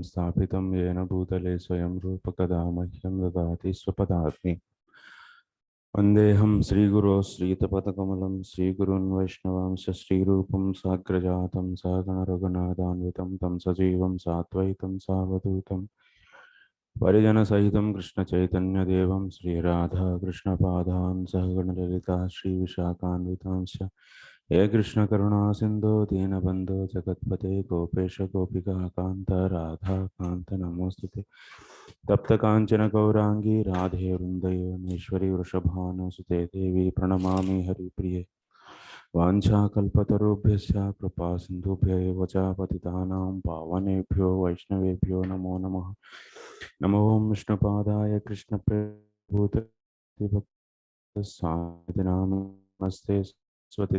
स्थापितं येन भूतले स्वयं रूपकदा मह्यं ददाति स्वपदात्मि वन्देऽहं श्रीगुरो श्रीयुतपदकमलं श्रीगुरून् वैष्णवांश्च श्रीरूपं साग्रजातं सहगणरघुनाथान्वितं तं सजीवं साद्वैतं सावधूतं परिजनसहितं कृष्णचैतन्यदेवं श्रीराधा कृष्णपादान् सहगणललिता श्रीविशाखान्वितांश्च हे कृष्णकरुणा सिन्धो दीनबन्धो जगत्पते गोपेश गोपिका कान्त राधा कान्त नमोऽस्तुते तप्त कांचन गौरांगी राधे वृंदयोनीश्वरी वृषभानुसुते देवी प्रणमामि हरिप्रिये वाञ्छाकल्पतरुभ्यश्च कृपा सिन्धुभ्य एव च पतितानां पावनेभ्यो वैष्णवेभ्यो नमो नमः नमो विष्णुपादाय कृष्णप्रेभूतभक्तसामिति नमस्ते स्वति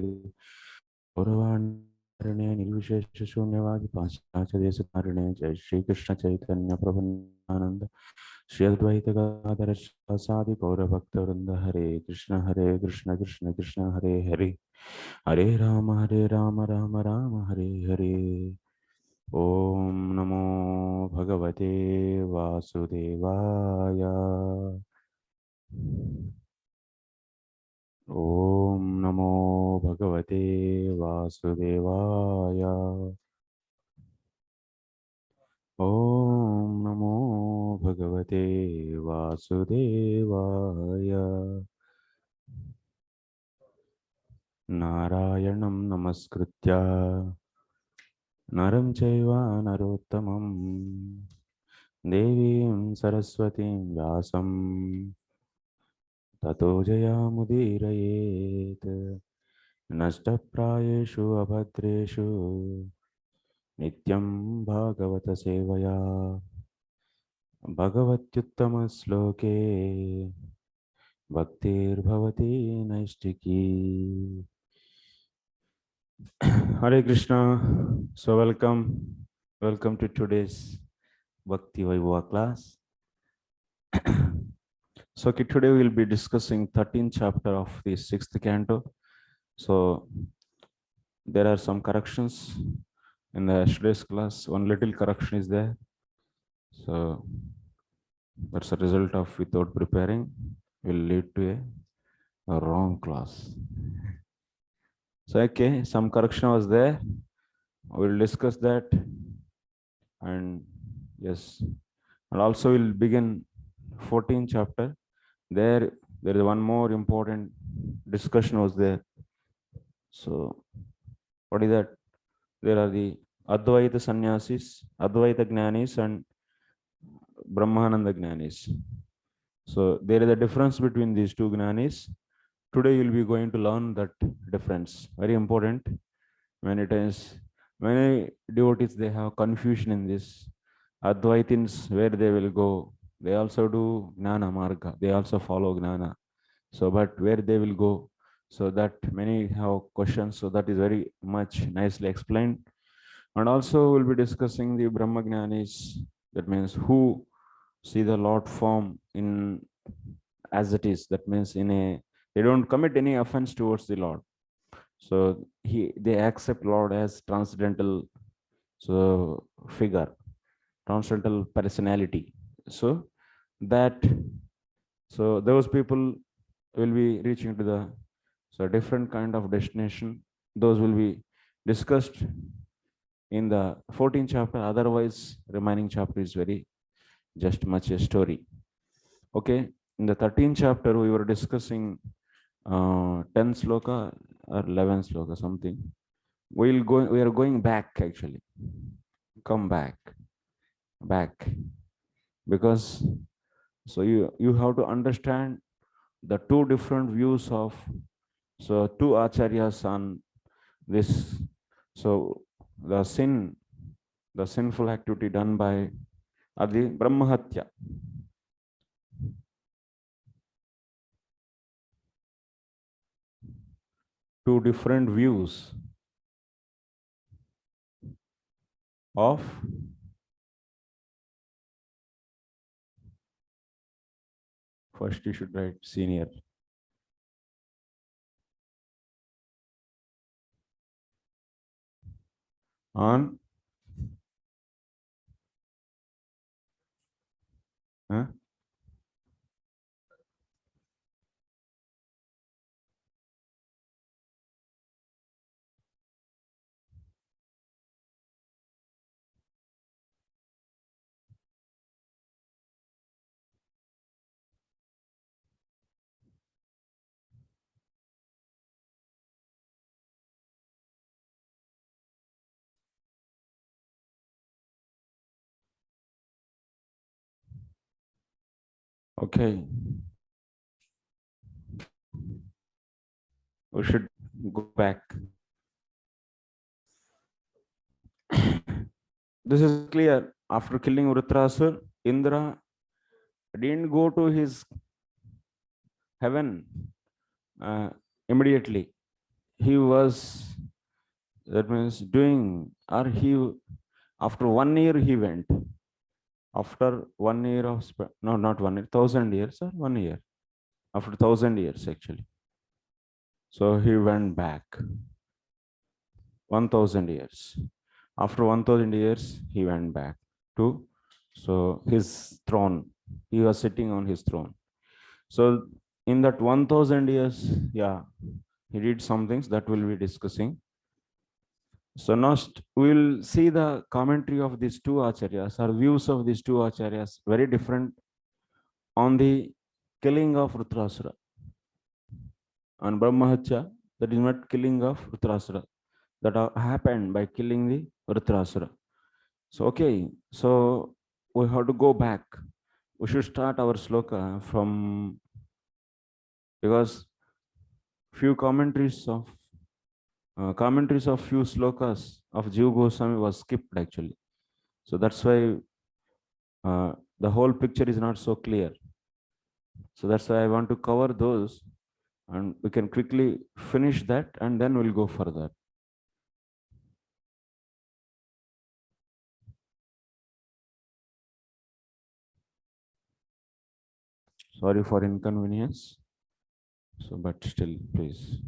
गौरवाण्य निर्विशेषशून्यवादि पाश्चात्यदेशतारिणे जय श्रीकृष्ण चैतन्य प्रभु नित्यानंद श्री अद्वैत गदाधर शिवासादि गौरभक्तवृंद हरे कृष्ण कृष्ण कृष्ण हरे हरे हरे राम राम राम हरे हरे ओम नमो भगवते वासुदेवाय ओम नमो भगवते वासुदेवाय ओम नमो भगवते वासुदेवाय नारायणं नमस्कृत्य नरं चैव नरोत्तमं देवीं सरस्वतीं व्यासं ततो जयामुदीरयेत् नष्टप्रायेषु अभद्रेषु नित्यं भागवत सेवया भगवत्युत्तमश्लोके भक्तिर्भवति नैष्टिकी. Hare Krishna. So welcome to today's Bhakti Vaibhava class. So today we will be discussing 13th chapter of the 6th canto. So there are some corrections in the yesterday's class. One little correction is there. So that's a result of without preparing will lead to a wrong class. So okay, some correction was there. We'll discuss that, and yes, and also we'll begin 14th chapter. There is one more important discussion was there. So what is that? There are the Advaita Sannyasis, Advaita Jnanis, and Brahmananda Jnanis. So there is a difference between these two Jnanis. Today you'll be going to learn that difference. Very important. Many times, many devotees, they have confusion in this. Advaitins, where they will go, they also do Gnana Marga. They also follow Gnana. So, but where they will go, so that many have questions. So that is very much nicely explained. And also we'll be discussing the Brahmagnanis. That means who see the Lord form in as it is. That means they don't commit any offense towards the Lord. So they accept Lord as transcendental figure, transcendental personality. So those people will be reaching to the different kind of destination. Those will be discussed in the 14th chapter. Otherwise, remaining chapter is very just much a story. Okay, in the 13th chapter we were discussing 10 sloka or 11 sloka something. We are going back actually. Come back, because so you have to understand the two different views of two acharyas on this. So the sinful activity done by Adi Brahmahatya. Two different views of first you should write senior. On Huh? Okay, we should go back. This is clear. After killing Vritrasur, Indra didn't go to his heaven uh, immediately. He was, that means, doing, or he, after 1 year he went. After 1 year of, no, not 1 year, 1,000 years or 1 year. After 1,000 years, actually. So he went back 1,000 years. After 1,000 years, he went back to, so his throne. He was sitting on his throne. So in that 1,000 years, yeah, he did some things that we'll be discussing. So next we'll see the commentary of these two acharyas, or views of these two acharyas, very different on the killing of Rudrasura. On Brahmahatya, that is not killing of Rudrasura, that happened by killing the Rudrasura. So okay, so we have to go back. We should start our sloka from, because few commentaries of few slokas of Jiva Goswami was skipped actually. So that's why the whole picture is not so clear. So that's why I want to cover those, and we can quickly finish that and then we'll go further. Sorry for inconvenience. So, but still, please.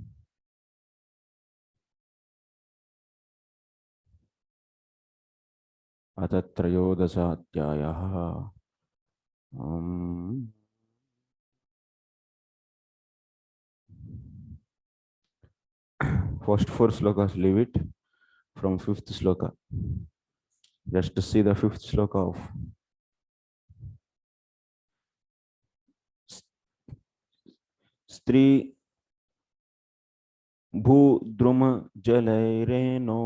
अथ त्रयोदशाध्यायः. First 4 slokas, leave it from 5th sloka. Just to see the 5th sloka of Stri भूद्रुम जलैरेनो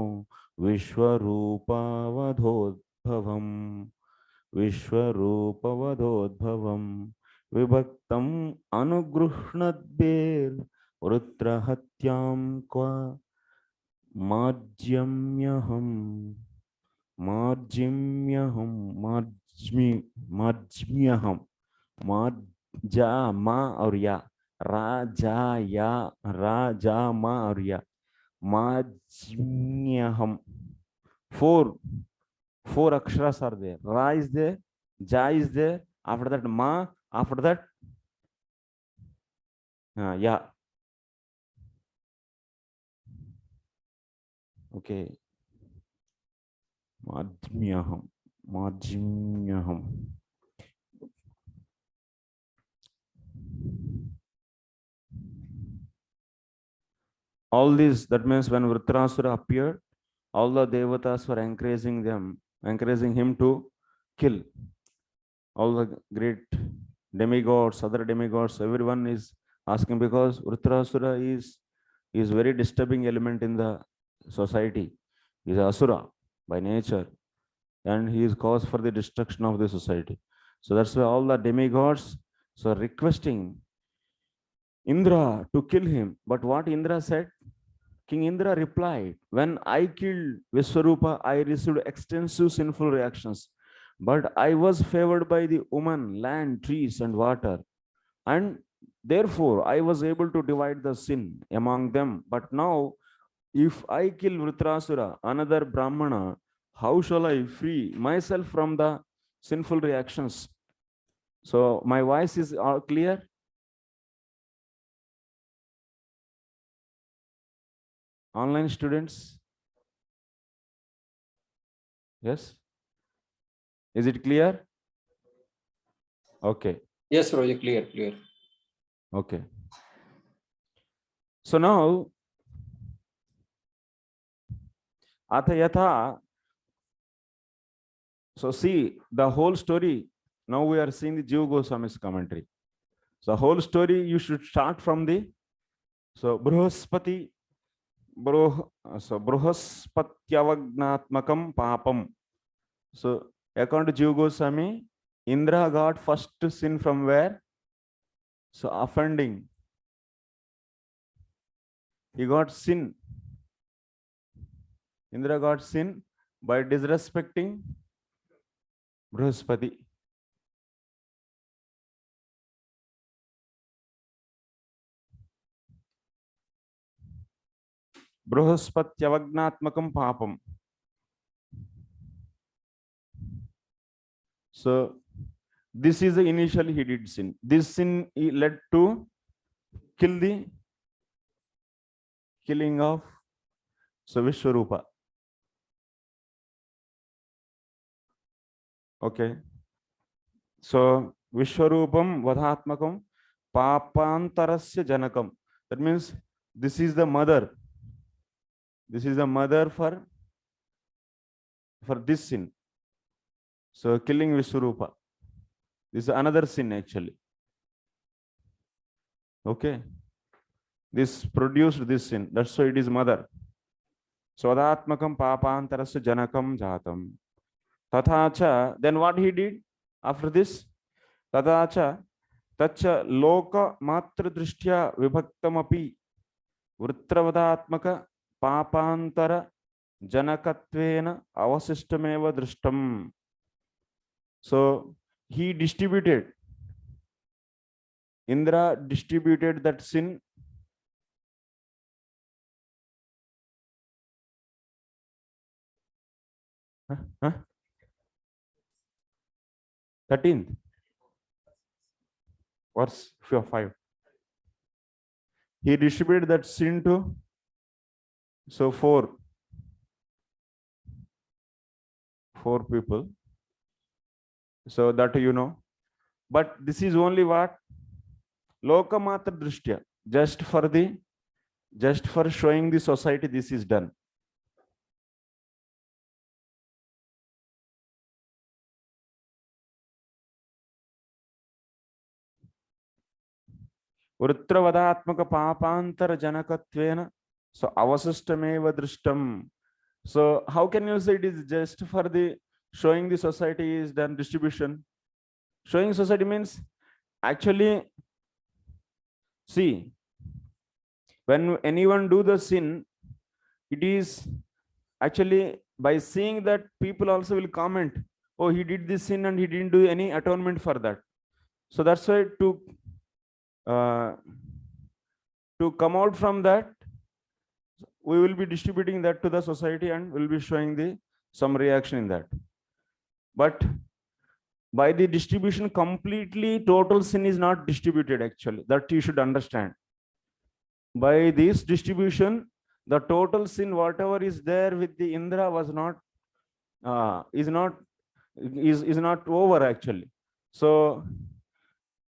विश्वरूपावधोद्भवम् विश्वरूपवधोद्भवम् विभक्तम् अनुगृह्णद्भिर्वृत्रहत्यां क्व माज्यम्यहम् माज्यम्यहम् माज्म्यहम् माज्जा मा और या राजा या राजा मा और या माज्म्यहम्. Four aksharas are there. Ra is there, ja is there, after that ma, after that ya. Okay. Madhmyaham. Madhmyaham. All these, that means when Vritrasura appeared, all the devatas were encouraging him to kill. All the great demigods, other demigods, everyone is asking, because Vritrasura is very disturbing element in the society. He is asura by nature, and he is cause for the destruction of the society. So that's why all the demigods so requesting Indra to kill him. But what Indra said? King Indra replied, when I killed Viswarupa, I received extensive sinful reactions. But I was favored by the woman, land, trees, and water. And therefore, I was able to divide the sin among them. But now, if I kill Vritrasura, another Brahmana, how shall I free myself from the sinful reactions? So, my voice is all clear? Online students? Yes? Is it clear? Okay. Yes, Roger, clear. Okay. So now, Atha Yatha, so see the whole story. Now we are seeing the Jiva Goswami's commentary. So whole story you should start from the Bruhaspati Bruhaspatyavagnatmakam papam. So according to Jiva Goswami, Indra got first sin from where? So offending. He got sin. Indra got sin by disrespecting Bruhaspati. Bruhaspatyavagnatmakam papam. So this is the initially he did sin. This sin led to killing of Vishwarupa. Okay. So Vishwarupam Vadhatmakam Papantarasya Janakam. That means this is the mother. This is the mother for this sin. So killing Vishwarupa. This is another sin actually. Okay. This produced this sin. That's why it is mother. Swadatmakam papantarasya janakam jatam. Tathacha, then what he did after this? Tathacha, tacha loka matra drishtya vibhaktamapi vritravadaatmaka papantara janakatvena avasistameva drishtam. So he distributed, Indra distributed that sin. Huh? 13th verse 5. He distributed that sin to four people. So that you know. But this is only what? Lokamatra drishtya. Just for showing the society this is done. Vritravadaatmaka papantara janakatvena. So avasistameva drishtam. So how can you say it is just for the showing the society is done distribution? Showing society means actually, see, when anyone do the sin, it is actually by seeing that people also will comment, oh, he did this sin and he didn't do any atonement for that. So that's why to come out from that, we will be distributing that to the society and will be showing some reaction in that. But by the distribution completely, total sin is not distributed actually. That you should understand. By this distribution, the total sin, whatever is there with the Indra, was not is not over actually. So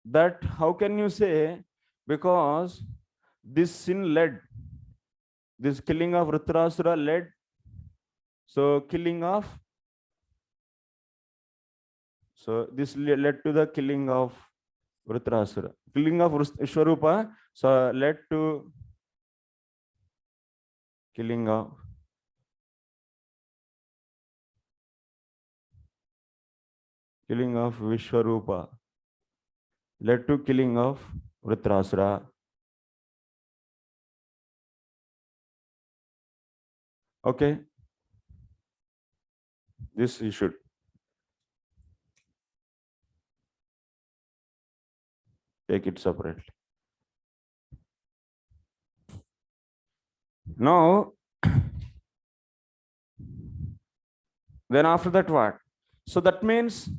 that how can you say? Because this sin led, this killing of Vritrasura led, so killing of, so this led to the killing of Vritrasura. Killing of Vishwarupa, so led to killing of Vishwarupa, led to killing of Vritrasura. Okay. This you should take it separately. Now, then after that what? So that means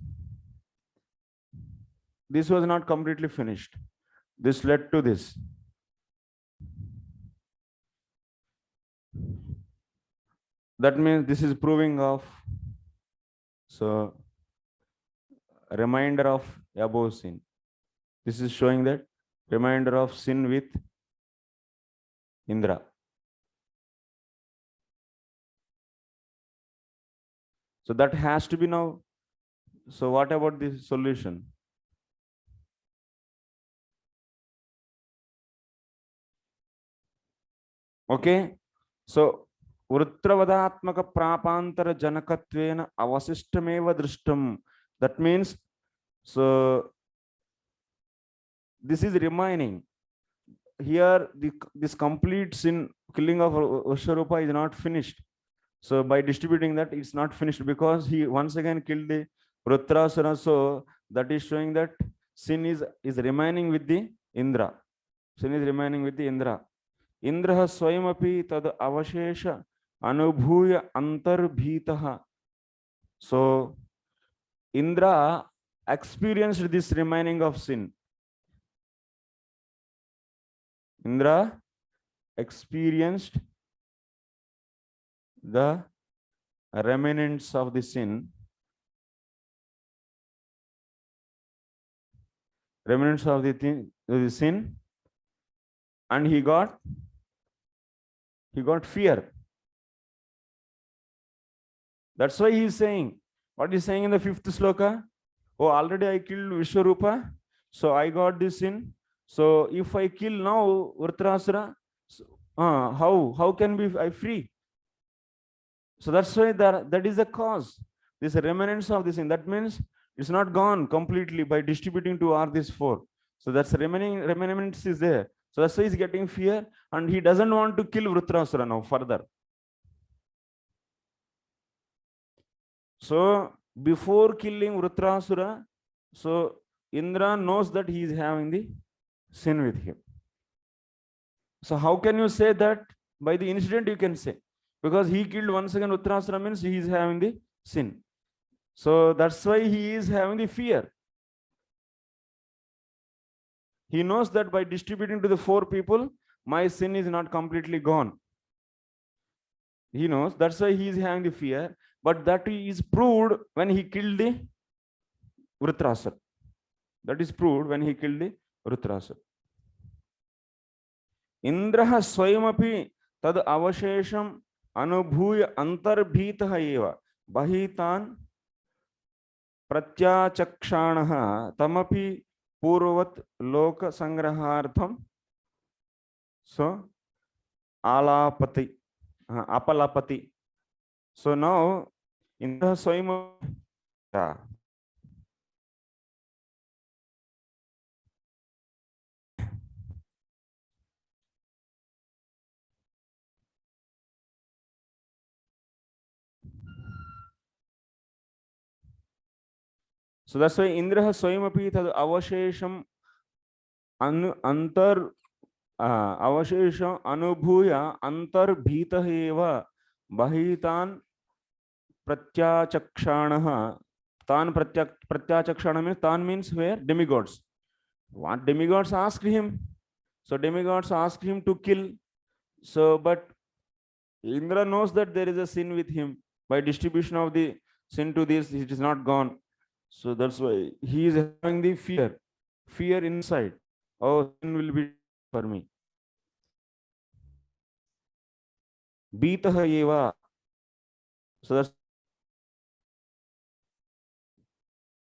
this was not completely finished. This led to this. That means this is proving of, so reminder of above sin. This is showing that reminder of sin with Indra. So that has to be now. So what about the solution? Okay. So Vrutravadaatmaka prapantara janakatvena avasishtameva drishtam. That means, so this is remaining. Here, this complete sin, killing of Vishwarupa is not finished. So by distributing that, it's not finished because he once again killed the Vrutrasura. So that is showing that sin is remaining with the Indra. Sin is remaining with the Indra. Indra swayamapi tad avashesha anubhuya antarbhitaha. So Indra experienced this remaining of sin. Indra experienced the remnants of the sin, remnants of the sin, and he got fear. That's why he is saying, what he's saying in the 5th sloka, oh, already I killed Vishwarupa, so I got this sin. So if I kill now Vrtrasura, how can be I free? So that's why that is the cause. This remnants of this sin. That means it's not gone completely by distributing to all these 4. So that's remnants is there. So that's why he's getting fear, and he doesn't want to kill Vrtrasura now further. So before killing Vrtrasura, so Indra knows that he is having the sin with him. So how can you say that? By the incident you can say, because he killed once again Vrtrasura means he is having the sin. So that's why he is having the fear. He knows that by distributing to the 4 people, my sin is not completely gone. He knows, that's why he is having the fear. But that is proved when he killed the Vrtrasura. That is proved when he killed the Vrtrasura. Indraha swayamapi tad avashesham anubhuya antarbhitaha eva bahitan pratyachakshanaha tamapi purvat loka sangrahartham. So alapati, apalapati. So now Indra swayamapi. So that's why Indra swayamapi tad avashesham antar avashesham anubhuya antarbhitah eva bahitan pratyachakshanaha. Tan pratyachakshana means, tan means where? Demigods. What demigods asked him? So demigods asked him to kill. So but Indra knows that there is a sin with him. By distribution of the sin to this, it is not gone. So that's why he is having the fear inside. Oh, sin will be for me. Beetaha eva. So that's,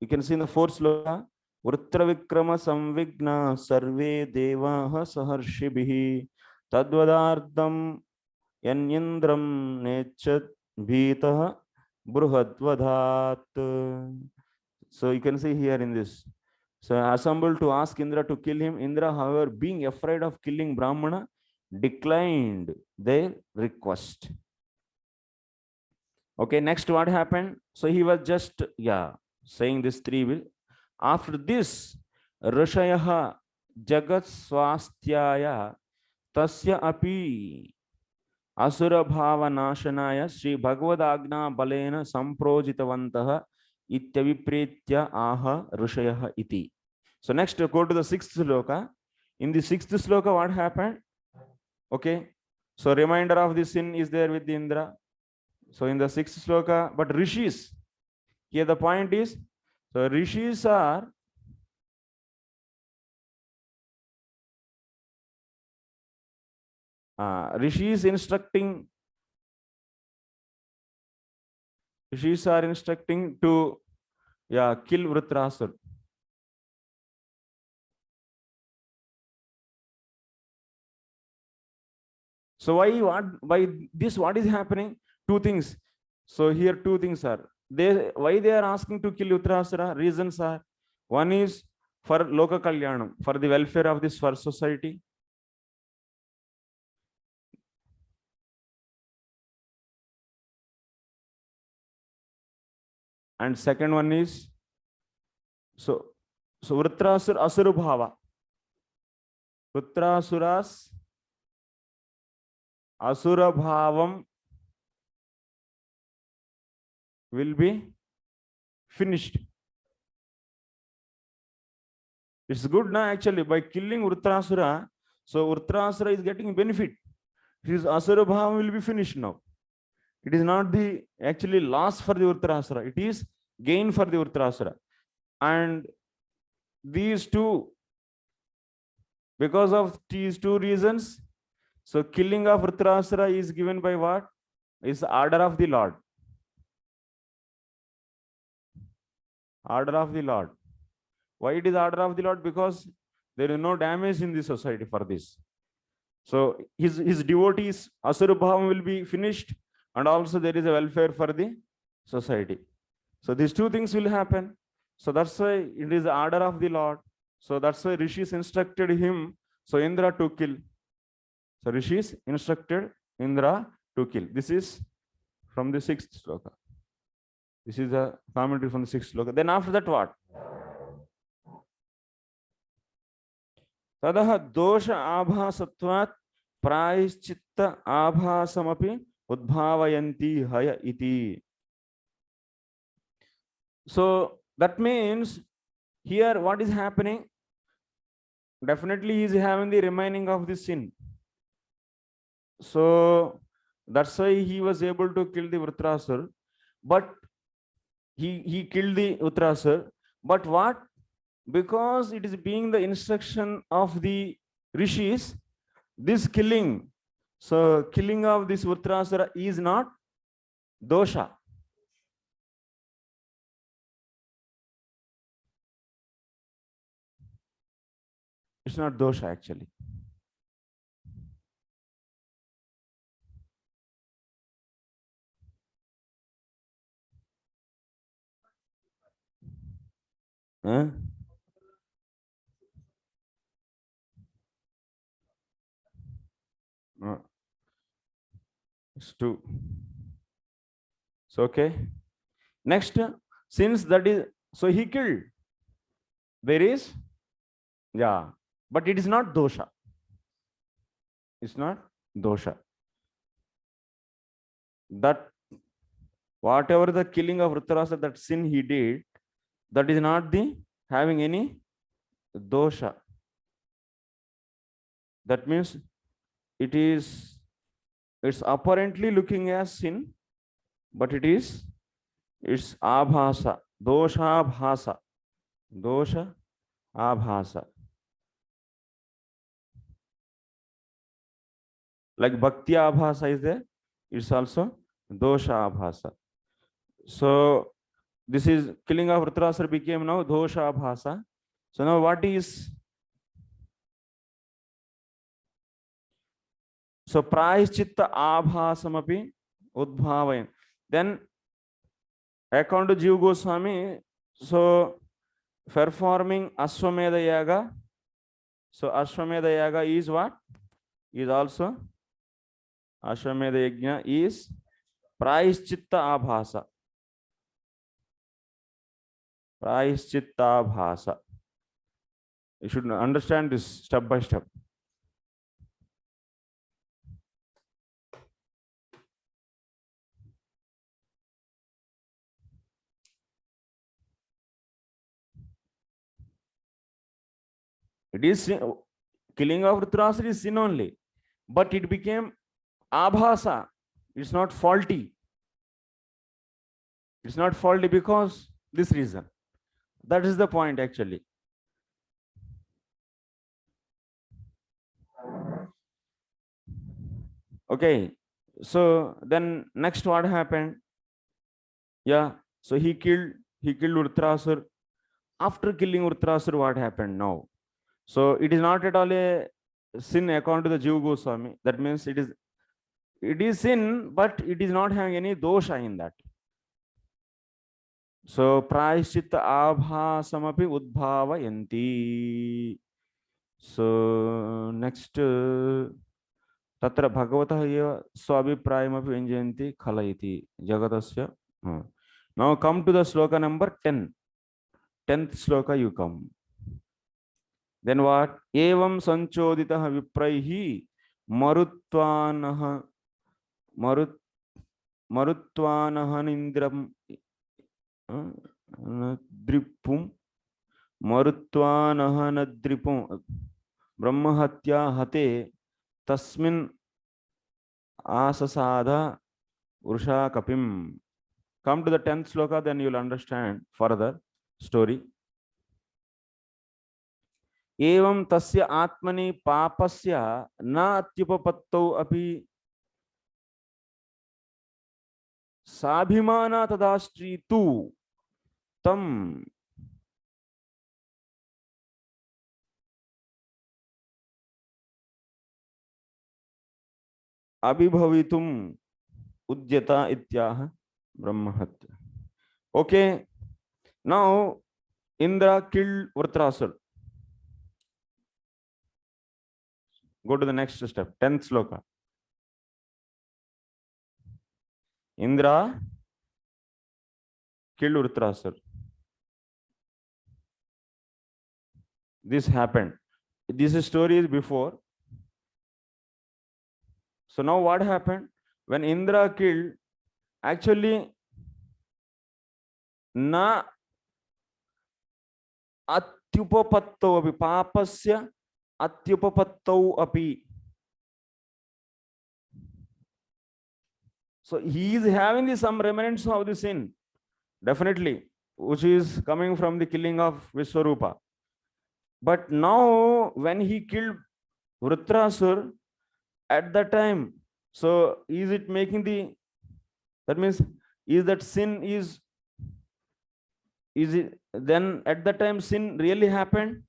you can see in the 4th sloka, Vrtravikrama samvigna sarve devaha saharshibhi tadvadardam yanyandram nechat bhitaha bruhadvadat. So you can see here in this. So assembled to ask Indra to kill him. Indra, however, being afraid of killing Brahmana, declined their request. Okay, next what happened? So he was just, saying this 3 will. After this, Rishayaha Jagat Swasthaya Tasya Api Asura Bhava Nashanaya Sri Bhagavad Agna Balena Samprojitavantaha Ityavipretya Aha Rishayaha Iti. So next, go to the 6th sloka. In the 6th sloka, what happened? Okay, so reminder of the sin is there with the Indra. So in the 6th sloka, but Rishis, here the point is, So rishis are rishis instructing. Rishis are instructing to kill Vritrasur. So why this? What is happening? Two things. So here two things are. Why they are asking to kill Vritrasura? Reasons are, one is for loka kalyanam, for the welfare of this for society. And second one is so Vritrasura asura bhava. Vritrasura's asura bhavam will be finished. It's good now actually by killing Vritrasura. So Vritrasura is getting benefit. His asura bhavam will be finished now. It is not the actually loss for the Vritrasura. It is gain for the Vritrasura. And these two, because of these two reasons, so killing of Vritrasura is given by what? Is order of the Lord. Order of the Lord. Why it is order of the Lord? Because there is no damage in the society for this. So his devotees, asura bhavam will be finished, and also there is a welfare for the society. So these two things will happen. So that's why it is the order of the Lord. So that's why rishis instructed him, so Indra to kill. So rishis instructed Indra to kill. This is from the 6th sloka. This is a commentary from the 6th sloka. Then after that what? Tadaha dosha abhasatvat prayishchitta abhasamapi udbhavayanti haya iti. So that means here what is happening? Definitely he is having the remaining of the sin. So that's why he was able to kill the Vritrasur. But he killed the Vritrasur. But what? Because it is being the instruction of the rishis, this killing, so killing of this Vritrasura is not dosha. It's not dosha actually. Huh? It's 2. So okay. Next, since that is, so he killed. There is, but it is not dosha. It's not dosha. That whatever the killing of Vritrasura, that sin he did, that is not the having any dosha. That means it's apparently looking as sin, but it's abhasa, dosha bhasa, dosha abhasa. Like bhakti abhasa is there, it's also dosha abhasa. So this is killing of Vritrasura became now dosha abhasa. So now what is? So prayishchitta abhasamapi udbhavayan. Then according to Jiva Goswami, so performing Ashwamedha Yaga. So Ashwamedha Yaga is what? Is also Ashwamedha Yajna is prayishchitta abhasa. Prayishchitta abhasa. You should understand this step by step. It is killing of Vritrasura is sin only, but it became abhasa. It's not faulty. It's not faulty because this reason. That is the point actually. Okay, so then next what happened? Yeah, so he killed Urtrasur. After killing Urtrasur, what happened now? So it is not at all a sin according to the Jiva Goswami. That means it is sin, but it is not having any dosha in that. So prayashchitta abhasamapi udbhavayanti. So next तत्र भगवतः एव स्वाभिप्रायमपि व्यञ्जयन्ति खल इति जगतस्य. Now come to the sloka number 10. 10th sloka you come. Then what? Evam sanchoditah vipraihi marutvanah marutvanahindram dripum marutvanahadripum brahmahatya hate tasmin asasada urusha kapim. Come to the 10th sloka, then you will understand further story. एवं तस्य आत्मनि पापस्य न अत्युपपत्तौ अपि साभिमाना तदाश्रितु तम अभिभवितुम उद्यता इत्याह ब्रह्महत्या. Okay, now Indra killed Vritrasur. Go to the next step, 10th sloka. Indra killed Vritrasur. This happened. This story is before. So now what happened? When Indra killed, actually, na atyupapattau api papasya atyupapattau api. So he is having some remnants of the sin, definitely, which is coming from the killing of Vishwarupa. But now when he killed Vritrasur, at that time, so is it making that means, is that sin is it then at that time sin really happened?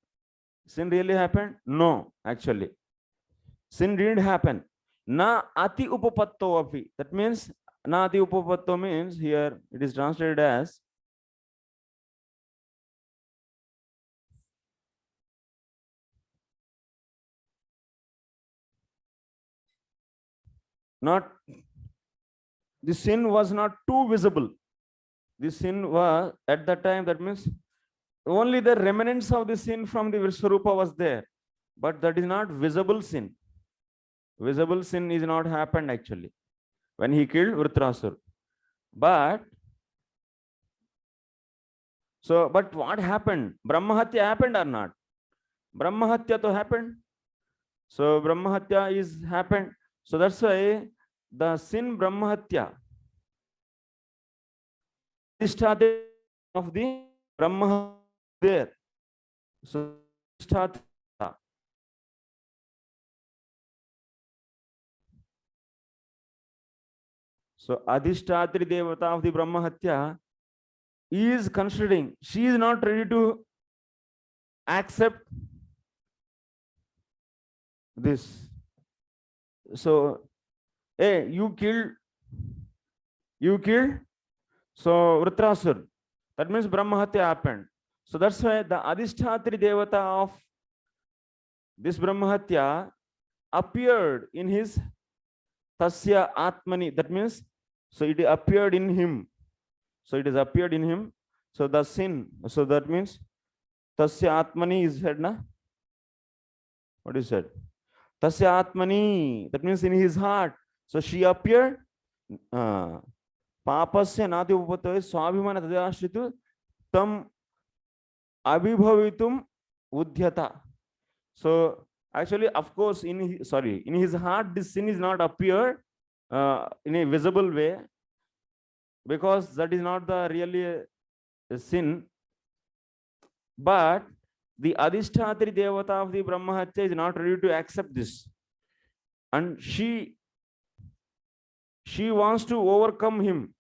Sin really happened? No, actually. Sin didn't happen. Na ati upapatto api. That means, na ati upapatto means, here it is translated as not, the sin was not too visible. The sin was at that time, that means only the remnants of the sin from the Vishwarupa was there, but that is not visible sin. Visible sin is not happened actually when he killed Vritrasur. But what happened? Brahmahatya happened or not? Brahmahatya to happened. So Brahmahatya is happened. So that's why the sin Brahmahatya started of the Brahma there. So start. So Adhishtatri Devata of the Brahmahatya is considering, she is not ready to accept this. So, hey, you killed. So Vritrasur. That means Brahmahatya happened. So that's why the Adhishtatri Devata of this Brahmahatya appeared in his Tasya Atmani. That means, so it appeared in him. So it is appeared in him. So the sin. So that means Tasya Atmani is said, na? What is said? Tasya Atmani. That means in his heart. So she appeared. Papasya nati upatave swabhimana tadashritu tam abhibhavitum udhyata. So actually, of course, in his heart, this sin is not appeared in a visible way, because that is not the really a sin. But the Adhishthatri Devata of the Brahmahatya is not ready to accept this. And she wants to overcome him.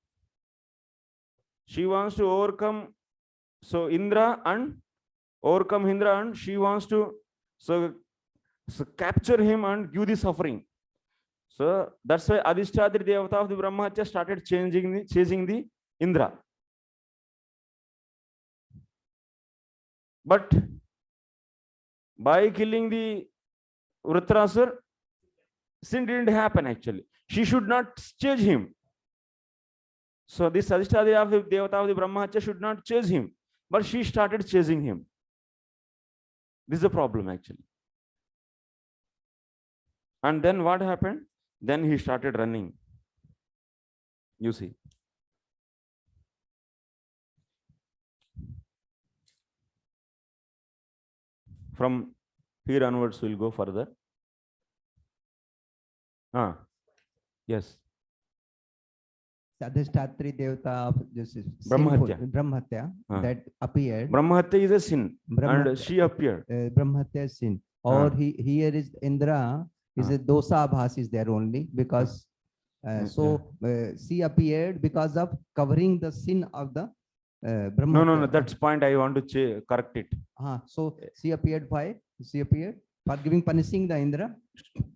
She wants to overcome Indra and overcome Indra, and she wants to capture him and give the suffering. So that's why Adhishthatri Devata of the Brahmahatya started chasing the Indra. But by killing the Vritrasur, sin didn't happen actually. She should not chase him. So this Adhishthatri of the Devata of the Brahmahatya should not chase him, but she started chasing him. This is the problem actually. And then what happened? Then he started running. You see. From here onwards, we'll go further. Yes. Adhishthatri Devata of this is Brahmahatya. That appeared. Brahmahatya is a sin, and she appeared. Brahmahatya is sin. Or here is Indra is a dosa abhas is there only because she appeared because of covering the sin of the Brahmahatya. No, that's point I want to correct it. So she appeared for punishing the Indra.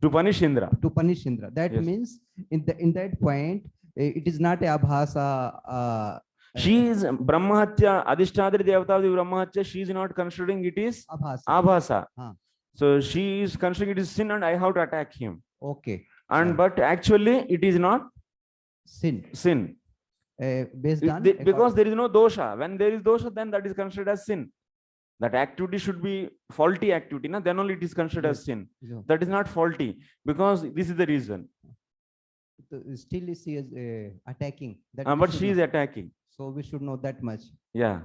To punish Indra. To punish Indra. That means in that point, it is not a abhasa. She is Brahmahatya, Adhishthatri Devata of the Brahmahatya. She is not considering it is abhasa. So she is considering it is sin, and I have to attack him. Okay. And but actually, it is not sin. Based on because there is no dosha. When there is dosha, then that is considered as sin. That activity should be faulty activity, then only it is considered as sin. That is not faulty, because this is the reason. Still she is attacking. But she is attacking. So we should know that much. Yeah.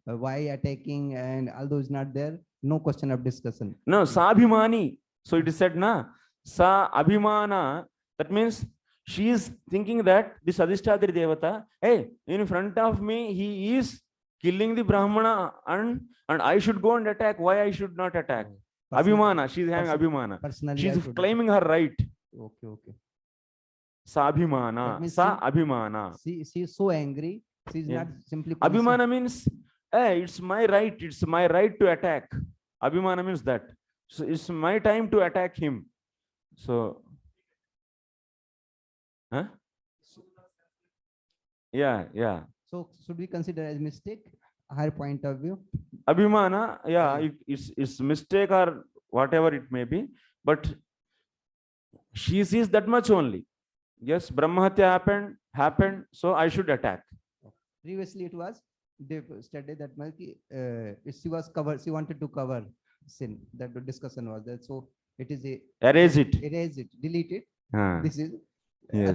Why attacking, and although is not there, no question of discussion. No, sa abhimani. So it is said, sa abhimana. That means she is thinking that this Adhishthatri Devata, hey, in front of me, he is killing the Brahmana, and I should go and attack. Why I should not attack? Abhimana. She is having abhimana. She is claiming her right. Okay. Sa abhimana. Sa abhimana. She is so angry. She is not simply. Abhimana means, hey, it's my right. It's my right to attack. Abhimana means that. So it's my time to attack him. So, yeah. So should we consider as mistake? Her point of view. Abhimana, it's mistake or whatever it may be, but she sees that much only. Yes, Brahmahatya happened, so I should attack. Previously, it was they studied that she wanted to cover sin. That the discussion was that. So it is erase it, delete it. This is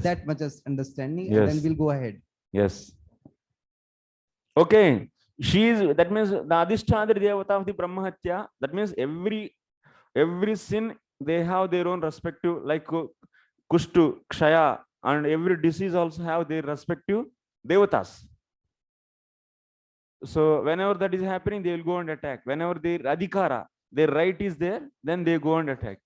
that much as understanding, and then we'll go ahead. Yes. Okay. That means the Adhishthatri Devata of the Brahmahatya. That means every sin they have their own respective, like Kushtu, Kshaya, and every disease also have their respective devatas. So whenever that is happening, they will go and attack. Whenever their adhikara, their right is there, then they go and attack.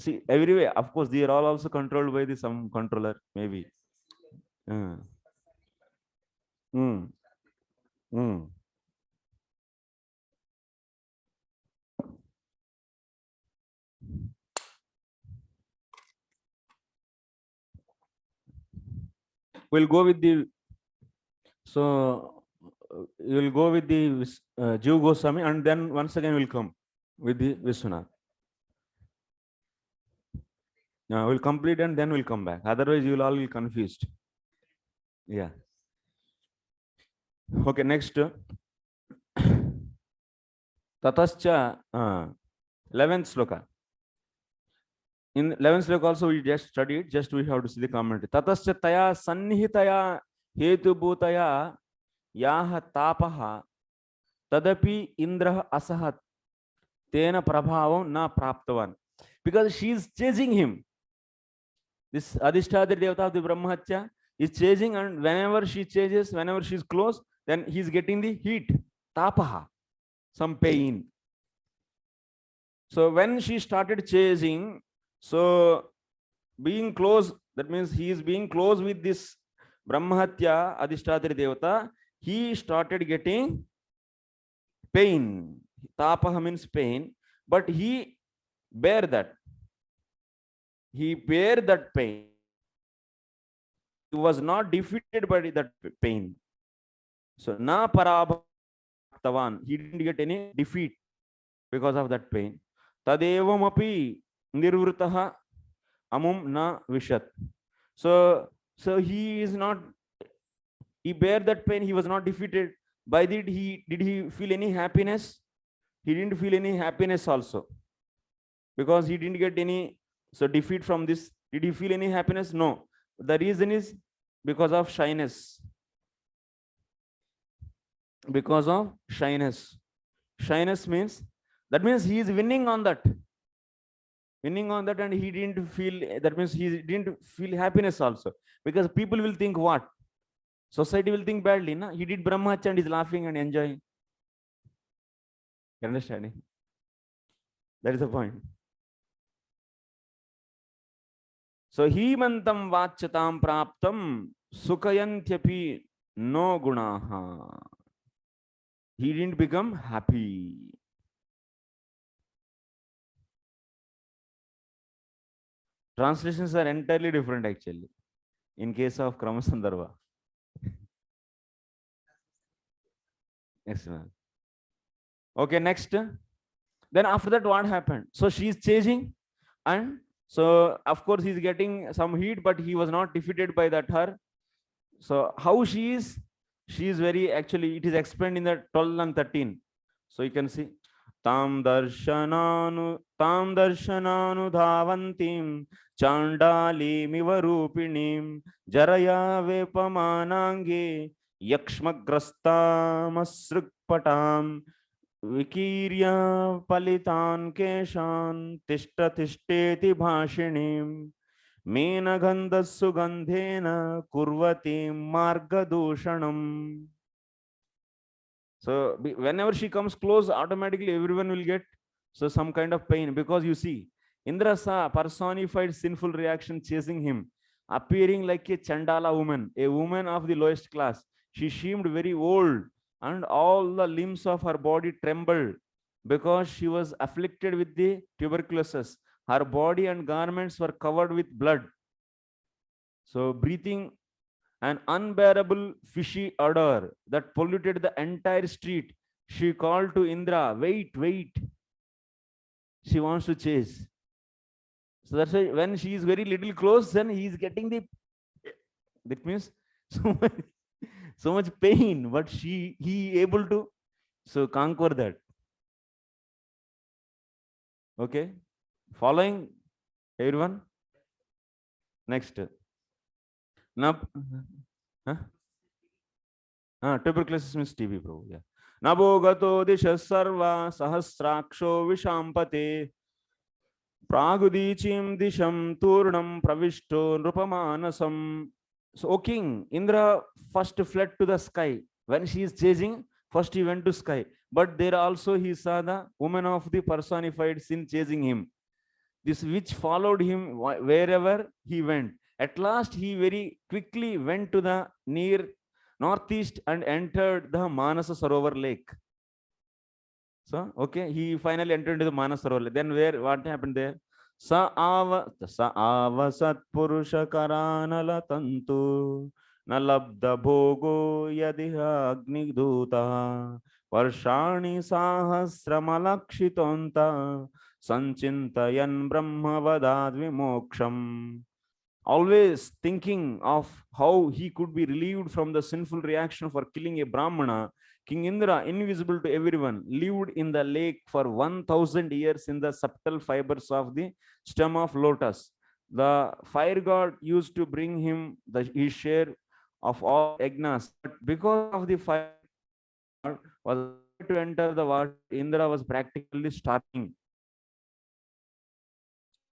See, everywhere, of course, they are all also controlled by some controller, maybe. We'll go with the, so you'll go with the Jiva Goswami, and then once again we'll come with the Vishwanath. We'll complete and then we'll come back. Otherwise, you will all be confused. Yeah. Okay, next. Tatascha, 11th sloka. In 11th sloka also we just studied, just we have to see the commentary. Tatascha taya sannihitaya hetu bhutaya yaha tapaha tadapi indra asahat tena prabhavam na praptavan. Because she is chasing him. This Adhishthatri Devata of the Brahmahatya, He's chasing, and whenever she chases, whenever she's close, then he's getting the heat, tapaha, some pain. So when she started chasing, so being close, that means he is being close with this Brahmahatya Adhishtatri Devata, he started getting pain. Tapaha means pain, but he bear that. He bear that pain. He was not defeated by that pain. So na parabhaktavan, he didn't get any defeat because of that pain. Tadevam api nirvritaha amum na vishat. So he is not, he bear that pain, he was not defeated. By that, did he feel any happiness? He didn't feel any happiness also, because he didn't get any defeat from this. Did he feel any happiness? No. The reason is because of shyness. Because of shyness. Shyness means, that means he is winning on that. Winning on that, and he didn't feel, that means he didn't feel happiness also. Because people will think what? Society will think badly, na? He did brahmacharya and is laughing and enjoying. You understanding? That is the point. So himantam vachatam praptam sukayantyapi no gunaha. He didn't become happy. Translations are entirely different actually in case of Kramasandharva. Yes, ma'am. Okay, next. Then after that, what happened? So she is chasing, and so of course he's getting some heat, but he was not defeated by that her. So how she is very, actually it is explained in the 12 and 13. So you can see tam darshananu dhavantim chandali mivarupinim jaraya vepamanange yakshmagrastamasrukpatam vikirya palitan keshan tishta tishteti bhashinim Menagandha sugandhena kurvati margadushanam. So whenever she comes close, automatically everyone will get some kind of pain, because you see, Indra saw personified sinful reaction chasing him, appearing like a Chandala woman, a woman of the lowest class. She seemed very old, and all the limbs of her body trembled because she was afflicted with the tuberculosis. Her body and garments were covered with blood. So breathing an unbearable fishy odor that polluted the entire street, she called to Indra, wait, wait. She wants to chase. So that's why when she is very little close, then he is getting the, that means so much pain, but he able to conquer that. Okay, following everyone. Next. Now, tuberculosis means TB, bro. Yeah. Nabo gato disha sarva sahasraksho vishampate pragudichim disham turnam pravishto nrupamanasam. So, O king, Indra first fled to the sky. When she is chasing, first he went to sky. But there also he saw the woman of the personified sin chasing him. This which followed him wherever he went. At last, he very quickly went to the near northeast and entered the Manasa Sarovar lake. So, okay, he finally entered into the Manasa Sarovar lake. Then what happened there? Sa ava sat purusha karanala tantu nalabda bhogo yadiha agni duta varshani sahasramalakshitanta sanchintayan brahmavadad vimoksham. Always thinking of how he could be relieved from the sinful reaction for killing a Brahmana, King Indra, invisible to everyone, lived in the lake for 1,000 years in the subtle fibers of the stem of lotus. The fire god used to bring him his share of all yagnas, but because of the fire god was afraid to enter the water, Indra was practically starving.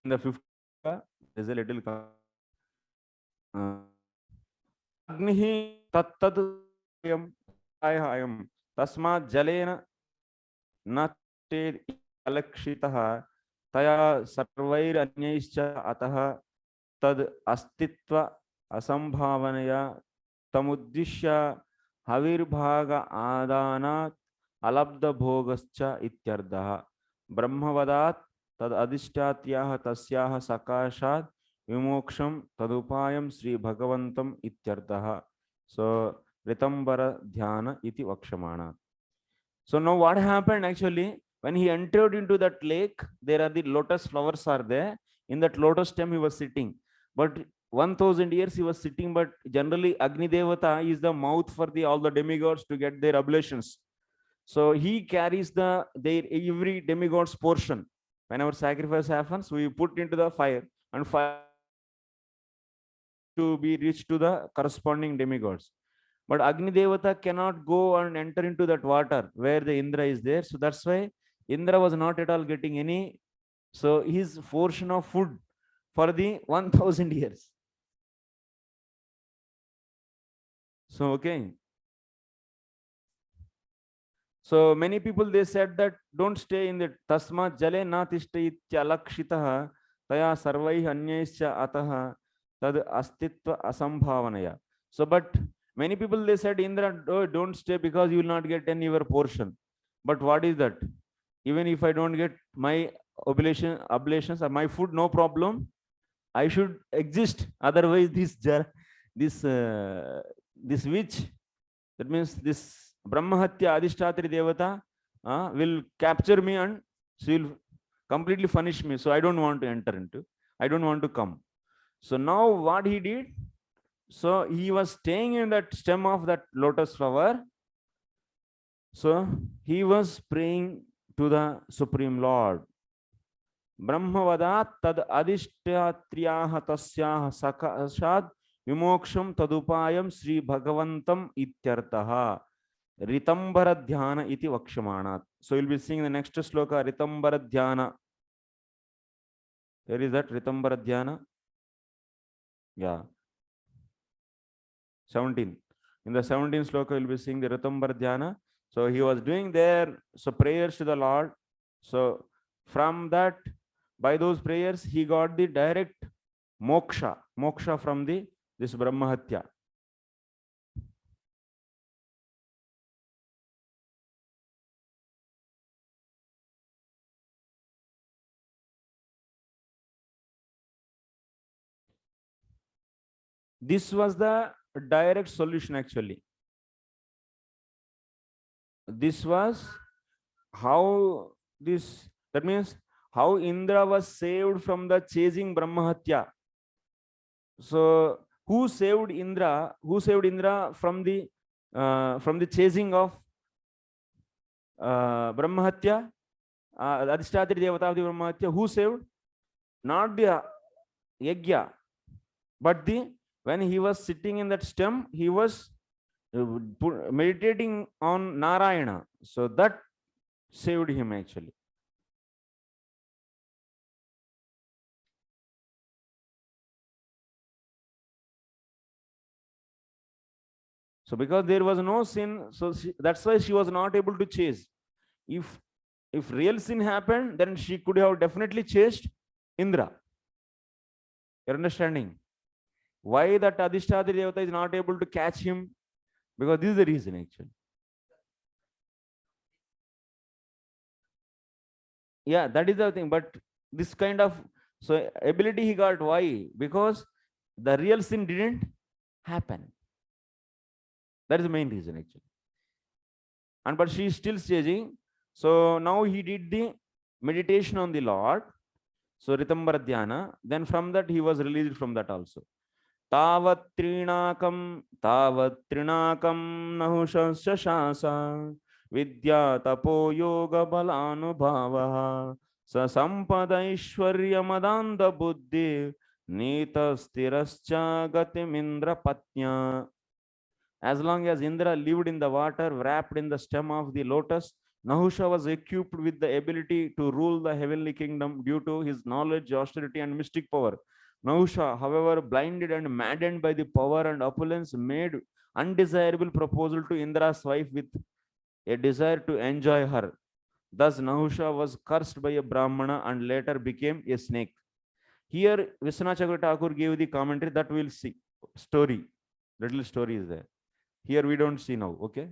In the 50th, there's a little Agnihi tattad ayam tasmat jalena nated alakshitaha taya sarvair anyaischa ataha tad astitva asambhavanaya tamuddishya havirbhaga adanat alabda bhogascha ityardaha brahmavadat tad adishtatyah tasyaha sakashat vimoksham tadupayam Sri Bhagavantam ityardaha. So Ritambara Dhyana iti Vakshamana. So now what happened actually, when he entered into that lake, there are the lotus flowers are there. In that lotus stem he was sitting. But 1000 years he was sitting, but generally Agni Devata is the mouth for all the demigods to get their oblations. So he carries their every demigod's portion. Whenever sacrifice happens, we put into the fire, and fire to be reached to the corresponding demigods. But Agni Devata cannot go and enter into that water where the Indra is there. So that's why Indra was not at all getting any. So his portion of food for the 1000 years. So, okay. So many people, they said that don't stay in the Tasma Jale na tishta ityalakshitaha taya sarvai anyaischa ataha tad astitva asambhavanaya. So, but many people, they said, Indra, oh, don't stay because you will not get any your portion. But what is that? Even if I don't get my oblations or my food, no problem. I should exist. Otherwise, this witch, that means this Brahmahatya Adhishtatri Devata will capture me and she will completely punish me. So I don't want to enter into. I don't want to come. So now what he did? So he was staying in that stem of that lotus flower. So he was praying to the Supreme Lord. Brahmavadat tad adishtatriyaha tasyaha sakashat vimoksham tadupayam Sri Bhagavantam ityartaha Ritambara Dhyana iti Vakshamanat. So you'll be seeing the next sloka, Ritambara Dhyana. Where is that Ritambara Dhyana? Yeah. 17. In the 17th sloka, you'll be seeing the Ritambara Dhyana. So he was doing there, so prayers to the Lord. So from that, by those prayers, he got the direct moksha from this Brahmahatya. This was the direct solution actually. This was how that means how Indra was saved from the chasing Brahmahatya. So who saved Indra? Who saved Indra from the chasing of Brahmahatya? Adhishtatri Devata of the Brahmahatya. Who saved? Not the Yajna, but when he was sitting in that stem, he was meditating on Narayana. So that saved him actually. So because there was no sin, so that's why she was not able to chase. If real sin happened, then she could have definitely chased Indra. You're understanding why that Adhishtatri Devata is not able to catch him? Because this is the reason actually. Yeah, that is the thing. But this kind of ability he got, why? Because the real sin didn't happen. That is the main reason actually. And but she is still staging. So now he did the meditation on the Lord. So Ritambara Dhyana. Then from that he was released from that also. Tavat trinakam nahushasya shasa vidya tapo yoga balanubhavaha sa sampada ishwarya madanda buddhi nita stirascha gatimindra patnya. As long as Indra lived in the water, wrapped in the stem of the lotus, Nahusha was equipped with the ability to rule the heavenly kingdom due to his knowledge, austerity, and mystic power. Nahusha, however, blinded and maddened by the power and opulence, made undesirable proposal to Indra's wife with a desire to enjoy her. Thus, Nahusha was cursed by a Brahmana and later became a snake. Here, Vishwanath Chakravarti Thakur gave the commentary that we'll see. Story, little story is there. Here we don't see now, okay?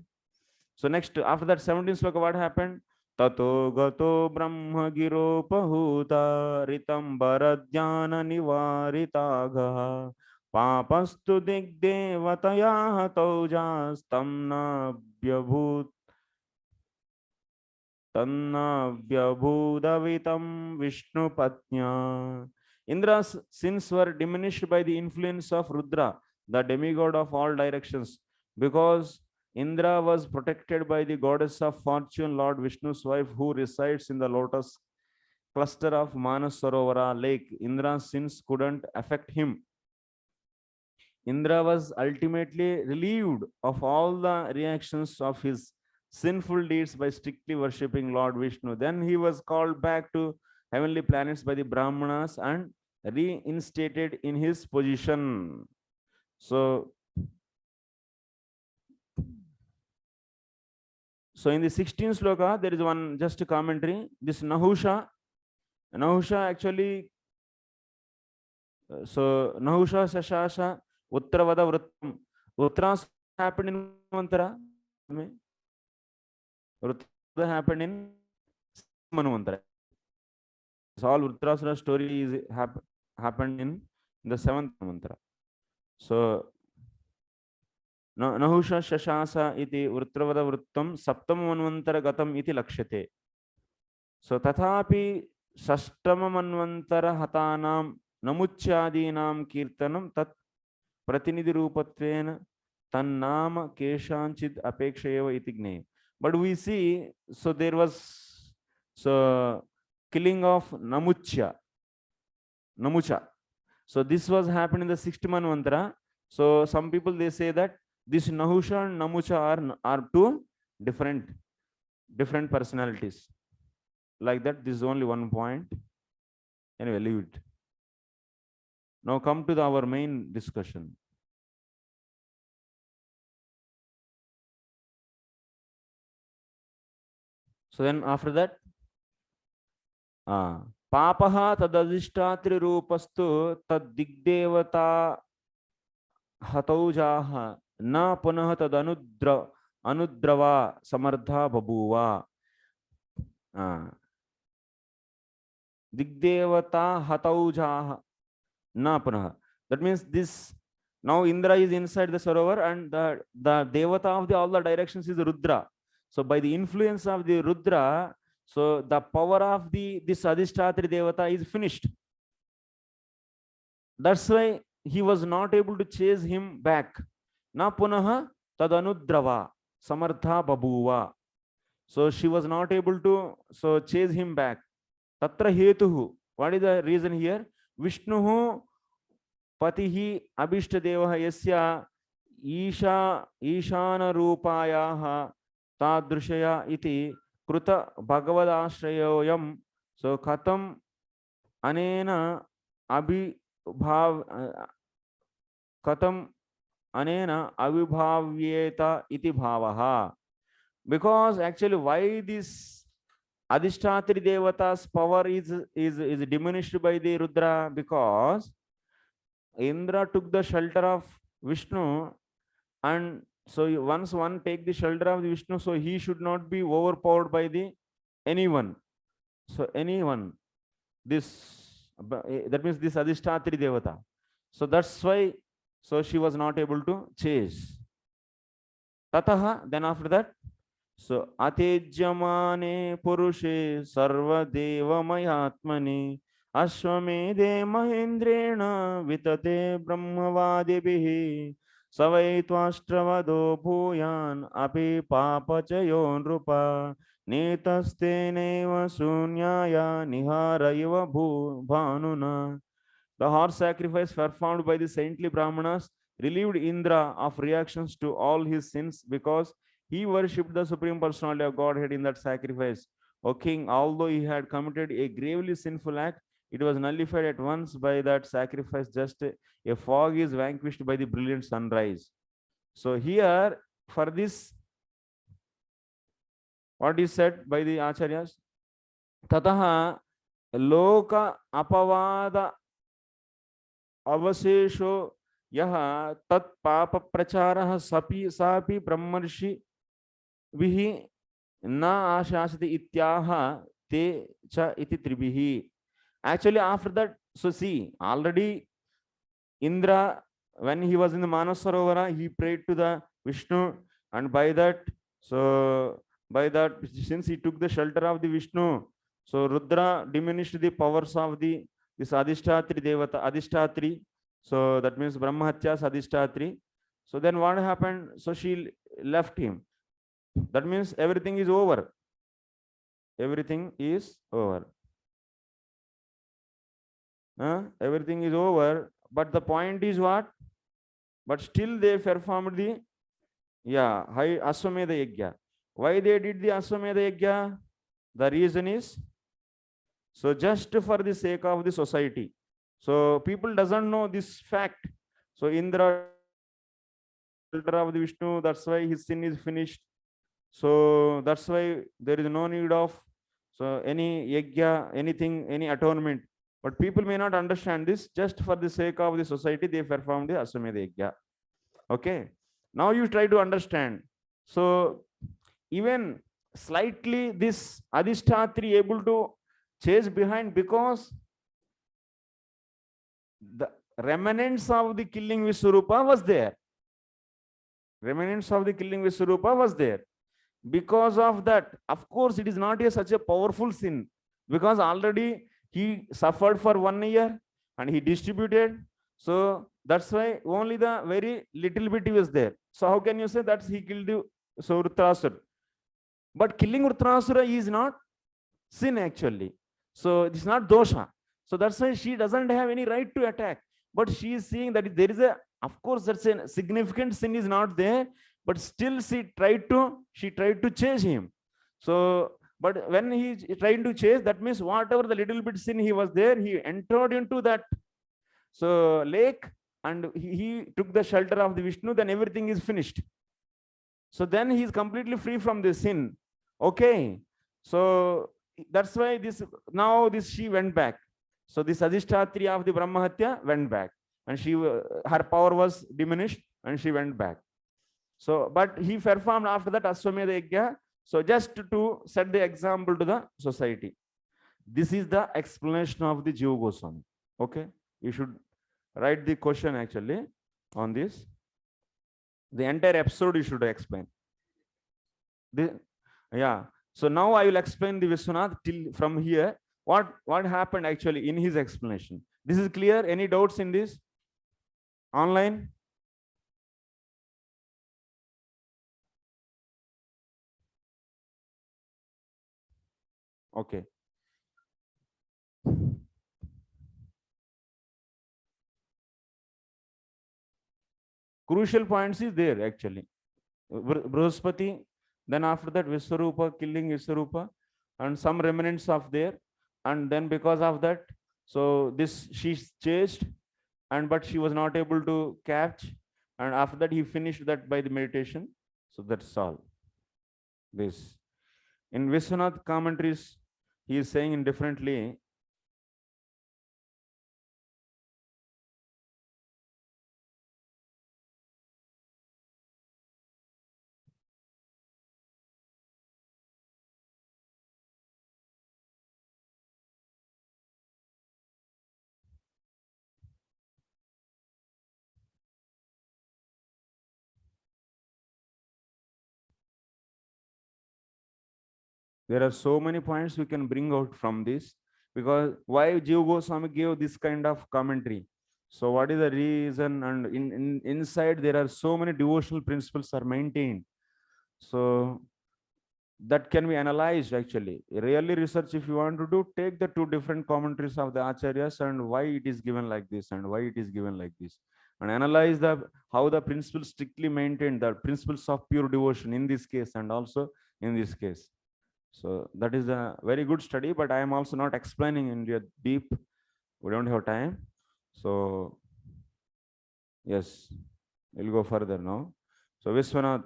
So next, after that 17th sloka, what happened? Tato gato brahma giropahuta ritam bharadhyana nivaritagha papastu digdevataya taujas tamna vyabhut tanna vyabhudavitam vishnu patnya. Indra's sins were diminished by the influence of Rudra, the demigod of all directions, because Indra was protected by the goddess of fortune, Lord Vishnu's wife, who resides in the lotus cluster of Manas Sarovara lake. Indra's sins couldn't affect him. Indra was ultimately relieved of all the reactions of his sinful deeds by strictly worshipping Lord Vishnu. Then he was called back to heavenly planets by the Brahmanas and reinstated in his position. So in the 16th sloka, there is one just a commentary. This Nahusha actually, so Nahusha Shashasha Uttravada Vrittam. Uttras happened in Manvantara. Uttravada happened in Manvantara. So all Uttarasura story is happened in the 7th Manvantara. So Nahusha Shashasa iti Uttravada Vrittam Saptam Manvantara Gatam iti Lakshate. So Tathapi Sashtama Manvantara Hatanam Namuchadinam Kirtanam Tat Pratinidhi Rupatvena Tannama Keshanchid Apekshayeva iti Gne. But we see, so there was killing of Namucha. So this was happened in the 6th Manvantara. So some people, they say that this Nahusha and Namucha are two different personalities. Like that, this is only one point. Anyway, leave it. Now come to our main discussion. So then after that, Papaha tadadishtatri rupastu tad digdevata hataujaha na punah anudrava samardha babuva. Digdevata hataujaha na punah. That means this, now Indra is inside the Sarovar and the devata of all the directions is Rudra. So by the influence of the Rudra, so the power of this Adhishtatri Devata is finished. That's why he was not able to chase him back. Na punaha tadanudrava samartha babuva. So she was not able to chase him back. Tatra hetuhu. What is the reason here? Vishnuhu patihi abhishtadevah yasya ishana rupayaha tadrushaya iti Kruta Bhagavadashrayoyam. So Katam Anena Katam Anena Abhibhavyeta iti bhavaha. Because actually, why this Adhishtatri Devata's power is diminished by the Rudra? Because Indra took the shelter of Vishnu, and so once one take the shelter of the Vishnu, so he should not be overpowered by anyone. So anyone, that means this Adhishtatri Devata. So that's why, so she was not able to chase. Tataha, then after that, so Atejyamane Purushe Sarva Deva Mayatmani Ashwamedhe Mahendrena Vitate Brahmavadibihi Savai Tvashtravado Bhuyan Api Papachayo Nrupa Netastheneva Sunyaya Niharaiva Bhanuna. The horse sacrifice performed by the saintly Brahmanas relieved Indra of reactions to all his sins because he worshipped the Supreme Personality of Godhead in that sacrifice. O king, although he had committed a gravely sinful act, it was nullified at once by that sacrifice. Just a fog is vanquished by the brilliant sunrise. So here, for this, what is said by the acharyas? Tataha loka apavada avasesho yaha tat papa pracharah sapi brahmarshi vihi na ashasati ityaha te cha iti tribihi. Actually, after that, so see, already Indra, when he was in the Manasarovara, he prayed to the Vishnu, and by that, since he took the shelter of the Vishnu, so Rudra diminished the powers of this Adhishtatri Devata, Adhishtatri. So that means Brahmahatya's Adhishtatri. So then what happened? So she left him. That means everything is over. Everything is over. Everything is over. But the point is what? But still they performed the high Aswamedha Yajna. Why they did the Aswamedha Yajna? The reason is, so just for the sake of the society. So people doesn't know this fact. So Indra of the Vishnu, that's why his sin is finished. So that's why there is no need of any yajna, anything, any atonement. But people may not understand this. Just for the sake of the society, they perform the Aswamedha Yajna. Okay. Now you try to understand. So even slightly this Adhishtatri able to chase behind, because the remnants of the killing Vishwarupa was there. Remnants of the killing Vishwarupa was there. Because of that, of course, it is not such a powerful sin, because already he suffered for 1 year and he distributed. So that's why only the very little bit was there. So how can you say that he killed the Writrasura? But killing Writrasura is not sin actually. So it's not dosha. So that's why she doesn't have any right to attack. But she is seeing that there is of course, that's a significant sin is not there, but still she tried to chase him. So, but when he tried to chase, that means whatever the little bit sin he was there, he entered into that lake, and he took the shelter of the Vishnu, then everything is finished. So then he is completely free from this sin. Okay. So that's why she went back. So this Adhishtatri of the Brahmahatya went back, and her power was diminished, and she went back. So, but he performed after that Aswamedha Yajna. So just to set the example to the society. This is the explanation of the Jiva Goswami. Okay. You should write the question actually on this. The entire episode you should explain. So now I will explain the Vishwanath till from here. What happened actually in his explanation. This is clear? Any doubts in this? Online? Okay. Crucial points is there actually. Brihaspati, then after that Vishwarupa, killing Vishwarupa, and some remnants of there, and then because of that, so this she chased, but she was not able to catch, and after that he finished that by the meditation. So that's all. This in Vishwanath commentaries, he is saying in differently. There are so many points we can bring out from this, because why Jiva Goswami gave this kind of commentary. So what is the reason? And inside there are so many devotional principles are maintained. So that can be analyzed actually. Really research, if you want to do, take the two different commentaries of the acharyas and why it is given like this and why it is given like this, and analyze how the principles strictly maintained, the principles of pure devotion in this case and also in this case. So that is a very good study, but I am also not explaining in deep. we don't have time. So yes, we'll go further now. So Vishwanath.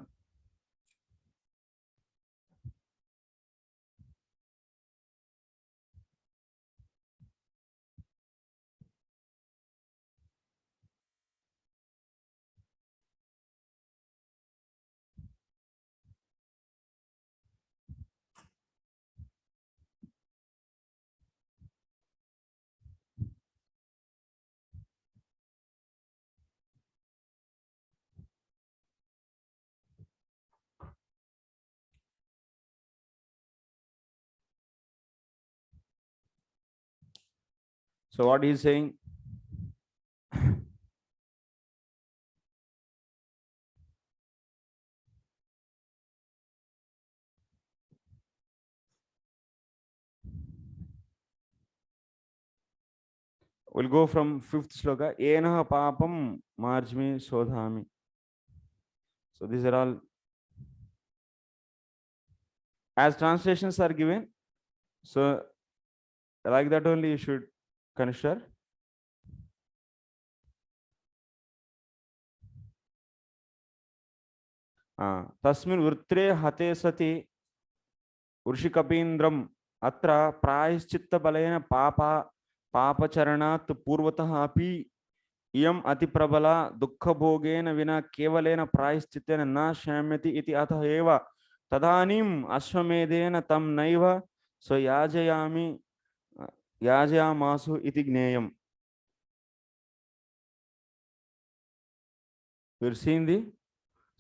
So what he's saying, we'll go from 5th sloka. Ena papam marjmi sodhami. So these are all as translations are given. So like that only you should consider. Tasmin vrutre hate sati Urshikapindram atra prayaschitta balena papacharanat purvatah api iyam atiprabala dukkha bhogena vina kevalena prayaschittena na shamyati iti atha eva tadanim ashwamedena tam naiva so yajayamasu iti gneyam. We're seeing the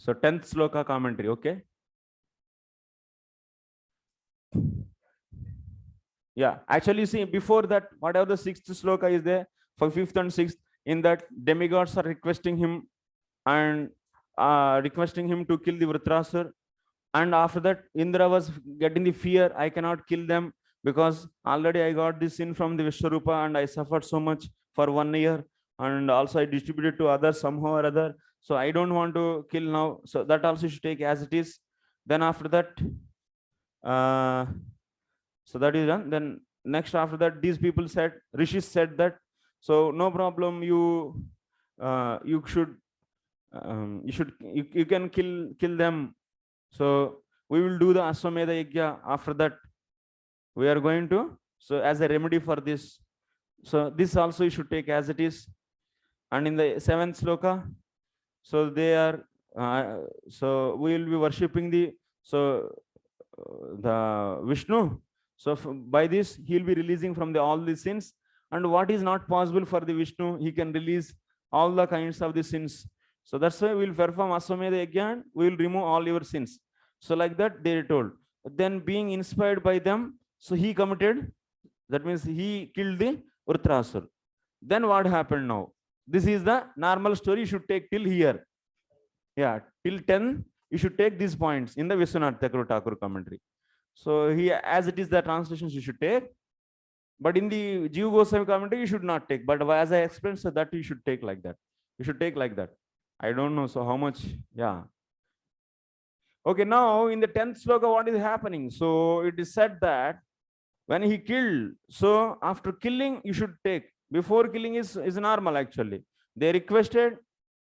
10th sloka commentary, okay? Yeah, actually, see, before that, whatever the 6th sloka is there, for 5th and 6th, in that demigods are requesting him and requesting him to kill the Vritrasur. And after that, Indra was getting the fear, I cannot kill them because already I got this sin from the Vishwarupa and I suffered so much for 1 year. And also I distributed to others somehow or other. So I don't want to kill now. So that also should take as it is. Then after that, so that is done. Then next after that, these people said, Rishis said that, so no problem, you can kill them. So we will do the Aswamedha Yajna. After that, we are going to, so as a remedy for this. So this also you should take as it is. And in the 7th sloka, so they are, so we will be worshipping the Vishnu. So by this, he'll be releasing from all the sins. And what is not possible for the Vishnu, he can release all the kinds of the sins. So that's why we'll perform Aswamedha Yajna, we will remove all your sins. So like that, they told. Then being inspired by them, so he committed, that means he killed the Vritrasur. Then what happened now? This is the normal story, you should take till here. Yeah, till 10, you should take these points in the Vishwanath Thakur commentary. So here, as it is the translations you should take, but in the Jiva Goswami commentary, you should not take. But as I explained, so that you should take like that. You should take like that. I don't know, so how much, yeah. Okay, now in the 10th sloka, what is happening? So it is said that when he killed, so after killing, you should take. Before killing is normal actually. They requested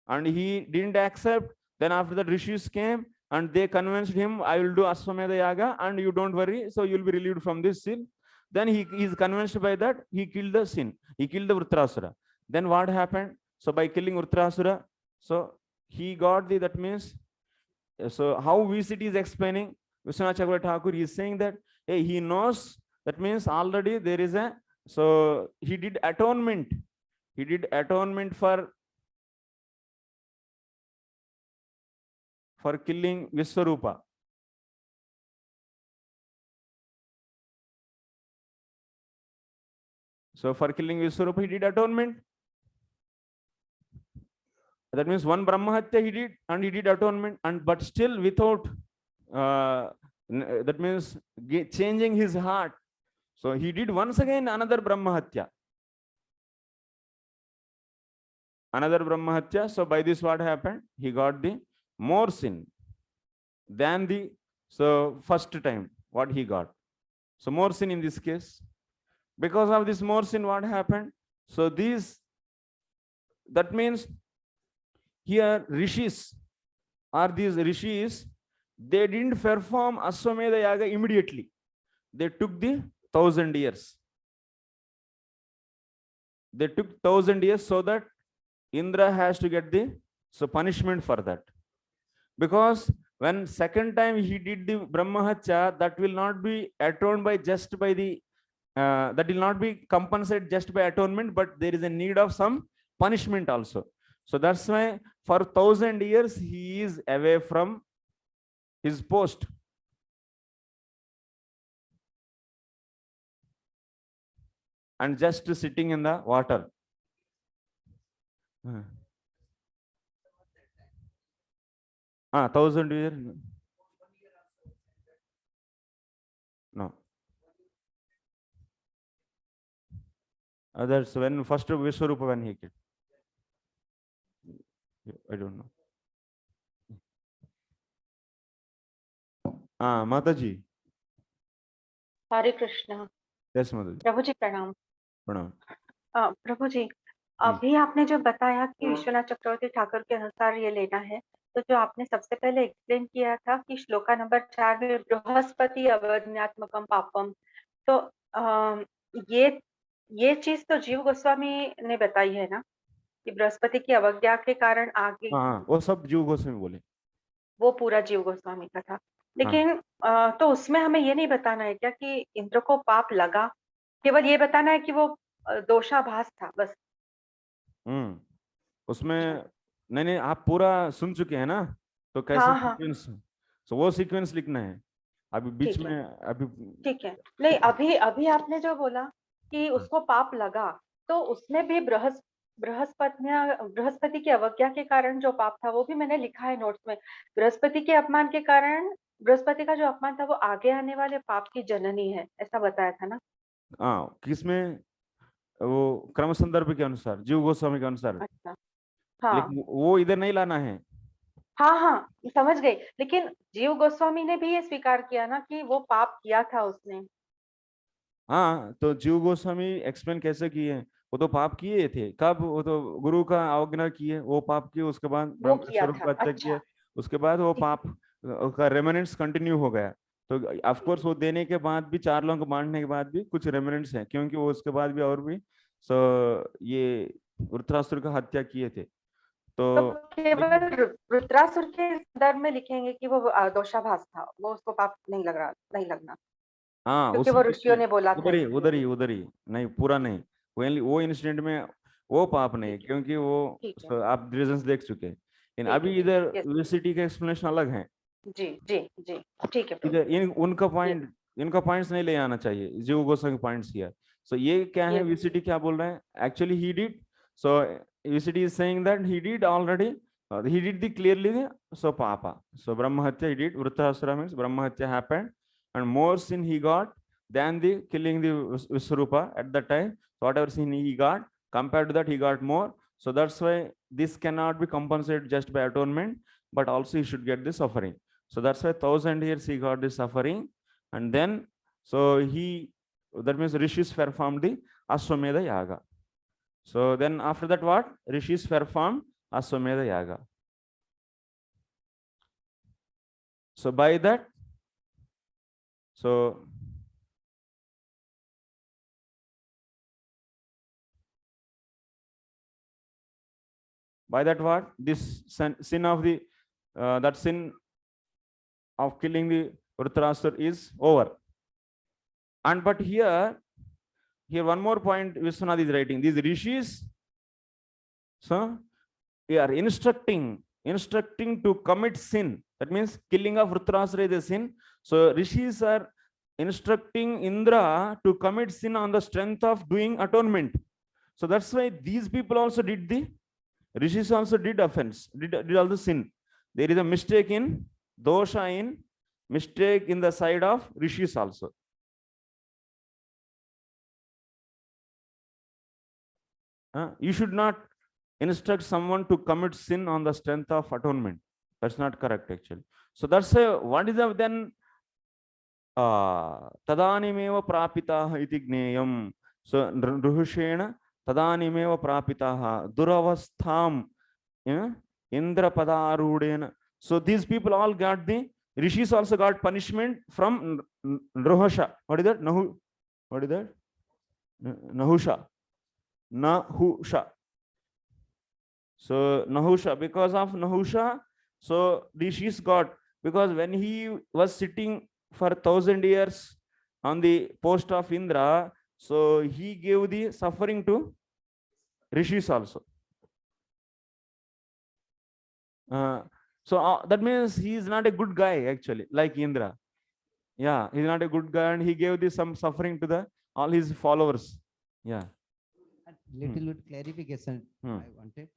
and he didn't accept. Then after that, Rishis came and they convinced him, I will do Aswamedha Yaga and you don't worry, so you'll be relieved from this sin. Then he is convinced by that, he killed the sin. He killed the Vritrasura. Then what happened? So by killing Vritrasura, so he got the, that means, so how VCT is explaining, Vishwanath Chakravarti Thakur is saying that, hey, he knows, that means already there is a, so he did atonement. He did atonement for killing Vishwarupa. So for killing Vishwarupa, he did atonement. That means one Brahmahatya he did, and he did atonement, and but still without, that means changing his heart. So he did once again another Brahmahatya. Another Brahmahatya. So by this what happened? He got the more sin than the, so first time what he got. So more sin in this case. Because of this more sin, what happened? So that means here rishis, or these rishis, they didn't perform Ashwamedha Yaga immediately. They took the 1,000 years. They took 1,000 years so that Indra has to get the punishment for that. Because when second time he did the Brahmahatya, that will not be atoned by just by the that will not be compensated just by atonement, but there is a need of some punishment also. So that's why for 1,000 years he is away from his post. And just sitting in the water. 1,000 years. No. That's when first Vishwarupa when he came. I don't know. Mataji. Hare Krishna. Yes, Mataji. प्रभु जी प्रणाम. प्रणाम. प्रभु जी, अभी आपने जो बताया कि विश्वनाथ चक्रवर्ती ठाकुर के अनुसार ये लेना है, तो जो आपने सबसे पहले एक्सप्लेन किया था कि श्लोका नंबर 4 में बृहस्पति अवज्ञात्मकम पापम, तो ये चीज तो जीव गोस्वामी ने बताई है ना कि बृहस्पति की अवज्ञा के कारण आगे. हाँ, वो सब जीव गोस्वामी बोले. वो पूरा जीव गोस्वामी का था. लेकिन तो उसमें हमें ये नहीं बताना है क्या कि इंद्र को पाप लगा, केवल ये बताना है कि वो दोषाभास था बस. उसमें नहीं आप पूरा सुन चुके हैं ना, तो कैसे सीक्वेंस, तो वो सीक्वेंस लिखना है अभी बीच में. अभी ठीक है. नहीं, अभी आपने जो बोला कि उसको पाप लगा, तो उसमें भी बृहस्पति की अवज्ञा के कारण जो पाप था वो भी मैंने लिखा है नोट्स में. बृहस्पति के अपमान के कारण, बृहस्पति का जो अपमान था वो आगे आने वाले पाप की जननी है, ऐसा बताया था ना. किसमें? वो क्रम संदर्भ के अनुसार, जीव गोस्वामी के अनुसार. अच्छा. हाँ, लेकिन वो इधर नहीं लाना है. हाँ, समझ गई. लेकिन जीव गोस्वामी ने भी ये स्वीकार किया ना कि वो पाप किया था उसने. हाँ, तो जीव गोस्वामी एक्सप्लेन कैसे किए? वो तो पाप किए थे. कब? वो तो गुरु का अवज्ञा किए, वो पाप किए. उसके बाद ब्रह्मस्वरूप हत्या किए. उसके बाद वो पाप का रेमिनेंट्स कंटिन्यू हो गया. तो ऑफ कोर्स वो देने के बाद भी, 4 लोगों को बांटने के बाद भी कुछ रेमिनेंट्स हैं, क्योंकि वो उसके बाद भी और भी ये वृत्रासुर का हत्या किए थे. तो केवल वृत्रासुर के संदर्भ में लिखेंगे कि वो दोषाभास था, वो उसको पाप नहीं लगना. हाँ, क्योंकि वो ऋषियों ने बोला था. उधर ही नहीं, पूरा नहीं. वो इंसिडेंट में वो पाप नहीं, क्योंकि वो आप रीजंस देख चुके हैं. लेकिन अभी इधर यूनिवर्सिटी का एक्सप्लेनेशन अलग है. जी, ठीक है. इधर इनका पॉइंट्स नहीं ले आना चाहिए, जीव गोस्वामी पॉइंट्स हियर. सो ये क्या है, यूनिवर्सिटी क्या बोल रहा है? Actually he did. So university is saying that he did already, he did the clearly so papa. So brahmahatya he did. Vritrasura means brahmahatya happened, and more sin he got than the killing the Vishwarupa at that time. So whatever sin he got, compared to that he got more. So that's why this cannot be compensated just by atonement, but also he should get the suffering. So that's why 1,000 years he got the suffering. And then so that means rishis performed the Ashwamedha Yaga. So then after that what? Rishis performed Ashwamedha Yaga. So by that, what? This sin of the that sin of killing the Vritrasur is over. And but here one more point Vishwanath is writing. These rishis, so they are instructing to commit sin. That means killing of Vritrasura is a sin. So rishis are instructing Indra to commit sin on the strength of doing atonement. So that's why these people also did rishis also did offense, did all the sin. There is a mistake in dosha, mistake in the side of rishis also. You should not instruct someone to commit sin on the strength of atonement. That's not correct actually. So that's what is then tadanimeva prapitaha iti gneyam. So nruhushena tadanimeva prapitaha duravastham indra padarudena. So these people all got the rishis also got punishment from Nahusha. What is that? What is that? Nahusha. So Nahusha, because of Nahusha, so rishis got, because when he was sitting for 1,000 years on the post of Indra, so he gave the suffering to rishis also. So that means he is not a good guy actually, like Indra. Yeah, he's not a good guy, and he gave this some suffering to all his followers. Yeah. Little bit clarification I wanted.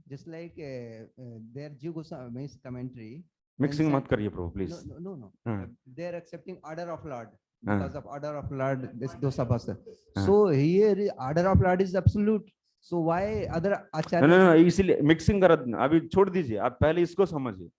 Just like their Jiva Goswami's commentary. Mixing mat kariye, bro, please. No. They are accepting order of Lord. Because of order of Lord, this dosabhasa. So here order of Lord is absolute. So why other acharya? No. इसलिए mixing करत अभी छोड़ दीजिए, आप पहले इसको समझिए.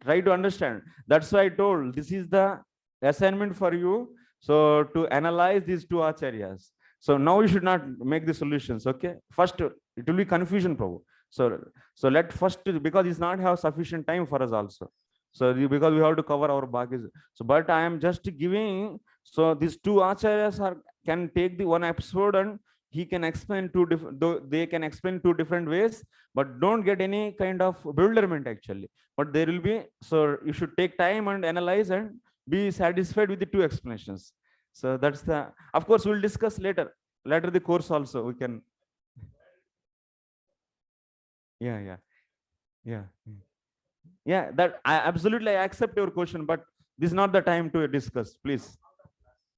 Try to understand. That's why I told this is the assignment for you. So to analyze these two acharyas. So now you should not make the solutions. Okay. First, it will be confusion, Prabhu. So let first, because it's not have sufficient time for us also. So because we have to cover our bhagis. So but I am just giving. So these two acharyas can take the one episode and he can explain two different. They can explain two different ways, but don't get any kind of bewilderment actually. But there will be. So you should take time and analyze and be satisfied with the two explanations. So that's the. Of course, we'll discuss later. Later the course also we can. Yeah. That I absolutely accept your question, but this is not the time to discuss. Please.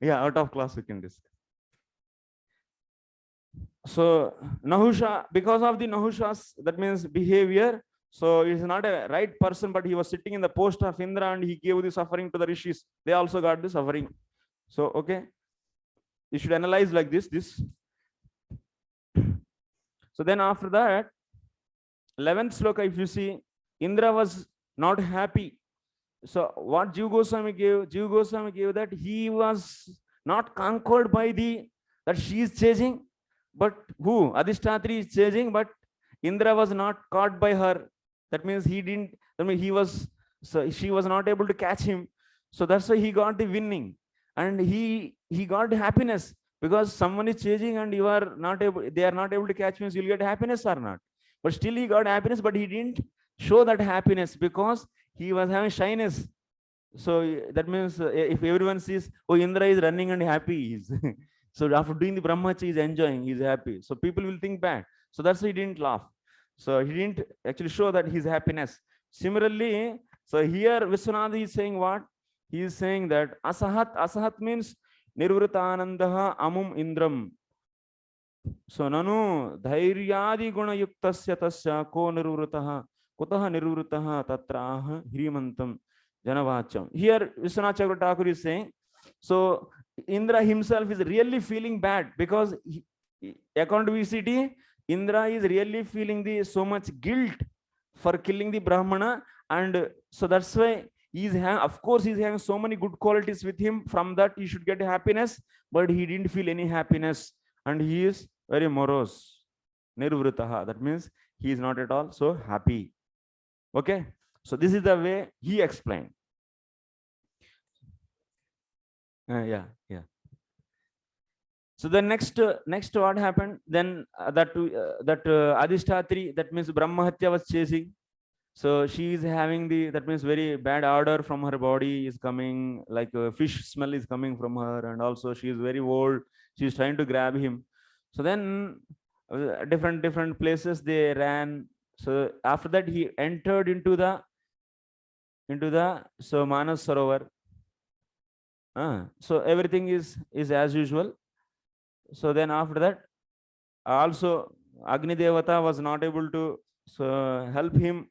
Yeah, out of class we can discuss. So Nahusha, because of the Nahusha's, that means behavior. So he's not a right person, but he was sitting in the post of Indra and he gave the suffering to the rishis. They also got the suffering. So okay, you should analyze like this. So then after that, 11th sloka, if you see, Indra was not happy. So what Jiva Goswami gave? Jiva Goswami gave that he was not conquered by that she is chasing, but who? Adhishtatri is chasing, but Indra was not caught by her. That means he didn't. I mean, she was not able to catch him. So that's why he got the winning, and he got happiness, because someone is chasing and you are not able. They are not able to catch me. So you'll get happiness or not? But still he got happiness, but he didn't show that happiness because he was having shyness. So that means if everyone sees, oh, Indra is running and happy, so after doing the brahmacharya, he's enjoying, he's happy. So people will think bad. So that's why he didn't laugh. So he didn't actually show that his happiness. Similarly, so here Vishwanath is saying what? He is saying that asahat means nirvritanandaha amum indram. So nanu dhairyadi guna yuktasya tasya ko nirvritaha kutaha nirvritaha tatraha hrimantam janavacham. Here Vishwanath Chakravarti is saying, so Indra himself is really feeling bad because according to VCT, Indra is really feeling so much guilt for killing the Brahmana, and so that's why of course he's having so many good qualities with him. From that he should get happiness, but he didn't feel any happiness, and he is very morose. Nirvritaha. That means he is not at all so happy. Okay. So this is the way he explained. Yeah. So the next what happened then? That Adhishtatri, that means Brahmahatya, was chasing. So she is having that means very bad odor from her body is coming, like a fish smell is coming from her, and also she is very old. She is trying to grab him. So then different places they ran. So after that he entered into the so Manas Sarovar. So everything is as usual. So then after that, also Agni Devata was not able to help him.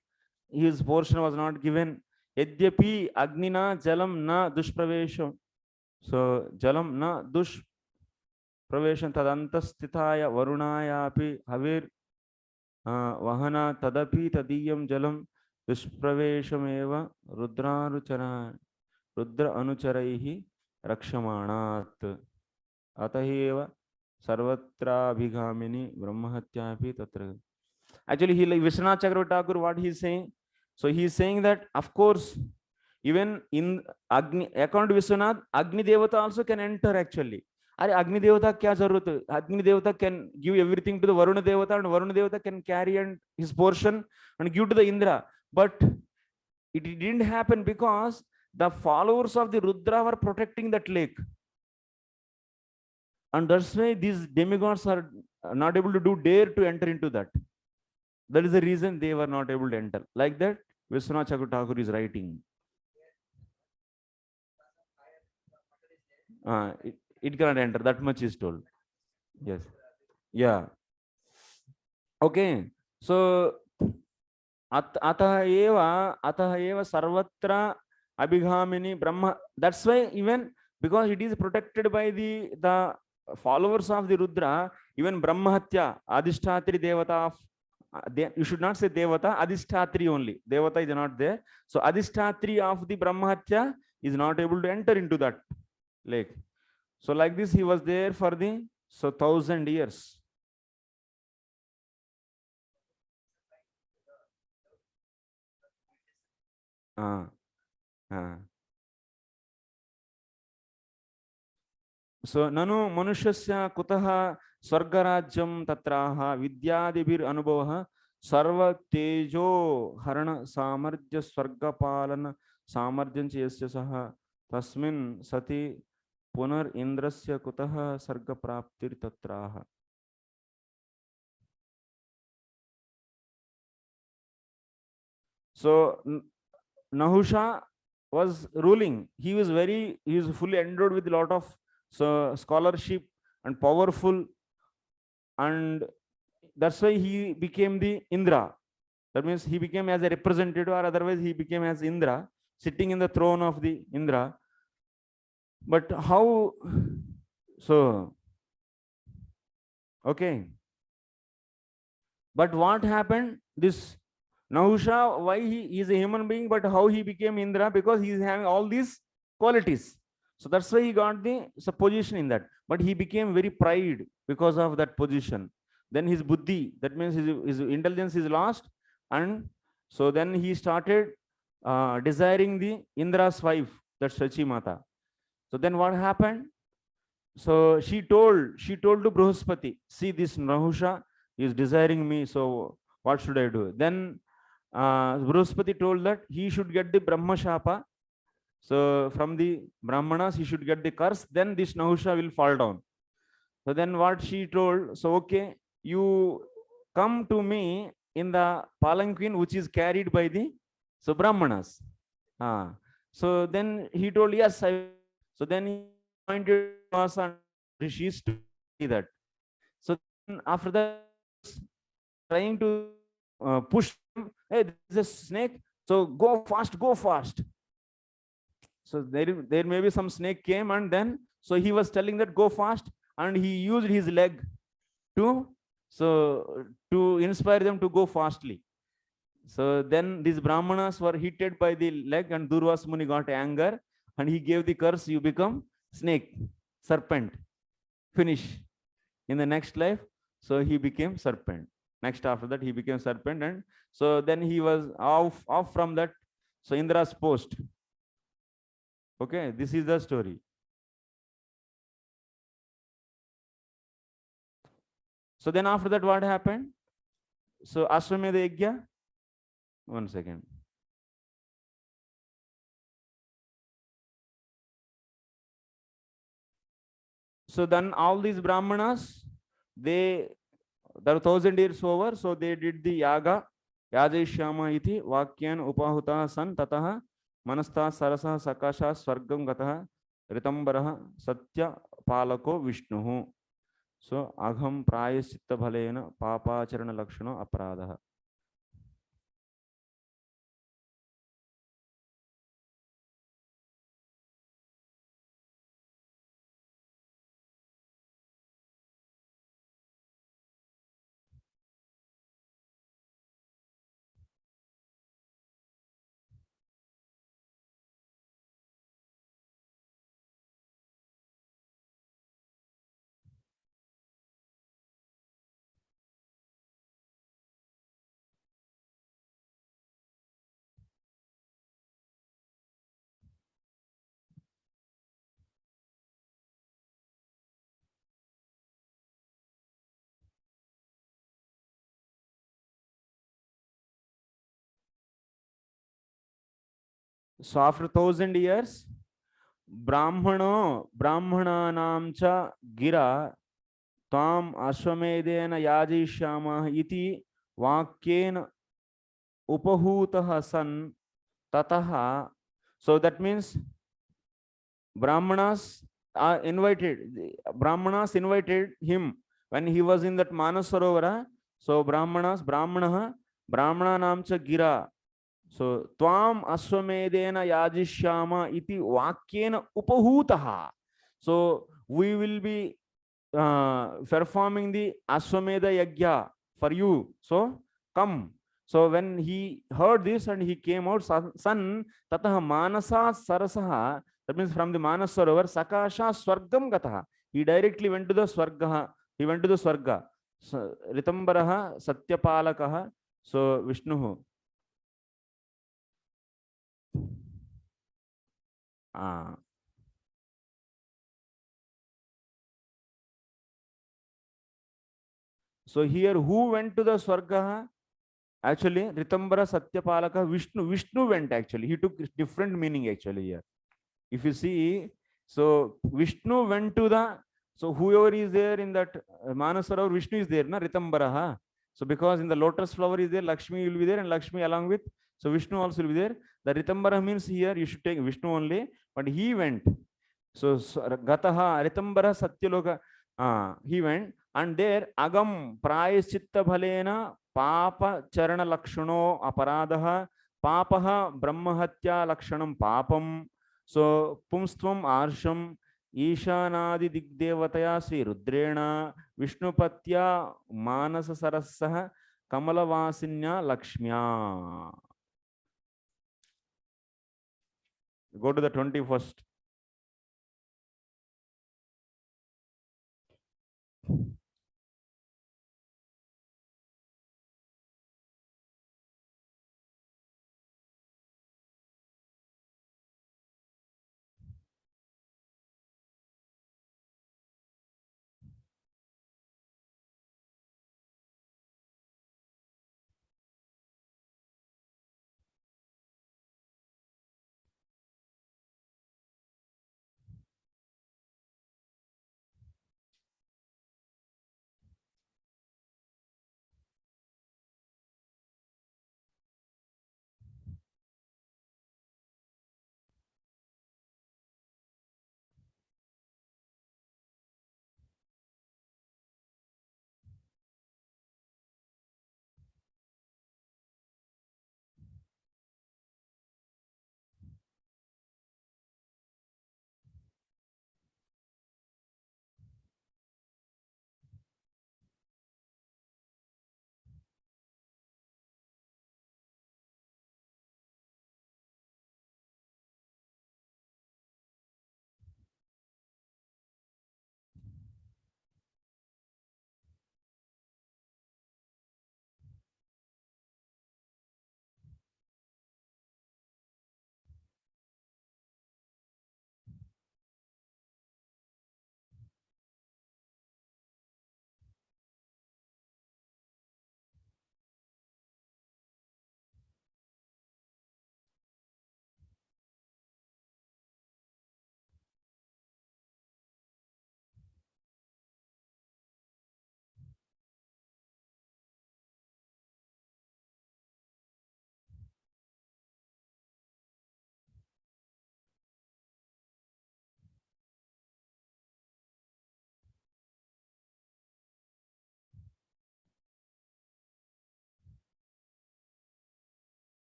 His portion was not given. Yadyapi Agnina Jalam na dushpravesham. So Jalam na dushpravesham tadantastithaya varunaya api havir vahana tadapi tadiyam jalam dushpravesham eva rudra anucharaihi rakshamanat. Ataheva Sarvatra Abhigamini Brahmahatya api tatra. Actually, he like Vishwanath Chakravarti Thakur, what he's saying. So he's saying that, of course, even in Agni, according to Vishwanath, Agni Devata also can enter actually. Are Agni Devata kya zarurat hai? Agni Devata can give everything to the Varuna Devata, and Varuna Devata can carry and his portion and give to the Indra. But it didn't happen because the followers of the Rudra were protecting that lake. And that's why these demigods are not able to dare to enter into that. That is the reason they were not able to enter. Like that, Vishwanath Chakravarti Thakur is writing. It cannot enter. That much is told. Yes. Yeah. Okay. So atah eva sarvatra abhigamini brahma. That's why even because it is protected by the followers of the Rudra, even Brahmahatya, Adhishtatri Devata of you should not say Devata, Adhishtatri only. Devata is not there. So Adhishtatri of the Brahmahatya is not able to enter into that lake. So like this, he was there for the 1,000 years. So nanu manushasya kutaha swargarajyam tatraha vidyadibhir anubhavah sarva tejo harana samarjya swargapalana samarjyam chayasya saha tasmin sati punar indrasya kutaha sarga praptir tatraha. So Nahusha was ruling. He was fully endowed with a lot of scholarship and powerful, and that's why he became the Indra. That means he became as a representative, or otherwise he became as Indra, sitting in the throne of the Indra. But how? So, okay. But what happened? This Nahusha, why he is a human being, but how he became Indra? Because he is having all these qualities. So that's why he got the position in that. But he became very pride because of that position. Then his buddhi, that means his intelligence is lost. And so then he started desiring the Indra's wife, that's Shachi Mata. So then what happened? So she told to Bruhaspati, see, this Nahusha is desiring me, so what should I do? Then Bruhaspati told that he should get the Brahma Shapa. So from the Brahmanas, he should get the curse, then this Nahusha will fall down. So then what she told, so okay, you come to me in the palanquin which is carried by the Brahmanas. So then he told, yes, so then he pointed us and rishis to see that. So then after that, trying to push him, hey, there's a snake, so go fast. So there may be some snake came, and then so he was telling that go fast, and he used his leg to inspire them to go fastly. So then these Brahmanas were hit by the leg, and Durvas Muni got anger, and he gave the curse, you become snake, serpent, finish in the next life. So he became serpent. Next after that, he became serpent, and so then he was off from that. So Indra's post. Okay, this is the story. So then after that, what happened? So Ashwamedha Yajna. One second. So then all these Brahmanas, there are 1,000 years over, so they did the yaga. Yajayishyama iti vakyan upahuta san tataha manastha sarasa sakasha swargam gataha ritambaraha satya palako vishnuhu. So agham prayaschitta bhalena papacharana lakshana aparadaha. So after 1,000 years, Brahmanam cha gira tam ashwamedena yajishyamah iti vakyena upahutah san tataha. So that means Brahmanas Brahmanas invited him when he was in that Manasarovara. So Brahmana namcha gira. So tvam aswamedena yajishyama iti vakyena upahutaha. So we will be performing the Aswamedha Yagya for you. So come. So when he heard this and he came out, son tataha manasa sarasaha, that means from the Manas Sarovar, Sakasha Swargam Gataha. He directly went to the Swarga. He went to the Swarga. So, Ritambaraha Satyapalakaha. So Vishnu. So here who went to the Swarga? Actually, Ritambara Satyapalaka, Vishnu went actually. He took different meaning actually here. If you see, so Vishnu went to the, so whoever is there in that Manasaravar, Vishnu is there, na Ritambara. So because in the lotus flower is there, Lakshmi will be there, and Lakshmi along with, so Vishnu also will be there. The Ritambara means here you should take Vishnu only, but he went. So Gataha, Ritambara Satyaloka, he went, and there Agam Prayaschitta Bhalena Papa Charana Lakshano Aparadaha Papaha Brahmahatya Lakshanam Papam. So Pumstvam Arsham Ishanadi Digdevataya Sri Rudrena Vishnupatya Manasa Sarasaha Kamalavasinya Lakshmya. Go to the 21st.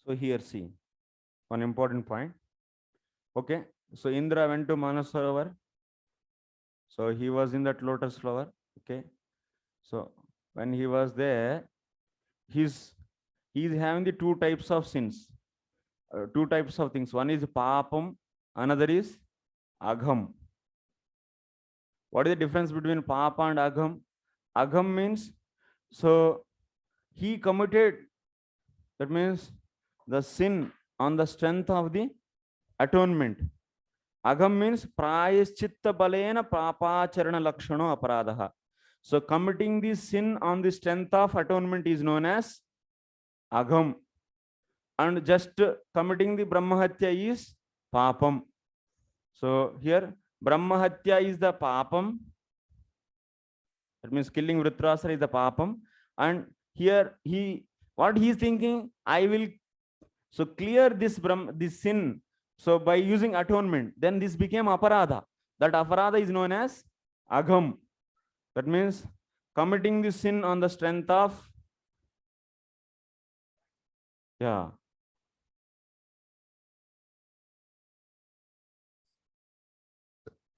So here see one important point. Okay, so Indra went to Manasarovar. So he was in that lotus flower. Okay, so when he was there, he's having the two types of sins, two types of things. One is papam, another is agham. What is the difference between papa and agham? Agham means, so he committed, that means the sin on the strength of the atonement. Agham means prayaschitta balena papacharana lakshano aparadaha. So committing the sin on the strength of atonement is known as agham. And just committing the brahmahatya is papam. So here brahmahatya is the papam. That means killing Vritrasura is the papam. And here what he is thinking, I will so clear this sin. So by using atonement, then this became aparadha. That aparadha is known as agham. That means committing the sin on the strength of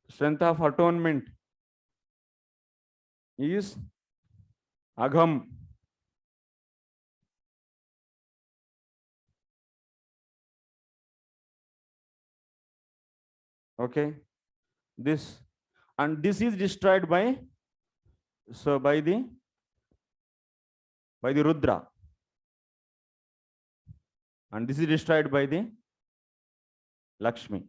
strength of atonement is agham. Okay, this is destroyed by by the Rudra, and this is destroyed by the Lakshmi.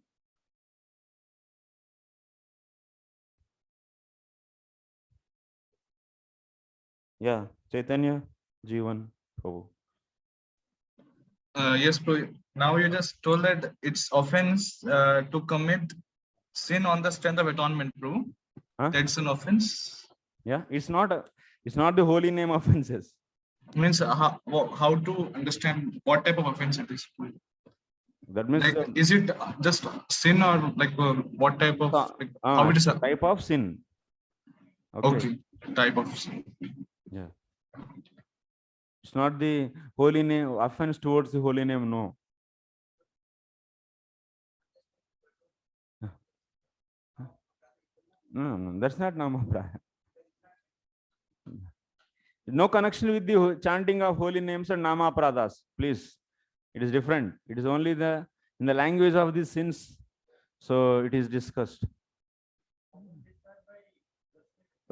Yeah, Chaitanya, Jivan, Prabhu. Yes, Prabhu. Now you just told that it's offense to commit sin on the strength of atonement, Prabhu. Huh? That's an offense. Yeah, it's not the holy name offenses. Means how to understand what type of offense it is? That means like, is it just sin or like what type of how it is a type of sin? Okay, type of sin. Yeah, it's not the holy name offense towards the holy name. No. No, that's not Namapraya. No connection with the chanting of holy names and Nama Pradas. Please, it is different. It is only in the language of the sins. So it is discussed.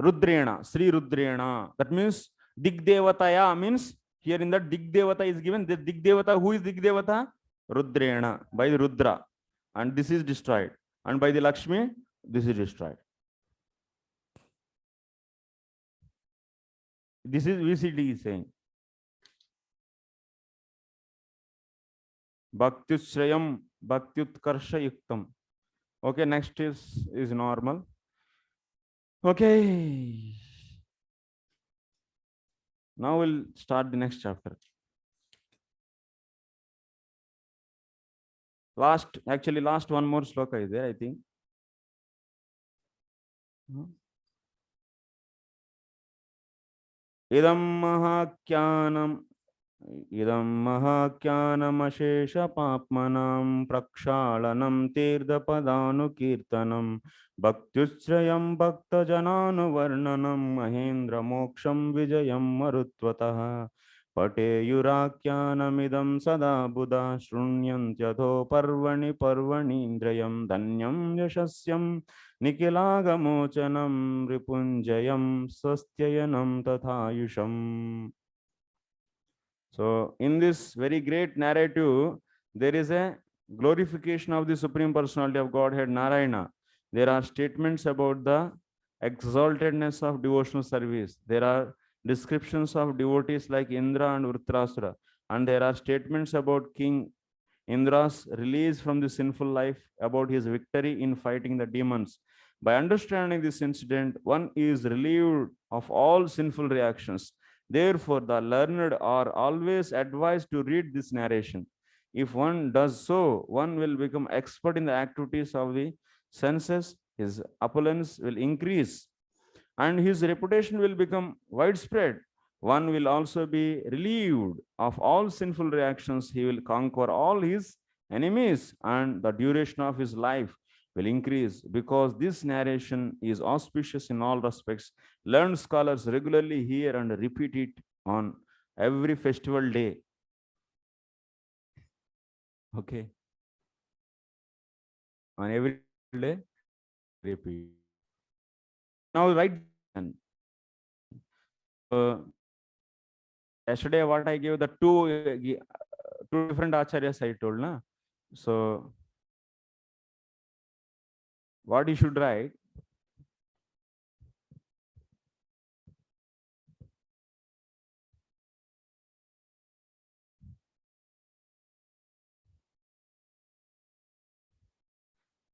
Rudrena, Sri Rudrena. That means Digdevataya means here in that Digdevata is given. The Digdevata, who is Digdevata? Rudrena, by the Rudra. And this is destroyed. And by the Lakshmi, this is destroyed. This is VCD is saying. Bhaktyushrayam, Bhaktyutkarsha yuktam. Okay, next is normal. Okay. Now we'll start the next chapter. Last one more sloka is there, I think. Idam mahakyanamashesha papmanam prakshalanam tirdapadanukirtanam bhaktyushrayam bhaktajananu mahendra moksham vijayam marutvatah pateyurakyanamidam sada buddha shrunyantyadho parvani indrayam dhanyam yashasyam nikilagamocanam ripunjayam swastyayanam tathayusham. So in this very great narrative, there is a glorification of the Supreme Personality of Godhead, Narayana. There are statements about the exaltedness of devotional service. There are descriptions of devotees like Indra and Vritrasura. And there are statements about King Indra's release from the sinful life, about his victory in fighting the demons. By understanding this incident, one is relieved of all sinful reactions. Therefore, the learned are always advised to read this narration. If one does so, one will become expert in the activities of the senses, his opulence will increase, and his reputation will become widespread. One will also be relieved of all sinful reactions. He will conquer all his enemies, and the duration of his life will increase. Because this narration is auspicious in all respects, learned scholars regularly hear and repeat it on every festival day. Okay. On every day, repeat. Now write. Yesterday, what I gave the two different acharyas I told, na. So what you should write.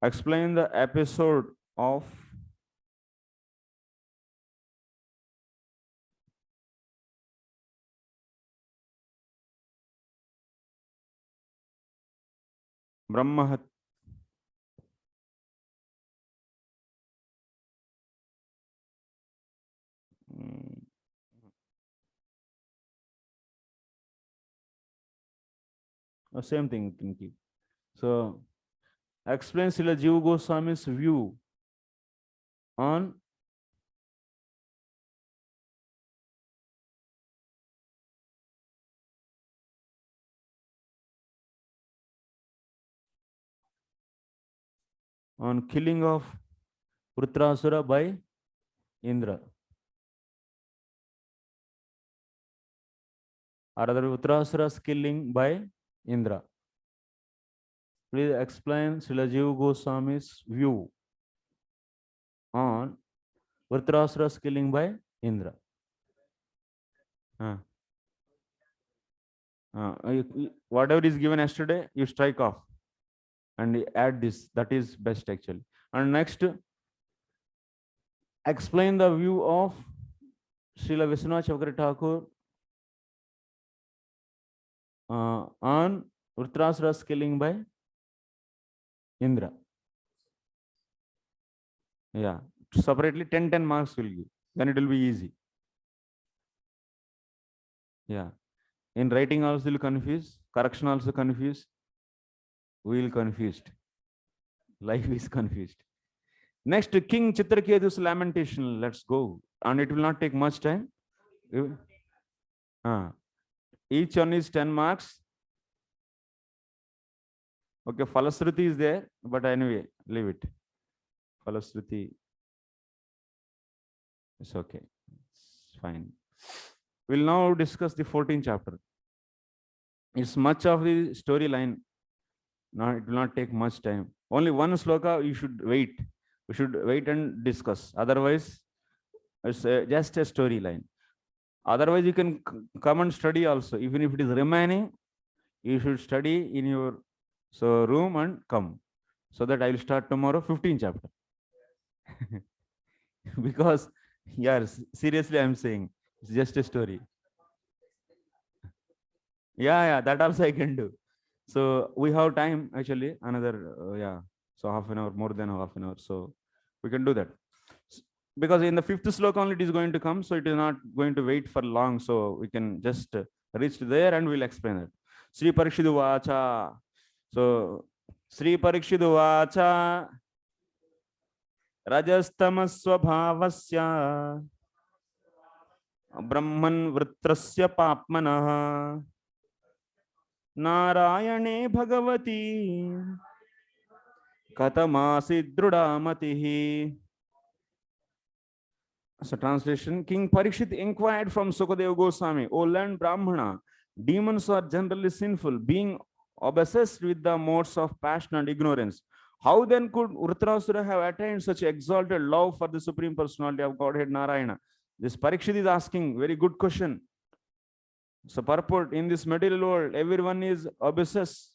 Explain the episode of Brahmahat. Same thing, Kinki. So explain Srila Jiva Goswami's view on killing of Vritrasura by Indra. Or rather, Vritrasura's killing by Indra. Please explain Srila Jiva Goswami's view on Vritrasura's killing by Indra. Whatever is given yesterday, you strike off and add this. That is best actually. And next, explain the view of Srila Vishwanath Chakravarti Thakur on Vritrasura's killing by Indra. Yeah, separately 10 marks will give. Then it will be easy. Yeah. In writing also will confuse, correction also confuse. We will confused. Life is confused. Next, King Chitraketu's lamentation. Let's go. And it will not take much time. Each one is 10 marks. Okay, Falasruti is there, but anyway, leave it. Falasruti. It's okay. It's fine. We'll now discuss the 14th chapter. It's much of the storyline. No, it will not take much time. Only one sloka you should wait. We should wait and discuss. Otherwise, it's just a storyline. Otherwise, you can come and study also. Even if it is remaining, you should study in your room and come. So that I will start tomorrow 15th chapter. Because, yes, seriously, I'm saying it's just a story. Yeah, that also I can do. So we have time actually, another, so half an hour, more than half an hour. So we can do that. Because in the 5th sloka only it is going to come, so it is not going to wait for long. So we can just reach there and we'll explain it. Sri Parikshitu Vacha. So Sri Parikshitu Vacha Rajastamasvabhavasya Brahman Vritrasya Papmanah Narayane Bhagavati Katamasi Drudamatihi. So translation, King Parikshit inquired from Sukadeva Goswami, O learned Brahmana, demons are generally sinful, being obsessed with the modes of passion and ignorance. How then could Vritrasura have attained such exalted love for the Supreme Personality of Godhead Narayana? This Parikshit is asking, very good question. So purport, in this material world, everyone is obsessed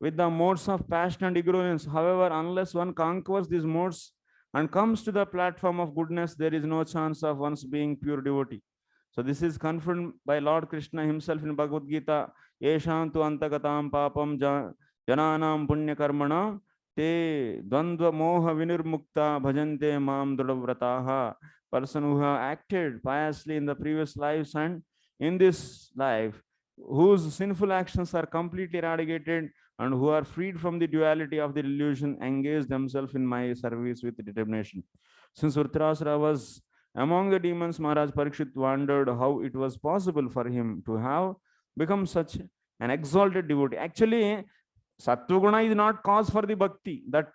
with the modes of passion and ignorance. However, unless one conquers these modes and comes to the platform of goodness, there is no chance of one's being pure devotee. So this is confirmed by Lord Krishna himself in Bhagavad Gita. Yeshantu antagatam papam jananam punya karmana te dvandva moha vinirmukta bhajante mam drudavrataha. Person who have acted piously in the previous lives and in this life, whose sinful actions are completely eradicated and who are freed from the duality of the illusion, engage themselves in my service with determination. Since Vritrasura was among the demons, Maharaj Parikshit wondered how it was possible for him to have become such an exalted devotee. Actually, Sattva Guna is not cause for the bhakti. That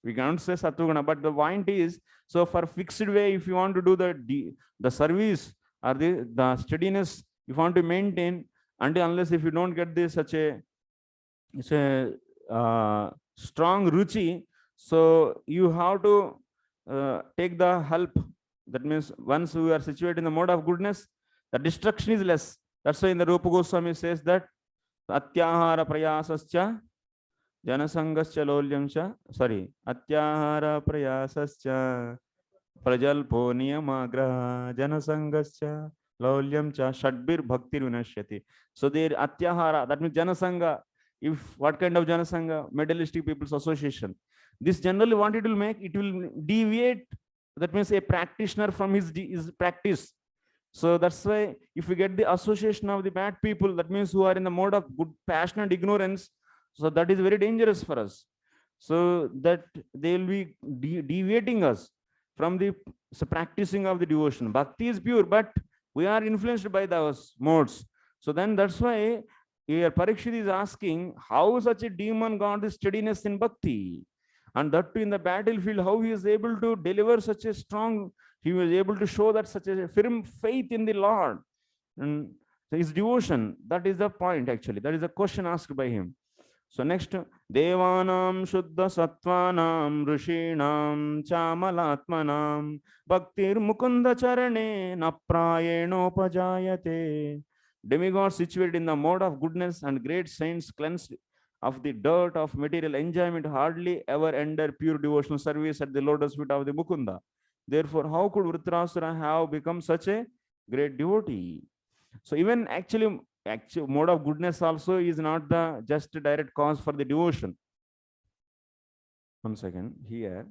We can't say Sattva-guna, but the point is, so for fixed way, if you want to do the service or the steadiness, if you want to maintain, until unless if you don't get this such a strong ruchi, so you have to take the help. That means once we are situated in the mode of goodness, the destruction is less. That's why in the Rupa Goswami says that Atyahara prayasascha janasangascha lolyamcha, sorry, Atyahara prayasascha prajalpo niyamagra janasangascha lolyamcha shadbir bhaktir vinashyati. So there Atyahara, that means Janasanga. If what kind of Janasanga? Materialistic People's Association. This generally what it will make, it will deviate, that means a practitioner from his practice. So that's why if we get the association of the bad people, that means who are in the mode of good passion and ignorance, so that is very dangerous for us. So that they will be deviating us from the practicing of the devotion. Bhakti is pure, but we are influenced by those modes. So then that's why here Parikshit is asking how such a demon got the steadiness in bhakti, and that too in the battlefield, how he is able to deliver such a strong, he was able to show that such a firm faith in the Lord and his devotion. That is the point actually. That is the question asked by him. So next, Devanam Shuddha Sattvanam Rishinam Chamalatmanam Bhaktir Mukunda Charane Naprayenopajayate. Demigods situated in the mode of goodness and great saints cleansed of the dirt of material enjoyment hardly ever enter pure devotional service at the lotus feet of the Mukunda. Therefore, how could Vritrasura have become such a great devotee? So even actual mode of goodness also is not the just direct cause for the devotion. One second here.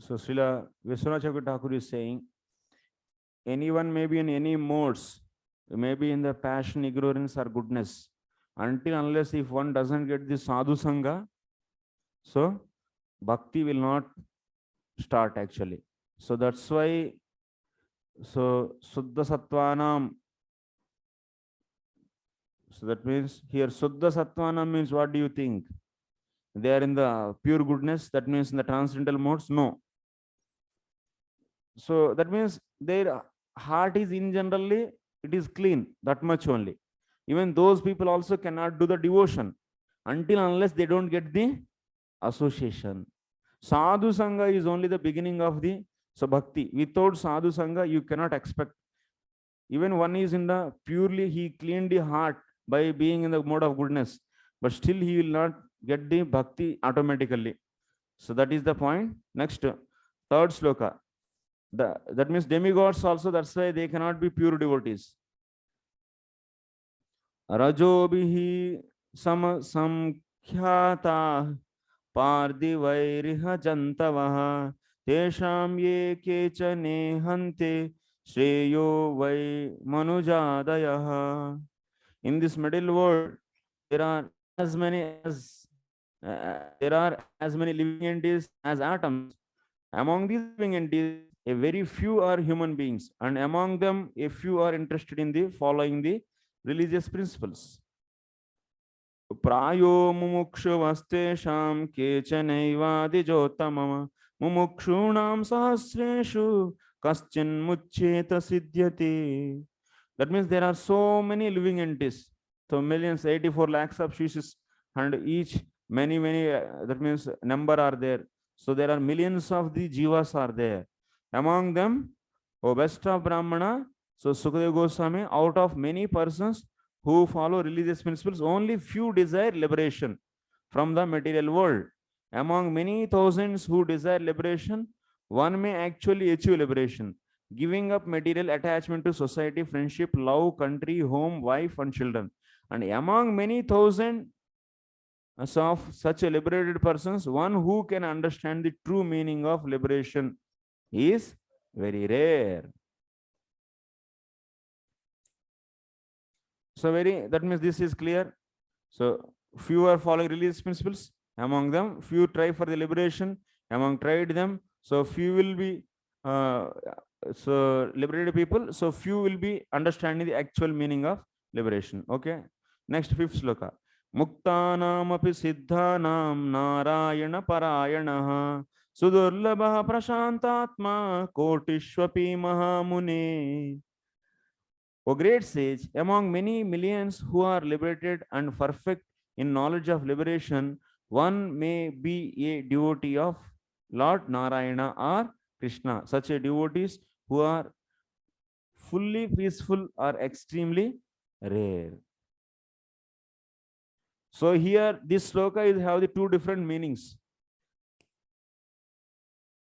So Srila Vishwanath Chakravarti Thakur is saying, anyone may be in any modes, maybe in the passion, ignorance, or goodness, until unless if one doesn't get the sadhu sangha, so bhakti will not start actually. So that's why, so Suddha Sattvanam, so that means here Suddha Sattvanam means what do you think? They are in the pure goodness, that means in the transcendental modes? No. So that means their heart is in generally, it is clean, that much only. Even those people also cannot do the devotion until unless they don't get the association. Sadhu Sangha is only the beginning of the bhakti. Without Sadhu Sangha, you cannot expect. Even one is in the purely, he cleaned the heart by being in the mode of goodness, but still he will not get the bhakti automatically. So that is the point. Next, third sloka. That means demigods also, that's why they cannot be pure devotees. Rajobhihi samkhyata pardivairiha jantavaha tesham ye kechane hante shreyo vai manujadayaha. In this middle world, there are as many living entities as atoms. Among these living entities, a very few are human beings, and among them, a few are interested in the following the religious principles. Prayo mumukshuvastesham kechanaivaadijotamam mumukshunam sahasreshu kaschin muccheta siddhyati. That means there are so many living entities. So millions, 84 lakhs of species, and each many, that means number are there. So there are millions of the jivas are there. Among them, O best of Brahmana, so Sukadeva Goswami, out of many persons who follow religious principles, only few desire liberation from the material world. Among many thousands who desire liberation, one may actually achieve liberation, giving up material attachment to society, friendship, love, country, home, wife, and children. And among many thousands of such a liberated persons, one who can understand the true meaning of liberation is very rare. So that means this is clear. So few are following religious principles. Among them, few try for the liberation. Among tried them, so few will be so liberated people. So few will be understanding the actual meaning of liberation. Okay. Next, fifth sloka. Muktanam api siddhanam narayana parayanaha sudurlabha prashantatma kotishvapi mahamune. O great sage, among many millions who are liberated and perfect in knowledge of liberation, one may be a devotee of Lord Narayana or Krishna. Such a devotees who are fully peaceful are extremely rare. So here this sloka is have the two different meanings.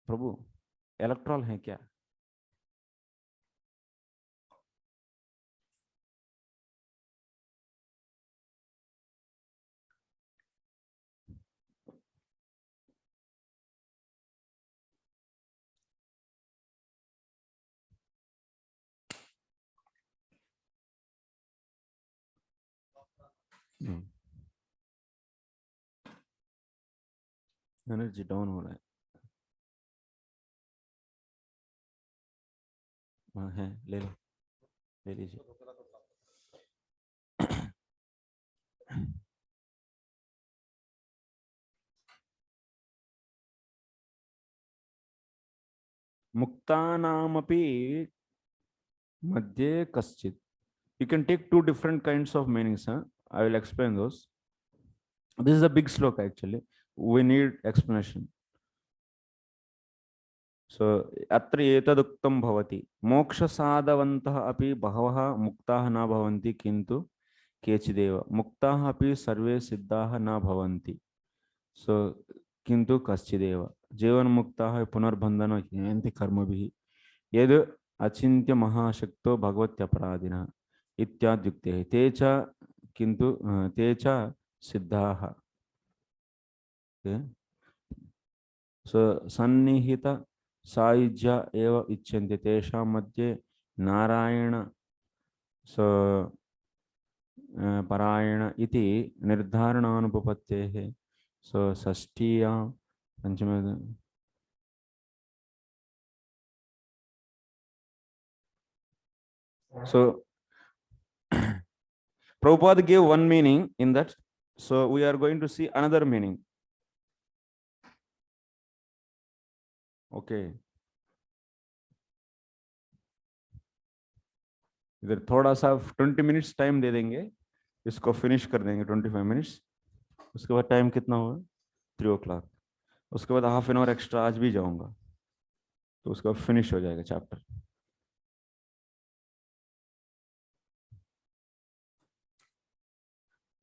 Prabhu, electoral hai kya? Energy down हो रहा है. हाँ है, ले लो, ले लीजिए. मुक्तानामपि मध्ये कश्चित्. You can take two different kinds of meanings. I will explain those. This is a big sloka actually. We need explanation. So, atra etaduktam bhavati. Moksha sadhavantah api bhavaha muktaha na bhavanti kintu kechideva. Muktaha api sarve siddhaha na bhavanti. So, kintu kaschideva. Jevan muktaha punarbandhana yanti karma bhi. Yed achintya mahashakto bhagavatya paradina. इत्याद्युक्ते तेचा किंतु तेचा सिद्धाः. सन्निहित सायुज्य एव इच्छन्ति तेषां मध्ये नारायण परायण इति निर्धारणानुपपत्तेः. षष्ठीयां पंचम. So Prabhupada gave one meaning in that. So we are going to see another meaning. Okay. इधर थोड़ा सा 20 मिनट्स टाइम दे देंगे, इसको फिनिश कर देंगे 25 मिनट्स. उसके बाद टाइम कितना हुआ? 3 o'clock. उसके बाद हाफ एन आवर एक्स्ट्रा आज भी जाऊंगा, तो उसका फिनिश हो जाएगा chapter.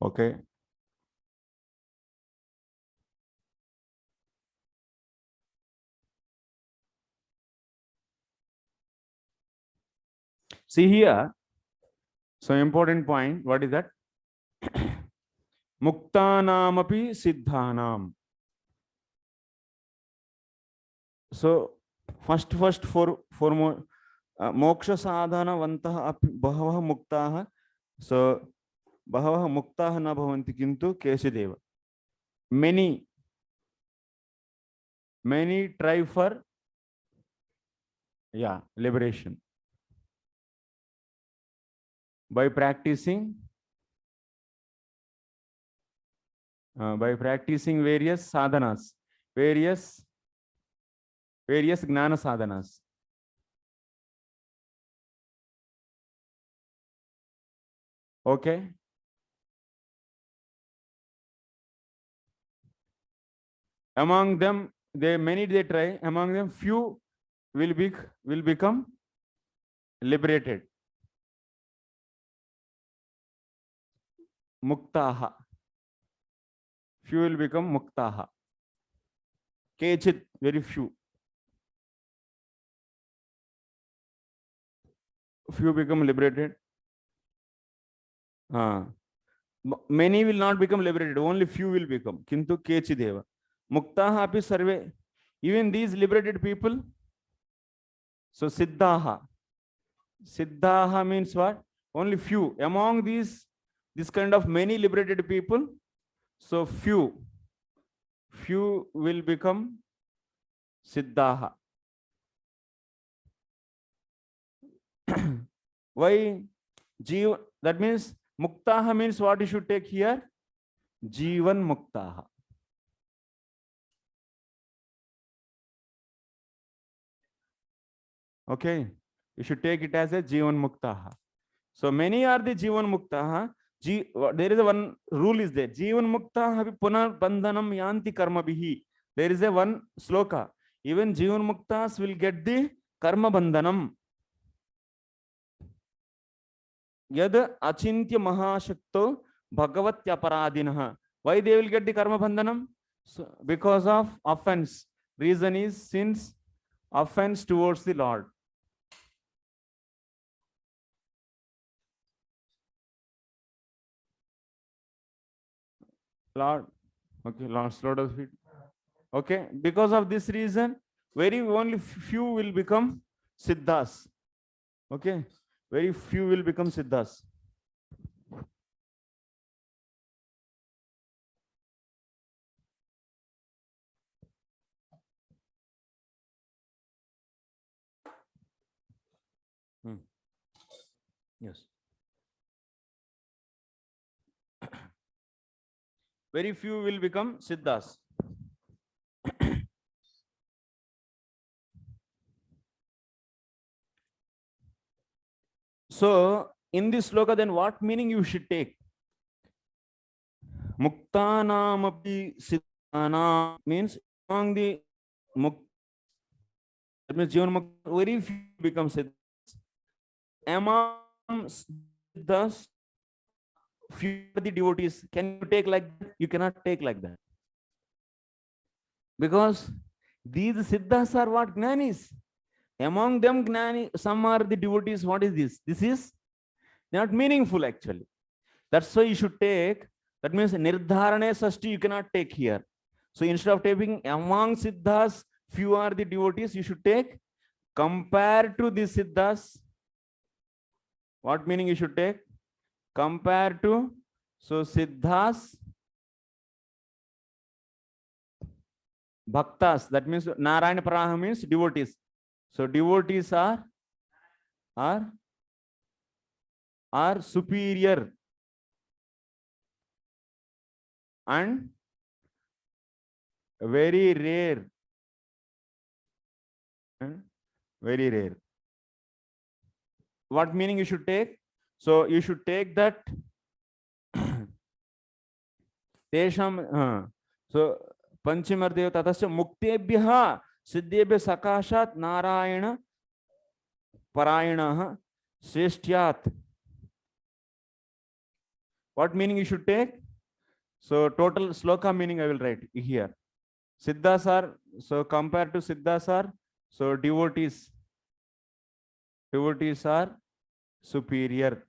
Okay. See here, so important point. What is that? Muktanam api siddhanam. So first for more moksha sadhana vantah bahavaha muktaha. So bahavaha muktaha na bhavanti kintu kesideva. Many try for liberation. by practicing various sadhanas, various gnana sadhanas. Okay. Among them, many they try. Among them, few will become liberated. Muktaha. Few will become muktaha. Kechit, very few. Few become liberated. Many will not become liberated. Only few will become. Kintu kechideva. Muktaha api sarve. Even these liberated people. So siddhaha. Siddhaha means what? Only few. Among this kind of many liberated people, so few will become siddhaha. Why? Jiva, that means muktaha means what you should take here? Jivan muktaha. Okay, you should take it as a Jivan Muktaha. So many are the Jivan Muktaha. There is a one rule is there. Jivan Muktaha punar bandhanam yanti karma bihi. There is a one sloka. Even Jivan Muktas will get the karma bandhanam. Yad achintya mahashakto bhagavatya paradinah. Why they will get the karma bandhanam? So because of offense. Reason is since offense towards the Lord. Lord, okay, Lord, slow down feet. Okay, because of this reason, very only few will become siddhas. Okay, very few will become siddhas. Yes. Very few will become siddhas. So in this sloka, then what meaning you should take? Muktanam api siddhana means among the mukta, that means Jivan Mukta, very few become siddhas. Among siddhas, few are the devotees. Can you take like that? You cannot take like that. Because these siddhas are what? Gnanis. Among them, gnani, some are the devotees. What is this? This is not meaningful actually. That's why you should take, that means nirdharane sashti you cannot take here. So instead of taking among siddhas, few are the devotees, you should take compared to the siddhas. What meaning you should take? Compared to, so siddhas, bhaktas, that means Narayana Paraha means devotees. So devotees are superior and very rare. Very rare. What meaning you should take? So you should take that Tesham, so Panchimardeva Tatasya Muktebhya Siddhebhya Sakashat Narayana Parayana Seshtyat. What meaning you should take? So total sloka meaning I will write here. Siddhas are, so compared to siddhas are, so devotees are superior.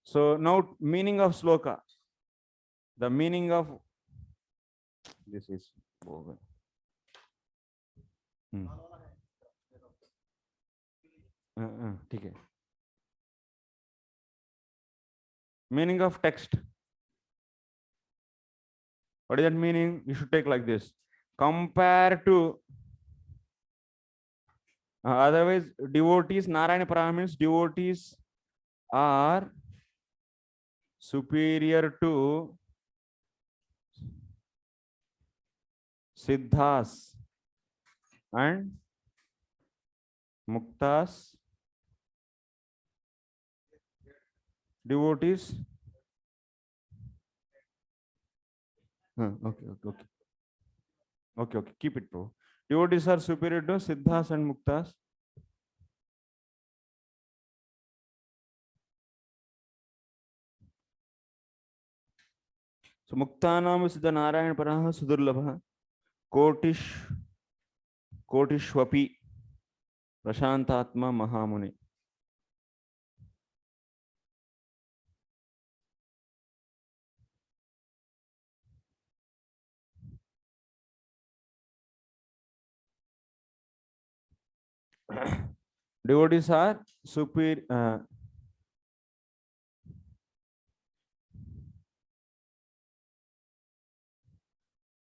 So now meaning of sloka. The meaning of this is over. Okay. Meaning of text. What is that meaning? You should take like this. Compare to, otherwise devotees, Narayana Paraha means devotees are superior to siddhas and muktas, devotees. Okay. Keep it, bro. Devotees are superior to siddhas and muktas. So muktanam siddha narayan paraha sudurlabha kotishwapi prashantatma mahamuni. Devotees are superior.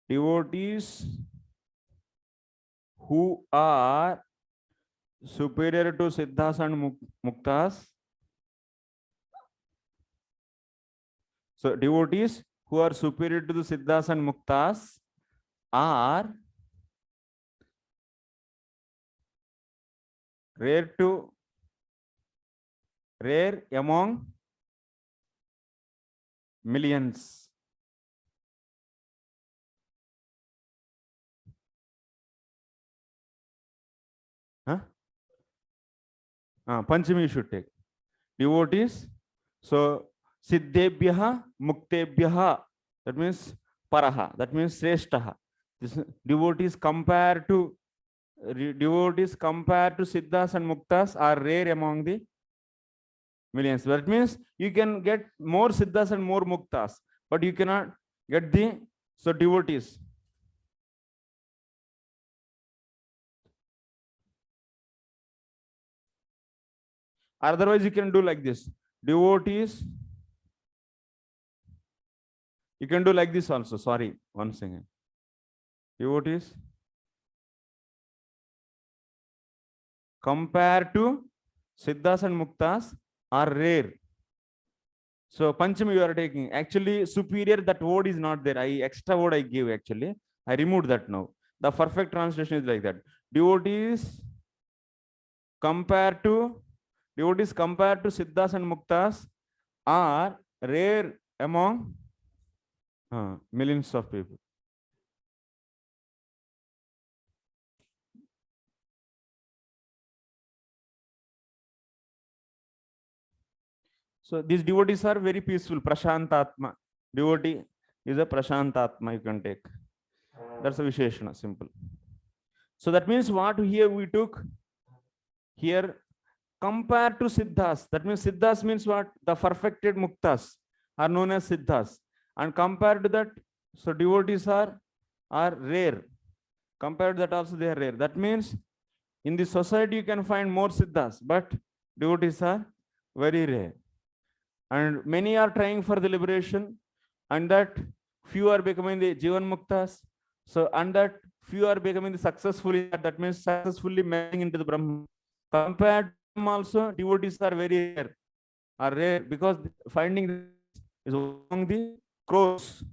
Devotees who are superior to siddhas and muktas. So devotees who are superior to the siddhas and muktas are rare among millions. Huh? Panchami you should take. Devotees. So siddhebhyaha muktebhyaha. That means paraha. That means sreshtaha. This devotees compared to siddhas and muktas are rare among the millions. That means you can get more siddhas and more muktas, but you cannot get the devotees. Otherwise, you can do like this. Devotees. You can do like this also. Sorry, one second. Devotees compared to siddhas and muktas are rare. So Panchami you are taking. Actually, superior, that word is not there. Extra word I gave actually. I removed that now. The perfect translation is like that. Devotees compared to siddhas and muktas are rare among millions of people. So these devotees are very peaceful. Prashantatma. Devotee is a Prashantatma you can take. That's a Visheshana, simple. So that means what here we took here compared to siddhas. That means siddhas means what? The perfected muktas are known as siddhas. And compared to that, so devotees are rare. Compared to that also they are rare. That means in the society you can find more siddhas, but devotees are very rare. And many are trying for the liberation, and that few are becoming the Jivan Muktas. So, and that few are becoming the successfully, that means successfully marrying into the Brahma. Compared to them also, devotees are very rare, because finding is among the crows.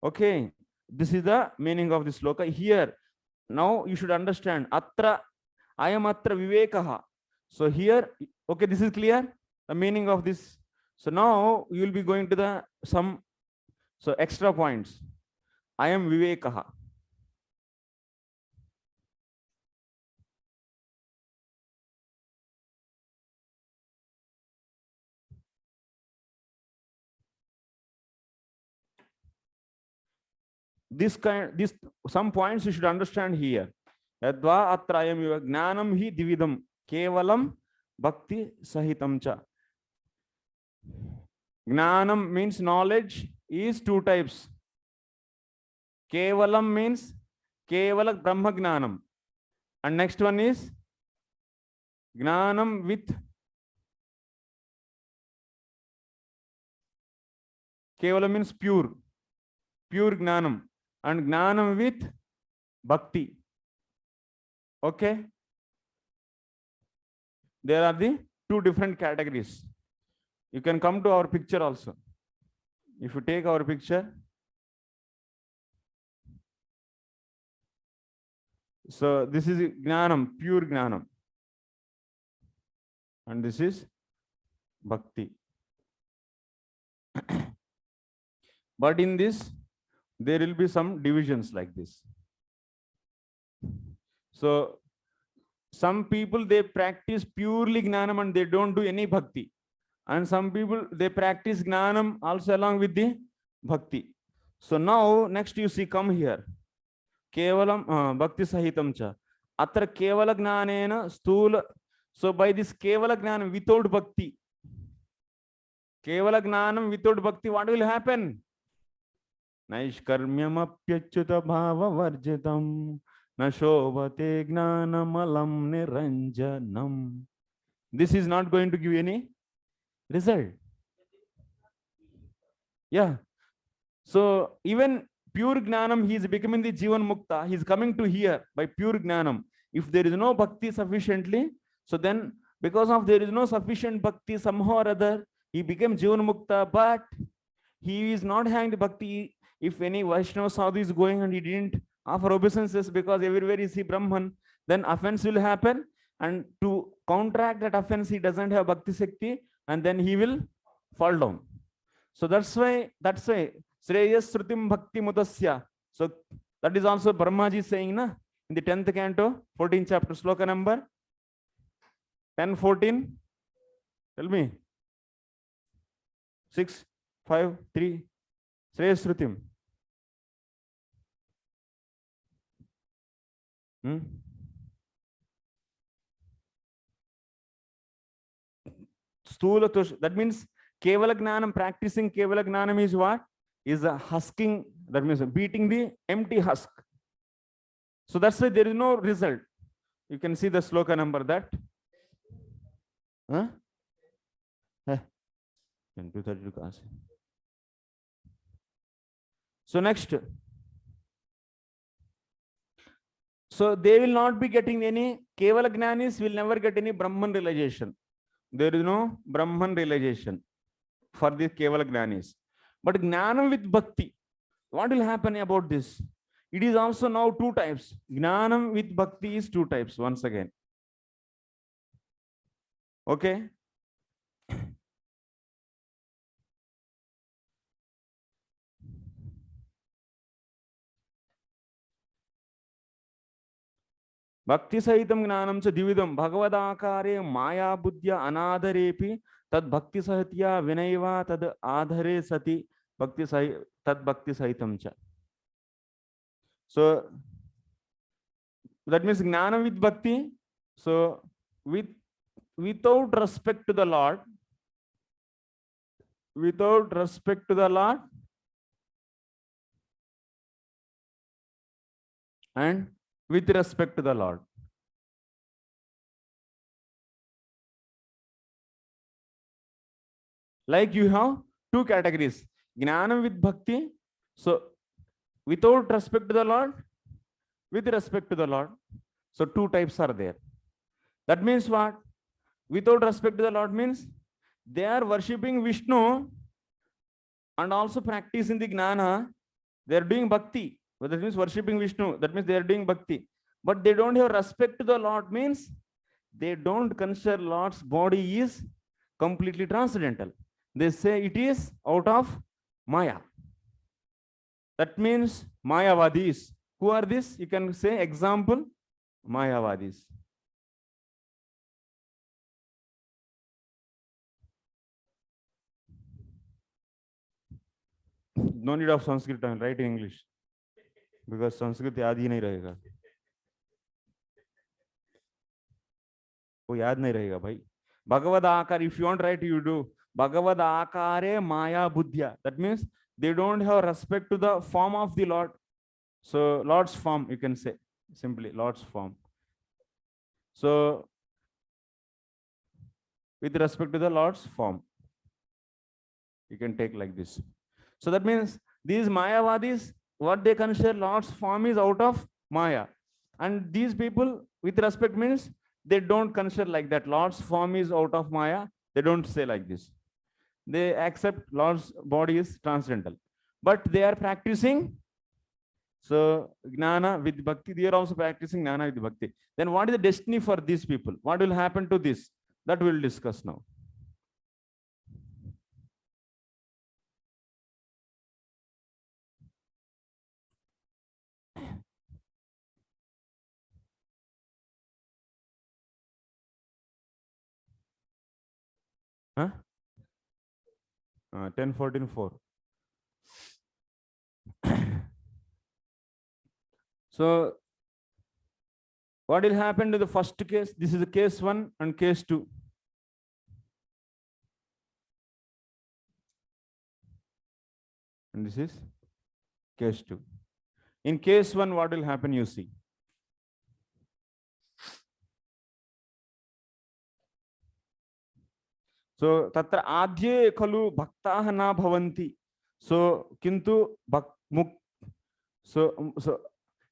Okay, this is the meaning of this sloka here. Now you should understand. Atra, I am atra vivekaha. So here, okay, this is clear. The meaning of this. So now you will be going to the some extra points. I am vivekaha. This some points you should understand here. Yadva atra I am gnanam hi dividam kevalam bhakti sahitam cha. Gnanam means knowledge is two types. Kevalam means kevala brahma gnanam, and next one is gnanam with kevalam means pure gnanam, and gnanam with bhakti. Okay, there are the two different categories. You can come to our picture also. If you take our picture, so this is Gnanam, pure Gnanam. And this is Bhakti. But in this, there will be some divisions like this. So some people, they practice purely Gnanam and they don't do any Bhakti. And some people, they practice Gnanam also along with the Bhakti. So now, next you see, come here. Kevalam Bhakti Sahitam cha. Atra Kevala Gnanena Stula. So by this Kevala Gnanam without Bhakti, Kevala Gnanam without Bhakti, what will happen? Naishkarmyamapyachyuta bhava varjitam nashobhate gnanamalam niranjanam. This is not going to give any result. Yeah. So even pure Gnanam, he is becoming the Jivan Mukta. He is coming to here by pure Gnanam. If there is no Bhakti sufficiently, so then because of there is no sufficient Bhakti, somehow or other, he became Jivan Mukta, but he is not having the Bhakti. If any Vaishnava Sadhu is going and he didn't offer obeisances because everywhere is he Brahman, then offense will happen. And to counteract that offense, he doesn't have Bhakti Shakti, and then he will fall down. So that's why Shreyas Srutim Bhakti Mudasya. So that is also Brahmaji saying na, in the 10th canto, 14th chapter, sloka number 10, 14. Tell me. 6, 5, 3. Shreyas Srutim. Stula Tush. That means Kevala Gnanam, practicing Kevala Gnanam is what? Is a husking, that means beating the empty husk. So that's why there is no result. You can see the sloka number that. Huh? 232. So next. So they will not be getting any, Kevala Gnanis will never get any Brahman realization. There is no Brahman realization for the Kevala Gnanis. But Gnanam with Bhakti, what will happen about this? It is also now two types. Gnanam with Bhakti is two types once again. Okay. Bhakti Sahitam Gnanam cha Dividam Bhagavadakare Maya Buddhya Anadarepi Tad Bhakti Sahitya Vinaiva Tad Adhare Sati Bhakti Tad Bhakti Sahitam cha. So that means Gnanam with Bhakti. So without respect to the Lord, and with respect to the Lord. Like you have two categories. Gnanam with Bhakti. So without respect to the Lord, with respect to the Lord. So two types are there. That means what? Without respect to the Lord means they are worshipping Vishnu and also practicing the Gnana. They are doing Bhakti. But that means worshipping Vishnu. That means they are doing Bhakti. But they don't have respect to the Lord means they don't consider Lord's body is completely transcendental. They say it is out of Maya. That means Mayavadis. Who are these? You can say example, Mayavadis. No need of Sanskrit, I write in English. Because Sanskrit yaad hi nahi rahega. वो याद नहीं रहेगा भाई. Bhagavad Akar, if you want to write, you do. Bhagavad Akare Maya Buddhya. That means they don't have respect to the form of the Lord. So Lord's form, you can say simply Lord's form. So with respect to the Lord's form, you can take like this. So that means these Mayavadis, what they consider Lord's form is out of Maya. And these people with respect means they don't consider like that. Lord's form is out of Maya. They don't say like this. they accept Lord's body is transcendental, but they are practicing. So Gnana with Bhakti, they are also practicing Gnana with Bhakti. Then what is the destiny for these people? What will happen to this? That we'll discuss now. Huh? 10:14:4. So what will happen to the first case? This is the case 1 and case 2. And this is case 2. In case 1, what will happen? You see. So tatra adye khalu bhaktaah na bhavanti. So kintu so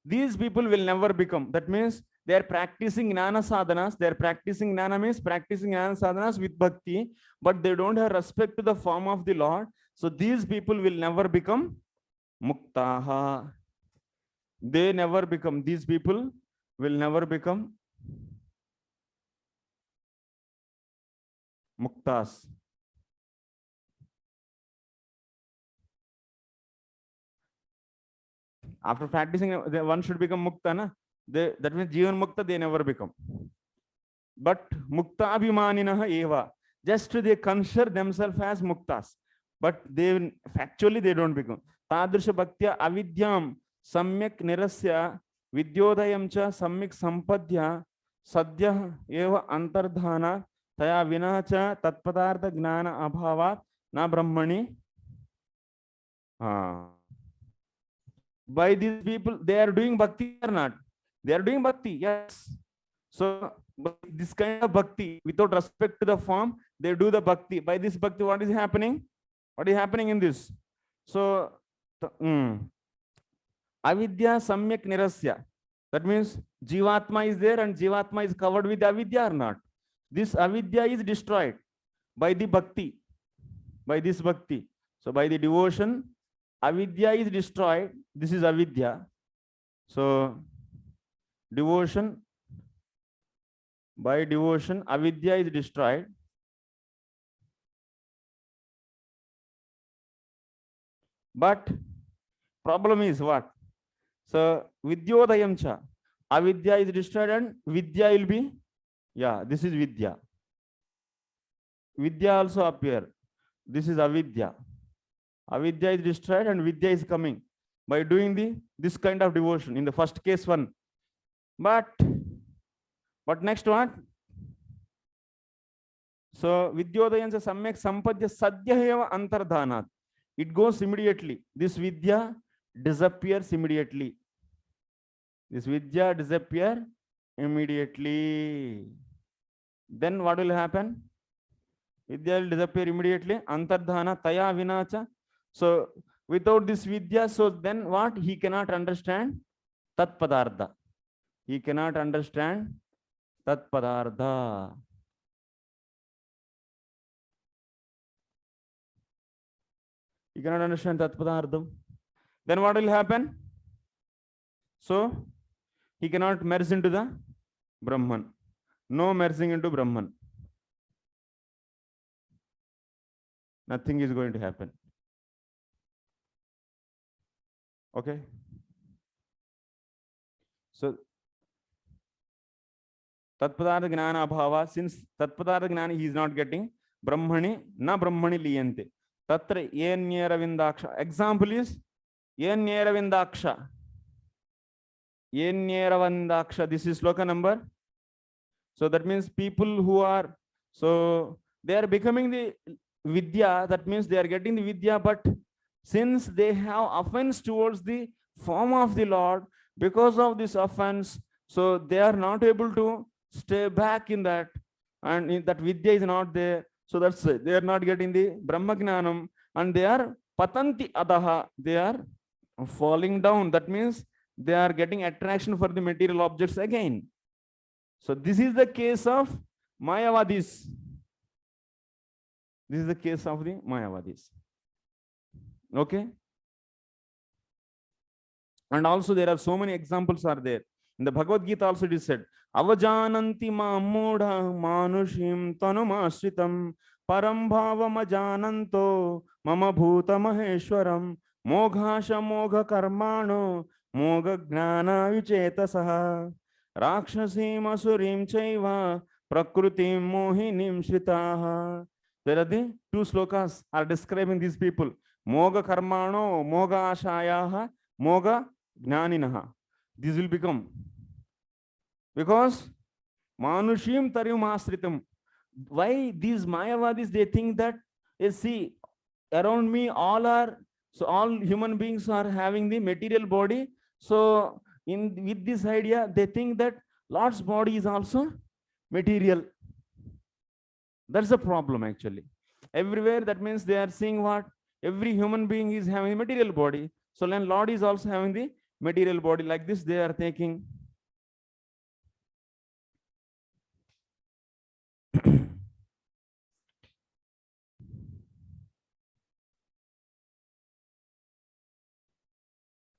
these people will never become. That means they are practicing gnana sadhanas. They are practicing gnana means practicing gnana sadhanas with bhakti, but they don't have respect to the form of the Lord. So these people will never become muktaha. They never become. These people will never become muktas. After practicing, one should become mukta, na? That means jivan mukta, they never become. But mukta abhimaninaha eva, just they consider themselves as muktas, but they factually they don't become. Tadrisha bhaktya avidyam samyak nirasya vidyodayam cha samyak sampadya sadya eva antardhana taya vinacha tatpadartha gnana abhavat na brahmani. By these people, they are doing bhakti or not? They are doing bhakti, yes. So this kind of bhakti, without respect to the form, they do the bhakti. By this bhakti, what is happening? What is happening in this? So avidya samyak nirasya. That means jivatma is there and jivatma is covered with avidya or not? This avidya is destroyed by the bhakti, by this bhakti. So by the devotion, avidya is destroyed. This is avidya. So devotion, by devotion, avidya is destroyed. But problem is what? So vidyodayam cha, avidya is destroyed and vidya will be, yeah, this is vidya. Vidya also appear. This is avidya. Avidya is destroyed and vidya is coming by doing this kind of devotion in the first case 1. But next what? So vidyodayansa samyak sampadya sadya eva antardhanat. It goes immediately. This vidya disappears immediately. This vidya disappear immediately. Then what will happen? Vidya will disappear immediately. Antardhana taya vinacha. So without this vidya, so then what? He cannot understand tat padartha. He cannot understand tat padartha. He cannot understand tat padartham. Then what will happen? So he cannot merge into the Brahman. No merging into Brahman. Nothing is going to happen. Okay. So tatpadartha gnana abhava, since tatpadartha gnana he is not getting, brahmani na brahmani liyante. Tatra yennyeravindaksha. Example is yennyeravindaksha. Yennyeravindaksha. This is sloka number. So that means people who are, so they are becoming the vidya. That means they are getting the vidya, but since they have offense towards the form of the Lord, because of this offense, so they are not able to stay back in that, and that vidya is not there. So that's it. They are not getting the Brahmagnanam, and they are patanti adaha. They are falling down. That means they are getting attraction for the material objects again. So this is the case of Mayavadis. This is the case of the Mayavadis. Okay. And also there are so many examples are there. In the Bhagavad Gita also it is said, Avajananti mudha manushim tanumashritam param bhavam ajananto mama bhuta maheshwaram moghasha mogha karmano mogha gnana vichetasaha rakshasim asurim chaiva prakrutim mohinim shritaha. There are the two slokas are describing these people. Mogha karmano mogha ashayaha mogha gnaninaha. This will become, because manushim taryumasritam. Why these Mayavadis, they think that, see, around me all human beings are having the material body. So with this idea, they think that Lord's body is also material. That's the problem actually. Everywhere, that means they are seeing what? Every human being is having a material body. So then Lord is also having the material body. Like this they are thinking.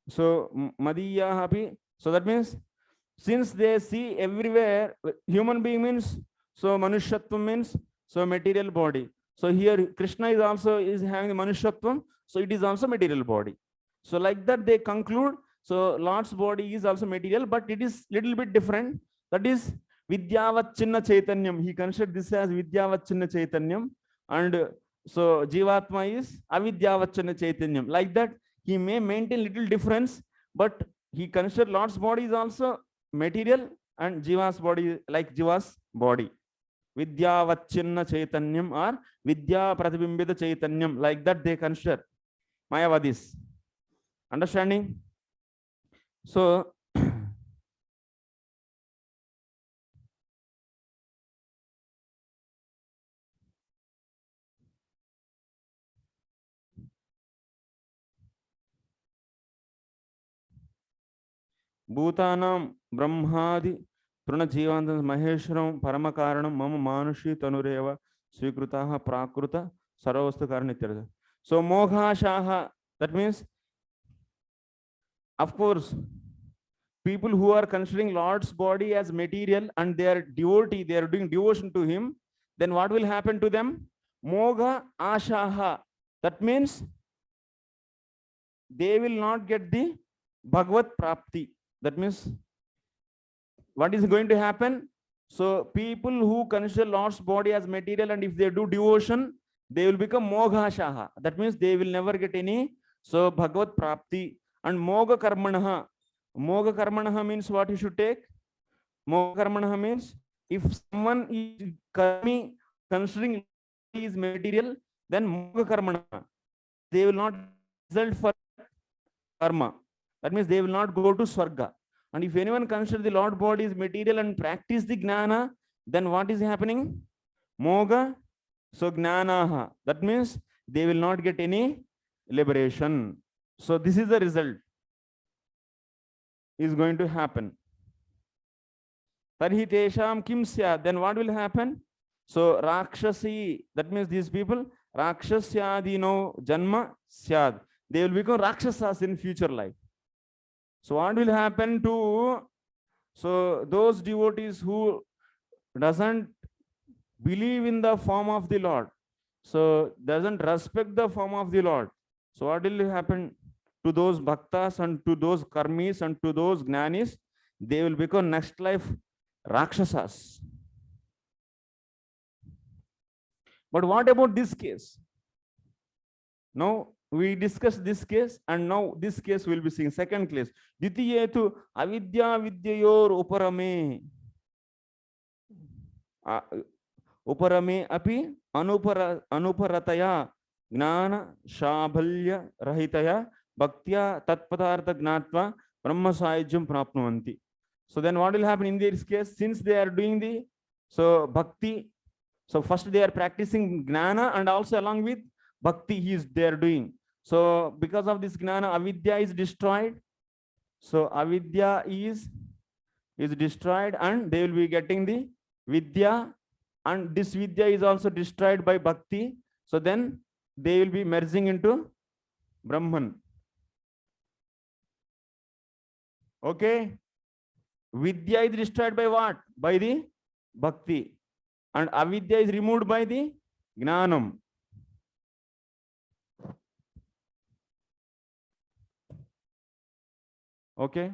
So Madiya happy. So that means, since they see everywhere human being means, so Manushyatvam means, so material body. So here Krishna is also having the Manushyatvam, so it is also material body. So like that they conclude, so Lord's body is also material, but it is little bit different. That is Vidyavachinna Chaitanyam. He considered this as Vidyavachinna Chaitanyam, and so Jivatma is Avidyavachinna Chaitanyam. Like that he may maintain little difference, but he considered Lord's body is also material and Jiva's body like Jiva's body. Vidyavachinna Chaitanyam or Vidya Pratibimbita Chaitanyam. Like that they consider Mayavadis. Understanding? So Bhutanam Brahmadi Pruna Jivantan Maheshwaram Paramakaranam Mama Manushi Tanureva Svikrutaha Prakruta Saravastu Karanityartha. So Moghashaha, that means, of course, people who are considering Lord's body as material and they are devotee, they are doing devotion to him, then what will happen to them? Mogha Ashaha. That means they will not get the Bhagavad Prapti. That means, what is going to happen? So people who consider Lord's body as material and if they do devotion, they will become Moghashaha. That means they will never get any, so Bhagavad Prapti. And Mogha Karmanaha. Mogha Karmanaha means what you should take? Mogha Karmanaha means, if someone is karmi, considering he is material, then Mogha Karmanaha, they will not result for karma. That means they will not go to Swarga. And if anyone considers the Lord body is material and practice the Gnana, then what is happening? Mogha, so Gnanaha. That means they will not get any liberation. So this is the result is going to happen. Tarhi tesham kim syad. Then what will happen? So Rakshasi, that means these people, Rakshasyadino Janma Syad. They will become Rakshasas in future life. So what will happen to, so those devotees who doesn't believe in the form of the Lord, so doesn't respect the form of the Lord, so what will happen to those bhaktas and to those karmis and to those jnanis? They will become next life Rakshasas. But what about this case? Now we discussed this case, and now this case will be seen. Second case. Ditiyetu avidya vidyayor uparame. Uparame api anuparataya gnana shabhalya rahitaya bhaktya tatpatartha gnatva brahma sayajyam prapnuvanti. So then what will happen in this case? Since they are doing the, so bhakti, so first they are practicing gnana and also along with bhakti they are doing. So because of this gnana, avidya is destroyed. So avidya is destroyed and they will be getting the vidya, and this vidya is also destroyed by bhakti. So then they will be merging into Brahman. Okay. Vidya is destroyed by what? By the bhakti. And avidya is removed by the gnanam. Okay.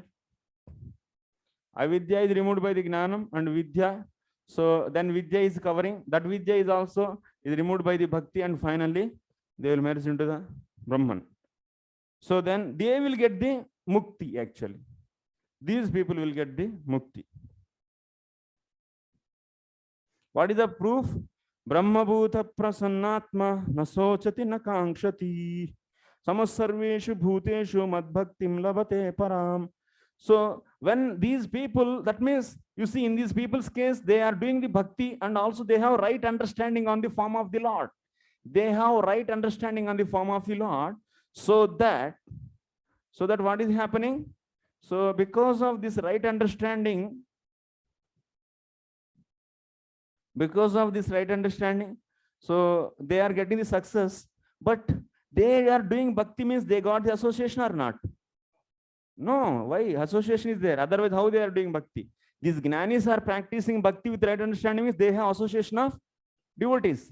Avidya is removed by the gnanam and vidya. So then vidya is covering. That vidya is also removed by the bhakti, and finally they will merge into the Brahman. So then they will get the mukti actually. These people will get the mukti. What is the proof? Brahma bhuta prasannatma nasochati nakangshati samasarveshu bhuteshu madbhaktim labate param. So when these people, that means you see in these people's case, they are doing the bhakti and also they have right understanding on the form of the Lord. They have right understanding on the form of the Lord, so that what is happening? So because of this right understanding, so they are getting the success. But they are doing bhakti means they got the association or not? No. Why? Association is there. Otherwise, how they are doing bhakti? These jnanis are practicing bhakti with right understanding means they have association of devotees.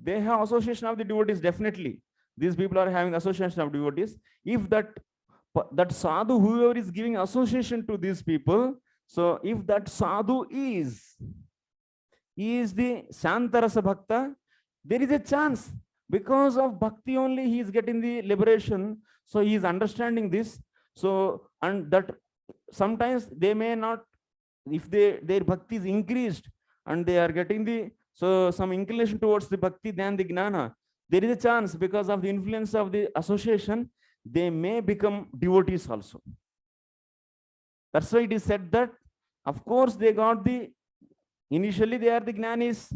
They have association of the devotees, definitely. These people are having association of devotees. If that sadhu, whoever is giving association to these people, so if that sadhu is the Shantarasa Bhakta, there is a chance. Because of bhakti only he is getting the liberation. So he is understanding this. So, and that sometimes they may not, if their bhakti is increased and they are getting the, so some inclination towards the bhakti than the gnana, there is a chance because of the influence of the association, they may become devotees also. That's why it is said that, of course, they got the, initially they are the jnanis,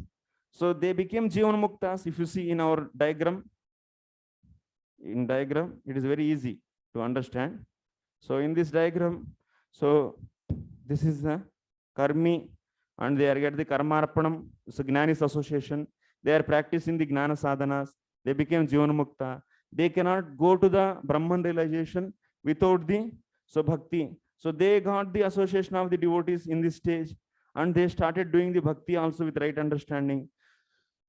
so they became jivan muktas. If you see in our diagram, it is very easy to understand. So in this diagram, so this is the karmi, and they are get the karmarpanam, so jnanis association. They are practicing the gnana sadhanas. They became jivan mukta. They cannot go to the Brahman realization without the bhakti. So they got the association of the devotees in this stage, and they started doing the bhakti also with right understanding.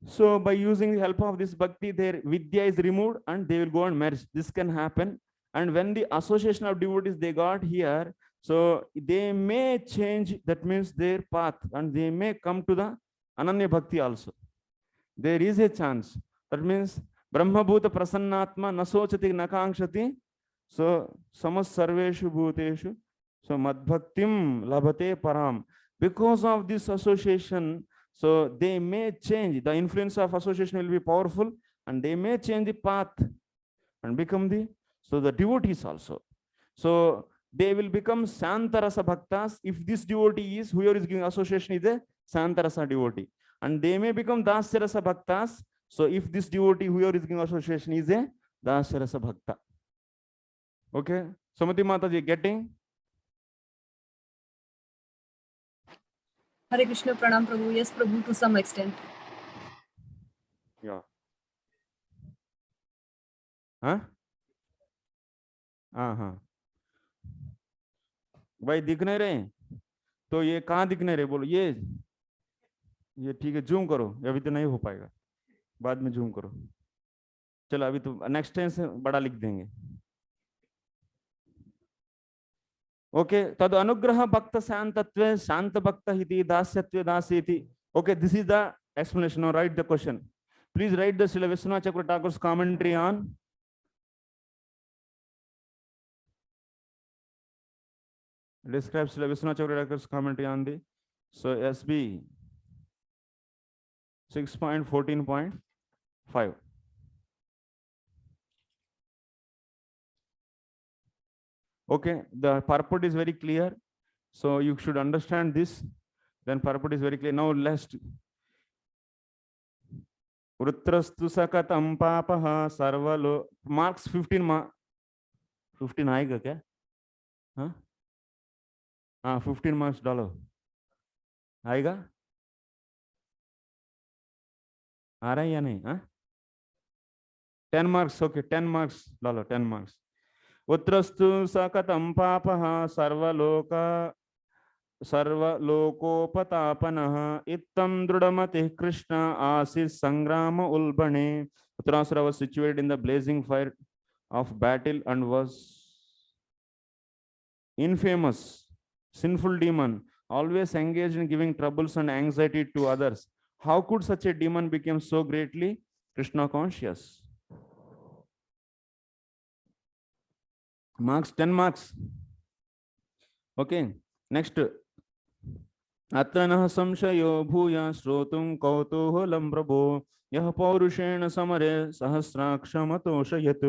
So by using the help of this bhakti, their vidya is removed and they will go and merge. This can happen. And when the association of devotees they got here, so they may change, that means their path, and they may come to the Ananya Bhakti also. There is a chance. That means Brahma Bhuta Prasannatma Nasochati Nakangshati. So Samas Sarveshu Bhuteshu. So Madbhaktim Labhate Param. Because of this association, so they may change. The influence of association will be powerful, and they may change the path and become the devotees also. So they will become Santarasa Bhaktas if this devotee is, whoever is giving association is a Santarasa devotee. And they may become Dasyarasa Bhaktas. So if this devotee, whoever is giving association is a Dasyarasa Bhakta. Okay. Sumati Mataji, getting? Hare Krishna, Pranam Prabhu. Yes, Prabhu, to some extent. Yeah. Huh? हाँ. भाई दिख नहीं रहे, तो ये कहाँ दिख नहीं रहे? बोलो ये ठीक है, जूम करो. अभी तो नहीं हो पाएगा, बाद में जूम करो. चलो अभी तो नेक्स्ट टाइम से बड़ा लिख देंगे. ओके. तद अनुग्रह भक्त शांतत्वे शांत भक्त हिति दास्यत्वे दासीति. Okay, this is the explanation. Now write the question. Please write the Srila Vishwanath Chakravarti Thakur's commentary on describe Srila Vishwanath Chakravarti Thakur's commentary on the SB 6.14.5. Okay, the purport is very clear, so you should understand this. Then purport is very clear. Now let's Vrutrastu sakatam papaha sarvalo. Marks 15 15 आएगा क्या? हाँ 15 marks डालो. आएगा? आ रहा है या नहीं? हाँ 10 marks. Okay, 10 marks. Lala, 10 marks. Utrastu sakatam papaha sarvalokopatanah ittam drudamati Krishna asis sangrama ulbane. Uttaransura was situated in the blazing fire of battle and was infamous, sinful demon, always engaged in giving troubles and anxiety to others. How could such a demon become so greatly Krishna conscious? Marks, 10 marks. Okay, next. अत्र नः संशयो भूय श्रोतुं कौतूहलं प्रभो यः पौरुषेण समरे सहस्राक्षमतोषयत्.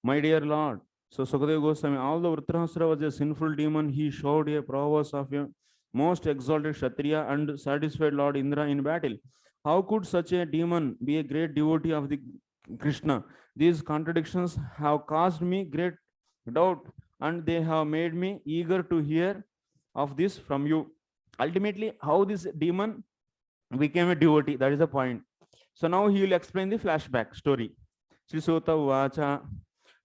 My dear Lord, so Sukadeva Goswami, although Vritrahasura was a sinful demon, he showed a prowess of a most exalted Kshatriya and satisfied Lord Indra in battle. How could such a demon be a great devotee of the Krishna? These contradictions have caused me great doubt and they have made me eager to hear of this from you. Ultimately, how this demon became a devotee, that is the point. So now he will explain the flashback story. Sri Sota Vacha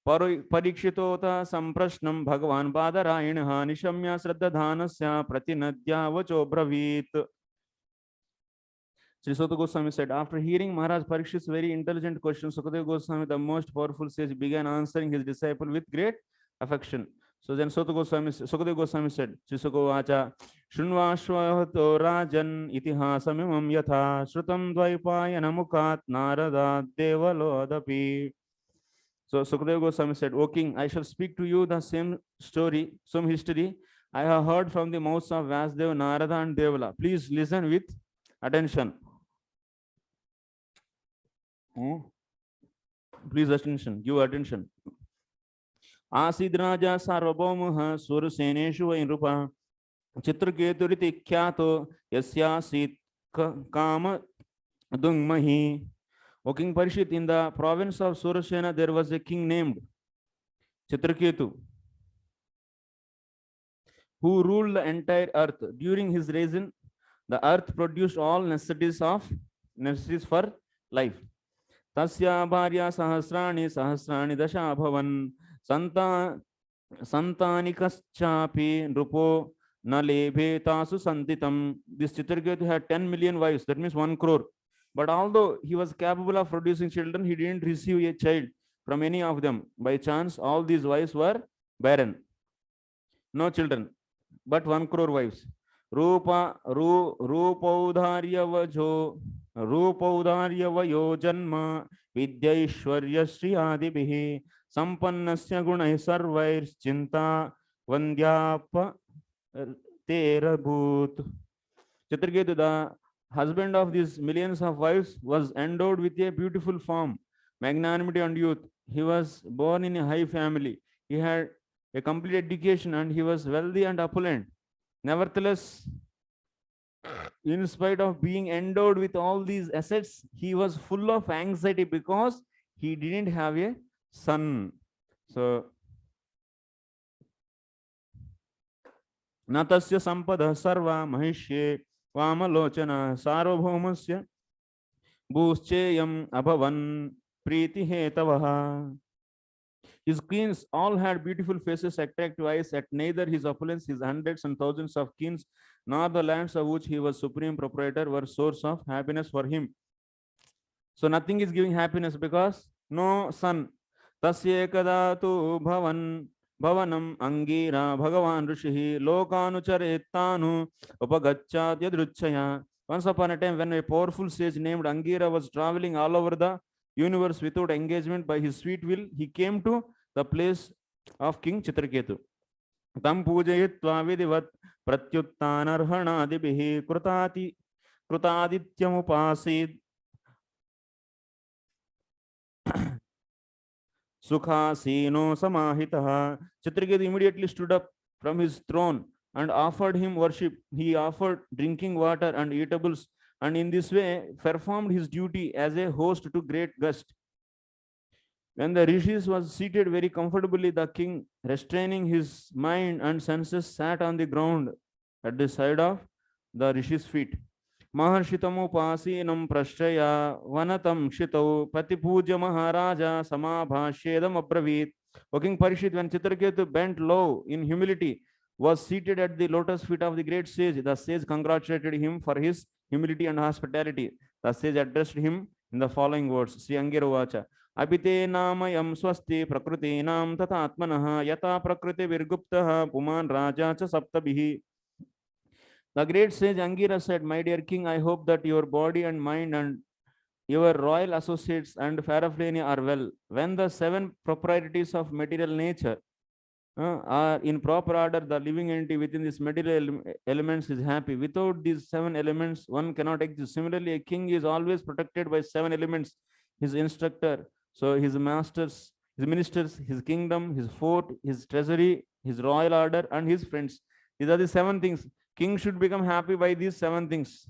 Parikshitota Samprashnam Bhagavan Badarayanaha Nishamya Sraddhadhanasya Pratinadya Vacho Bravit. Sri Sota Goswami said, after hearing Maharaj Parikshit's very intelligent question, Sukadeva Goswami, the most powerful sage, began answering his disciple with great affection. So then Sukadeva Goswami said, Sri Sukavacha, Shunvashvahato Rajan Itihasamimam Yatha Shrutam Dvaipayana Mukhat Narada Devalodapi. So Sukadeva Goswami said, O king, I shall speak to you the same story, some history I have heard from the mouths of Vasdeva, Narada and Devala. Please listen with attention. Please attention, give attention. Asid Raja Sarvabhaumah Surseneshu Vainrupa Chitraketuriti Kyato Yasyasit Kama Dungmahi. O King Parishit, in the province of Surasena, there was a king named Chitraketu who ruled the entire earth. During his reign, the earth produced all necessities for life. Tasya bharya sahasrani dasha bhavan santanikaschapi nrupo nalebhe tasu santitam. This Chitraketu had 10 million wives, that means 1 crore. But although he was capable of producing children, he didn't receive a child from any of them. By chance, all these wives were barren. No children, but 1 crore wives. Rupaudharya vayo janma vidyaishwarya shri adibhi sampannasya gunai sarvair chinta vandyapa terabhut. Chitraketu, the husband of these millions of wives, was endowed with a beautiful form, magnanimity and youth. He was born in a high family. He had a complete education and he was wealthy and opulent. Nevertheless, in spite of being endowed with all these assets, he was full of anxiety because he didn't have a son. So, Natasya Sampada Sarva Mahishye Vamalochana Sarvabhaumasya Bhuscheyam Abhavan Priti Hetavaha. His queens all had beautiful faces, attractive eyes, at neither his opulence, his hundreds and thousands of kings, nor the lands of which he was supreme proprietor were source of happiness for him. So nothing is giving happiness because no son. Tasye kadatu bhavanam angira bhagavan rishihi lokanucharetanu upagachat yadruchaya. Once upon a time, when a powerful sage named Angira was traveling all over the universe without engagement by his sweet will, he came to the place of King Chitraketu. Tam pujayitva vidivat pratyuttanarhanadibihi krutadityam Sukhasino samahitaha. Chitraketu immediately stood up from his throne and offered him worship. He offered drinking water and eatables, and in this way performed his duty as a host to great guest. When the rishis was seated very comfortably, the king, restraining his mind and senses, sat on the ground at the side of the rishi's feet. महर्षितमुपासीनं प्रश्रया वनतं क्षितौ प्रतिपूज्य Maharaja samabhashyedam abravit. O King Parishit, when Chitraketu bent low in humility, was seated at the lotus feet of the great sage, the sage congratulated him for his humility and hospitality. The sage addressed him in the following words: Sri Angira Vacha. Abhite namayam swasti prakriti nam tata atmanah yata prakriti virguptah puman raja cha saptabhihi. The great sage Angira said, My dear king, I hope that your body and mind and your royal associates and paraphernalia are well. When the 7 proprieties of material nature are in proper order, the living entity within these material elements is happy. Without these 7 elements, one cannot exist. Similarly, a king is always protected by 7 elements: his instructor, so his masters, his ministers, his kingdom, his fort, his treasury, his royal order, and his friends. These are the 7 things. King should become happy by these 7 things.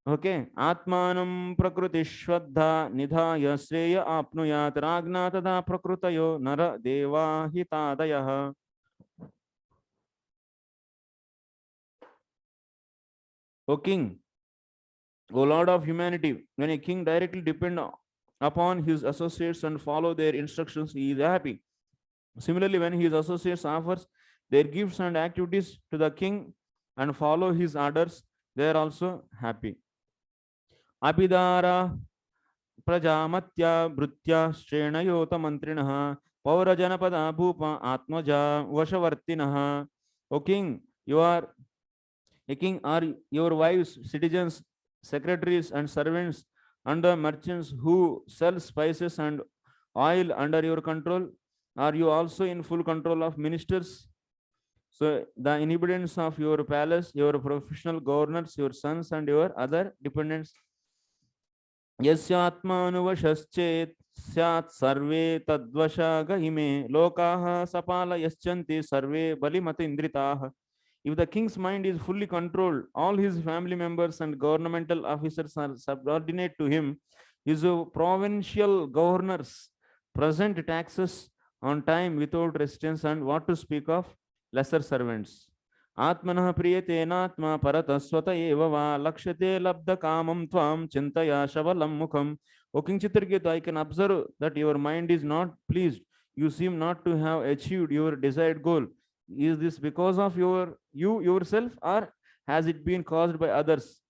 Okay. Atmanam prakriti shraddha nidhaya sreya apnuyat ragna tada prakrutayo nara deva hitadayah. O king, O Lord of humanity, when a king directly depends upon his associates and follow their instructions, he is happy. Similarly, when his associates offers their gifts and activities to the king and follow his orders, they are also happy. Abhidara prajamatya bhrutya shrenayota mantrinaha paurajanapada bhupa atmaja vashavartinaha. O king, you are a king, are your wives, citizens, secretaries, and servants, and the merchants who sell spices and oil under your control? Are you also in full control of ministers? So the inhabitants of your palace, your professional governors, your sons, and your other dependents. यस्यात्मानुवशश्चेत् स्यात् सर्वे तद्वशा गहिमे लोकाः सपालयश्चन्ति सर्वे बलिमतीन्द्रिताः. If the king's mind is fully controlled, all his family members and governmental officers are subordinate to him. His provincial governors present taxes on time without resistance, and what to speak of lesser servants. Atmanah priyatenatma parataswata eva va lakshate labda kamam tvam chintaya shavalam mukham. O King Chitraketu, I can observe that your mind is not pleased. You seem not to have achieved your desired goal. Is this because of you yourself, or has it been caused by others?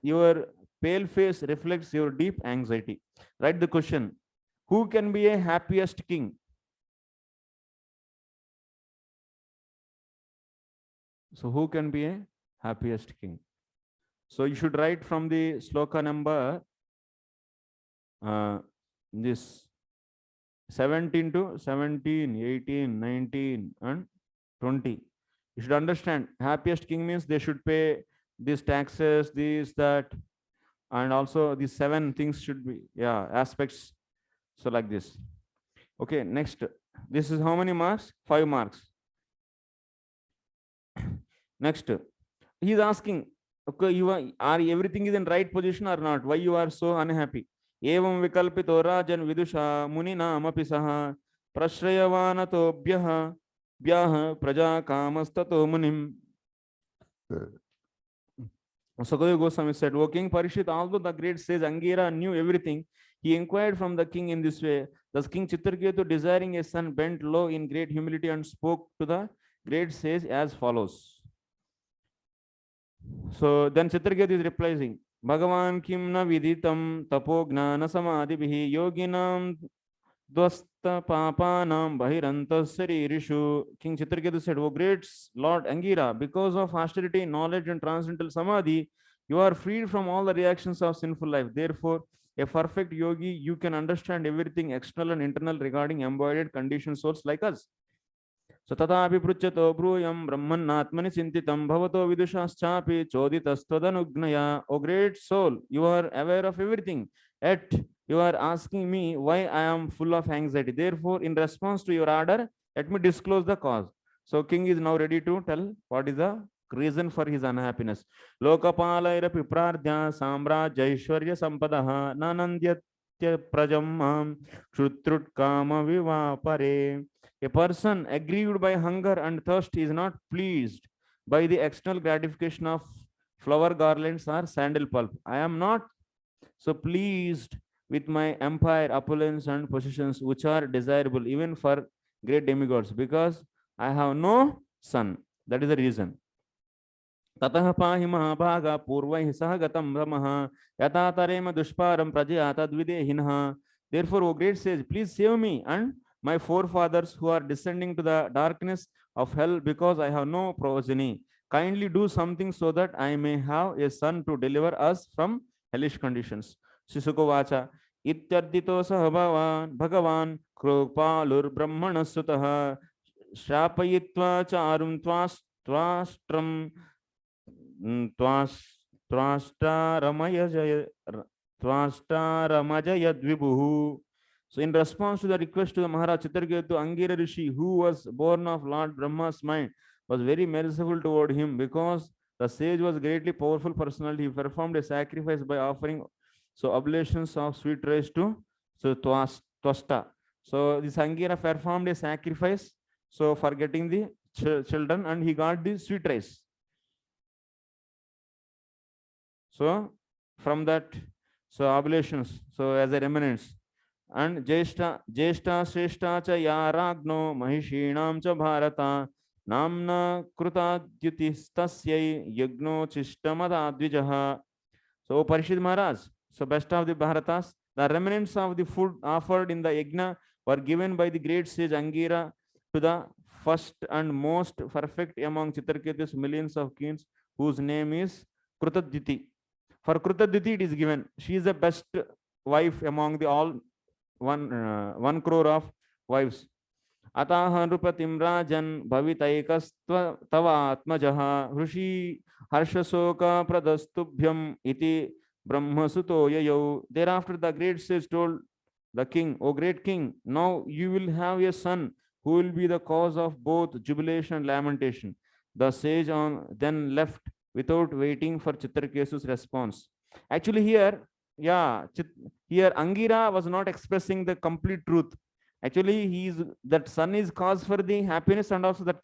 Your pale face reflects your deep anxiety. Write the question: who can be a happiest king? So who can be a happiest king? So you should write from the sloka number this 17 to 17, 18, 19, and 20. You should understand, happiest king means they should pay these taxes, this, that, and also these 7 things should be, aspects. So like this. Okay, next. This is how many marks? 5 marks. Next, he is asking, okay, are everything is in right position or not? Why you are so unhappy? Evam vikalpito rajan vidusha muninam api saha prashrayavanato bhyaha praja kamastato munim. Sukadeva Goswami said, O King Parishit, although the great sage Angira knew everything, he inquired from the king in this way. Thus King Chitraketu, desiring a son, bent low in great humility and spoke to the great sage as follows. So then Chitraketu is replying, Bhagavan kim na viditam tapo gnana samadhibhi yoginam dvasta papanam bahirantas saririshu. King Chitraketu said, O great Lord Angira, because of austerity, knowledge, and transcendental samadhi, you are freed from all the reactions of sinful life. Therefore, a perfect yogi, you can understand everything external and internal regarding embodied conditioned souls like us. So tatapi pruchato bruyam brahmanatmani sintitam bhavato vidushaschapi choditastvadanuggnaya. O great soul, you are aware of everything, yet you are asking me why I am full of anxiety. Therefore, in response to your order, let me disclose the cause. So king is now ready to tell what is the reason for his unhappiness. Lokapalairapi prardhya samrajya aishwarya sampadaha nanandyatya prajam kshutrut kama vivapare. A person aggrieved by hunger and thirst is not pleased by the external gratification of flower garlands are sandal pulp. I am not so pleased with my empire, opulence, and possessions, which are desirable even for great demigods, because I have no son. That is the reason. ततः पाहि महाभागा पूर्वैः सह गतं रमः यथा तरेम दुष्पारं प्रजया तद्विदेहिनः. Therefore, O great sage, please save me and my forefathers who are descending to the darkness of hell, because I have no progeny. Kindly do something so that I may have a son to deliver us from hellish conditions. Shisukovacha ityardito saha bhagavan krupalur brahmanasutah श्रापयित्वा च आरुं त्वाष्ट्रं त्वाष्टारमयद्विभुः. So in response to the request to the Maharaj Chitraketu, Angira Rishi, who was born of Lord Brahma's mind, was very merciful toward him, because the sage was greatly powerful personality. He performed a sacrifice by offering oblations of sweet rice to Twasta. So this Angira performed a sacrifice for getting the children, and he got the sweet rice. So from that, oblations, as a remnants. And Jeshta Shreshta cha Yaragno Mahishinam cha Bharata Namna Krutadyutistasya Yagno Chistamadadvijaha. So Parishid Maharaj, so best of the Bharatas, the remnants of the food offered in the yajna were given by the great sage Angira to the first and most perfect among Chitraketu's millions of kings, whose name is Krutadyuti. For Krutadyuti it is given. She is the best wife among the all 1 crore of wives. Ataha Nrupatim Rajan Bhavitaikastva Tava Atmajaha Hrushi Harshasoka Pradastubhyam Iti Brahmasuto Yayo. Thereafter the great sage told the king, O great king, now you will have a son who will be the cause of both jubilation and lamentation. The sage then left without waiting for Chitraketu's response. Actually here Angira was not expressing the complete truth. Actually, that son is cause for the happiness, and also that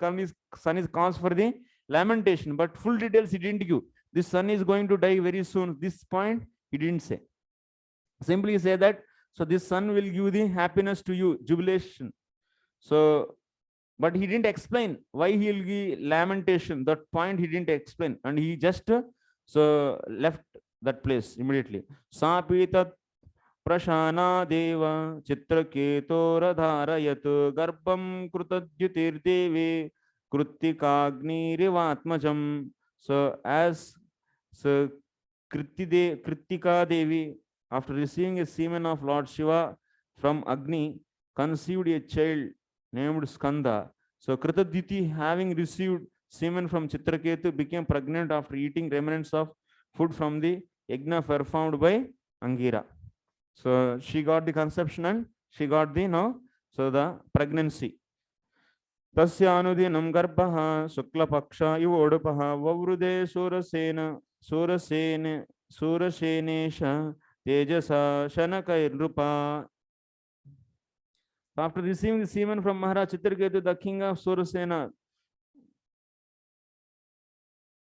son is cause for the lamentation. But full details he didn't give. This son is going to die very soon. This point he didn't say. Simply say that, so this son will give the happiness to you, jubilation. So, but he didn't explain why he will give lamentation. That point he didn't explain, and he just left that place immediately. Sapitat Prashana Deva Chitraketoradaharayat Garbham Krutadyutir Devi Krittikagni Rivatmajam. So as Krittika Devi, after receiving a semen of Lord Shiva from Agni, conceived a child named Skanda. So Kritadyuti, having received semen from Chitraketu, became pregnant after eating remnants of food from the yajna performed by Angira. So she got the conception and she got the the pregnancy. Tasyanudinam garbhaha suklapaksha ivodupaha vavrude surasenesha tejasa shanakairrupa. After receiving the semen from Maharaj Chitraketu, the king of Surasena,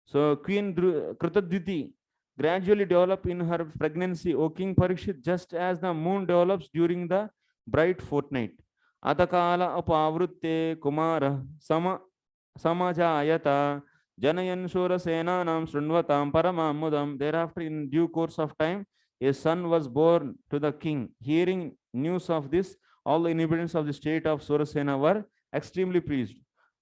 so Queen Krutadyuti gradually developed in her pregnancy, O King Parikshit, just as the moon develops during the bright fortnight. Atakala apavrutte kumara samajayata janayan Surasenanam srunvatam paramamudam. Thereafter, in due course of time, a son was born to the king. Hearing news of this, all the inhabitants of the state of Surasena were extremely pleased.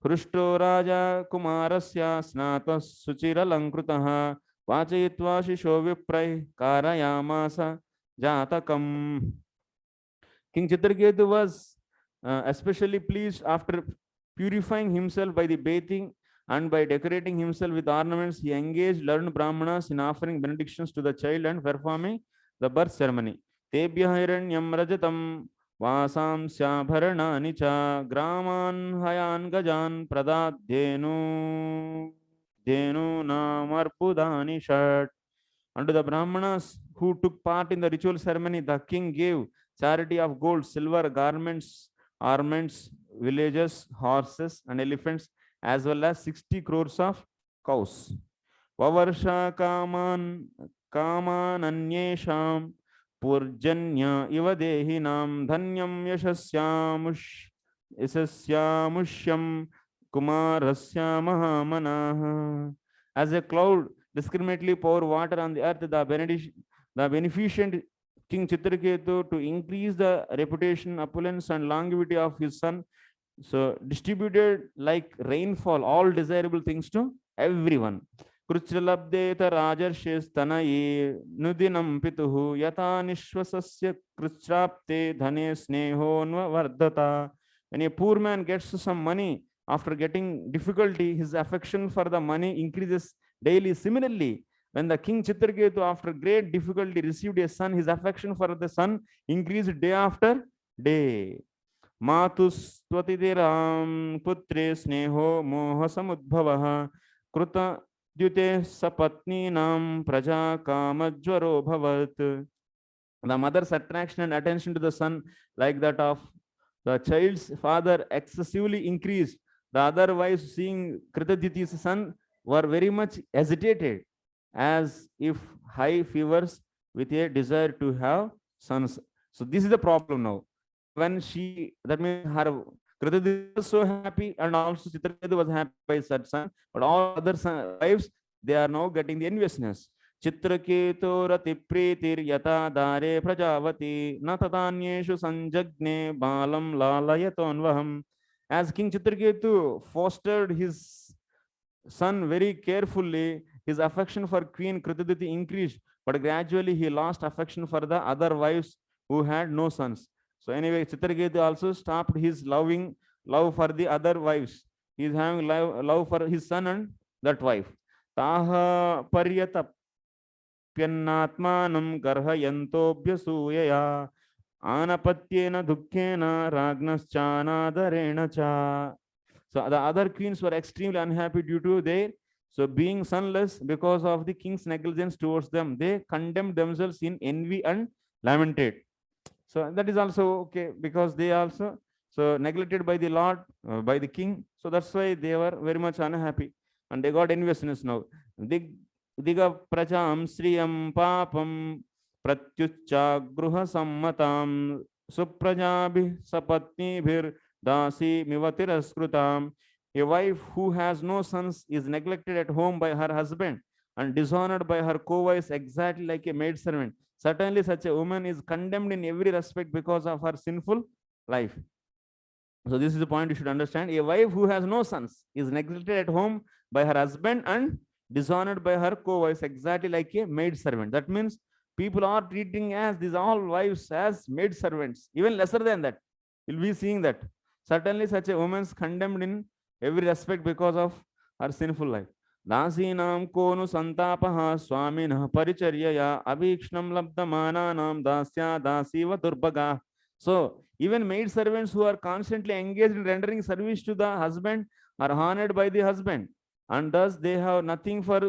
Hrushto Raja Kumarasya Snata Suchira Lankrutaha Vachayitva Shisho Viprai Karayamasa Jatakam. King Chitraketu was especially pleased after purifying himself by the bathing and by decorating himself with ornaments. He engaged learned Brahmanas in offering benedictions to the child and performing the birth ceremony. Tebhya Hiranyam Rajatam Vasamsya Bharanani cha Graman Hayan Gajan Pradadhenu Namarpudani Shat. Unto the Brahmanas who took part in the ritual ceremony, the king gave charity of gold, silver, garments, ornaments, villages, horses, and elephants, as well as 60 crores of cows. Vavarša kaman anyesham purjanya iva dehinam dhanyam yashasyamushyam kumarasya mahamanaha. As a cloud discriminately pour water on the earth, the beneficent King Chitraketu, to increase the reputation, opulence, and longevity of his son, so distributed like rainfall all desirable things to everyone. Kruchralabdeta rajarshestanaye nudinam pituhu yata nishvasasya kruchrapte dhane snehonva vardhata. When a poor man gets some money after getting difficulty, his affection for the money increases daily. Similarly, when the king Chitraketu, after great difficulty, received a son, his affection for the son increased day after day. Matustvatiram putre sneho moha samudbhavah kruta dyute sapatninam praja kamajvaro bhavat. The mother's attraction and attention to the son, like that of the child's father, excessively increased. The other wives, seeing Kritadyuti's son, were very much hesitated, as if high fevers with a desire to have sons. So this is the problem now. When she, that means her Kritadyuti was so happy, and also Chitraketu was happy by such son, but all other wives, they are now getting the enviousness. Chitraketu rati pretir yata dare prajavati na tatanyeshu sanjagne balam lalayatonvaham. As King Chitraketu fostered his son very carefully, his affection for Queen Kritadyuti increased, but gradually he lost affection for the other wives who had no sons. So anyway, Chitraketu also stopped his love for the other wives. He is having love for his son and that wife. Taha paryatapyannatmanam garhayantobhyasuyaya anapatyena dukkhena ragnaschanadarena cha. So the other queens were extremely unhappy due to their being sonless because of the king's negligence towards them. They condemned themselves in envy and lamented. So that is also okay, because they also neglected by the Lord, by the king. So that's why they were very much unhappy and they got enviousness now. Diga prajam sriyam papam pratyucha gruha sammatam suprajabhi sapatnibhir dasi mivatiraskrutam. A wife who has no sons is neglected at home by her husband and dishonored by her co-wives, exactly like a maidservant. Certainly, such a woman is condemned in every respect because of her sinful life. So this is the point you should understand. A wife who has no sons is neglected at home by her husband and dishonored by her co-wives, exactly like a maidservant. That means people are treating as these all wives as maidservants, even lesser than that. You'll be seeing that. Certainly, such a woman is condemned in every respect because of her sinful life. Dasinam konu santapaha swaminah paricharyaya abhikshnam labdamananam dasya dasiva durbaga. So even maid servants who are constantly engaged in rendering service to the husband are honored by the husband, and thus they have nothing for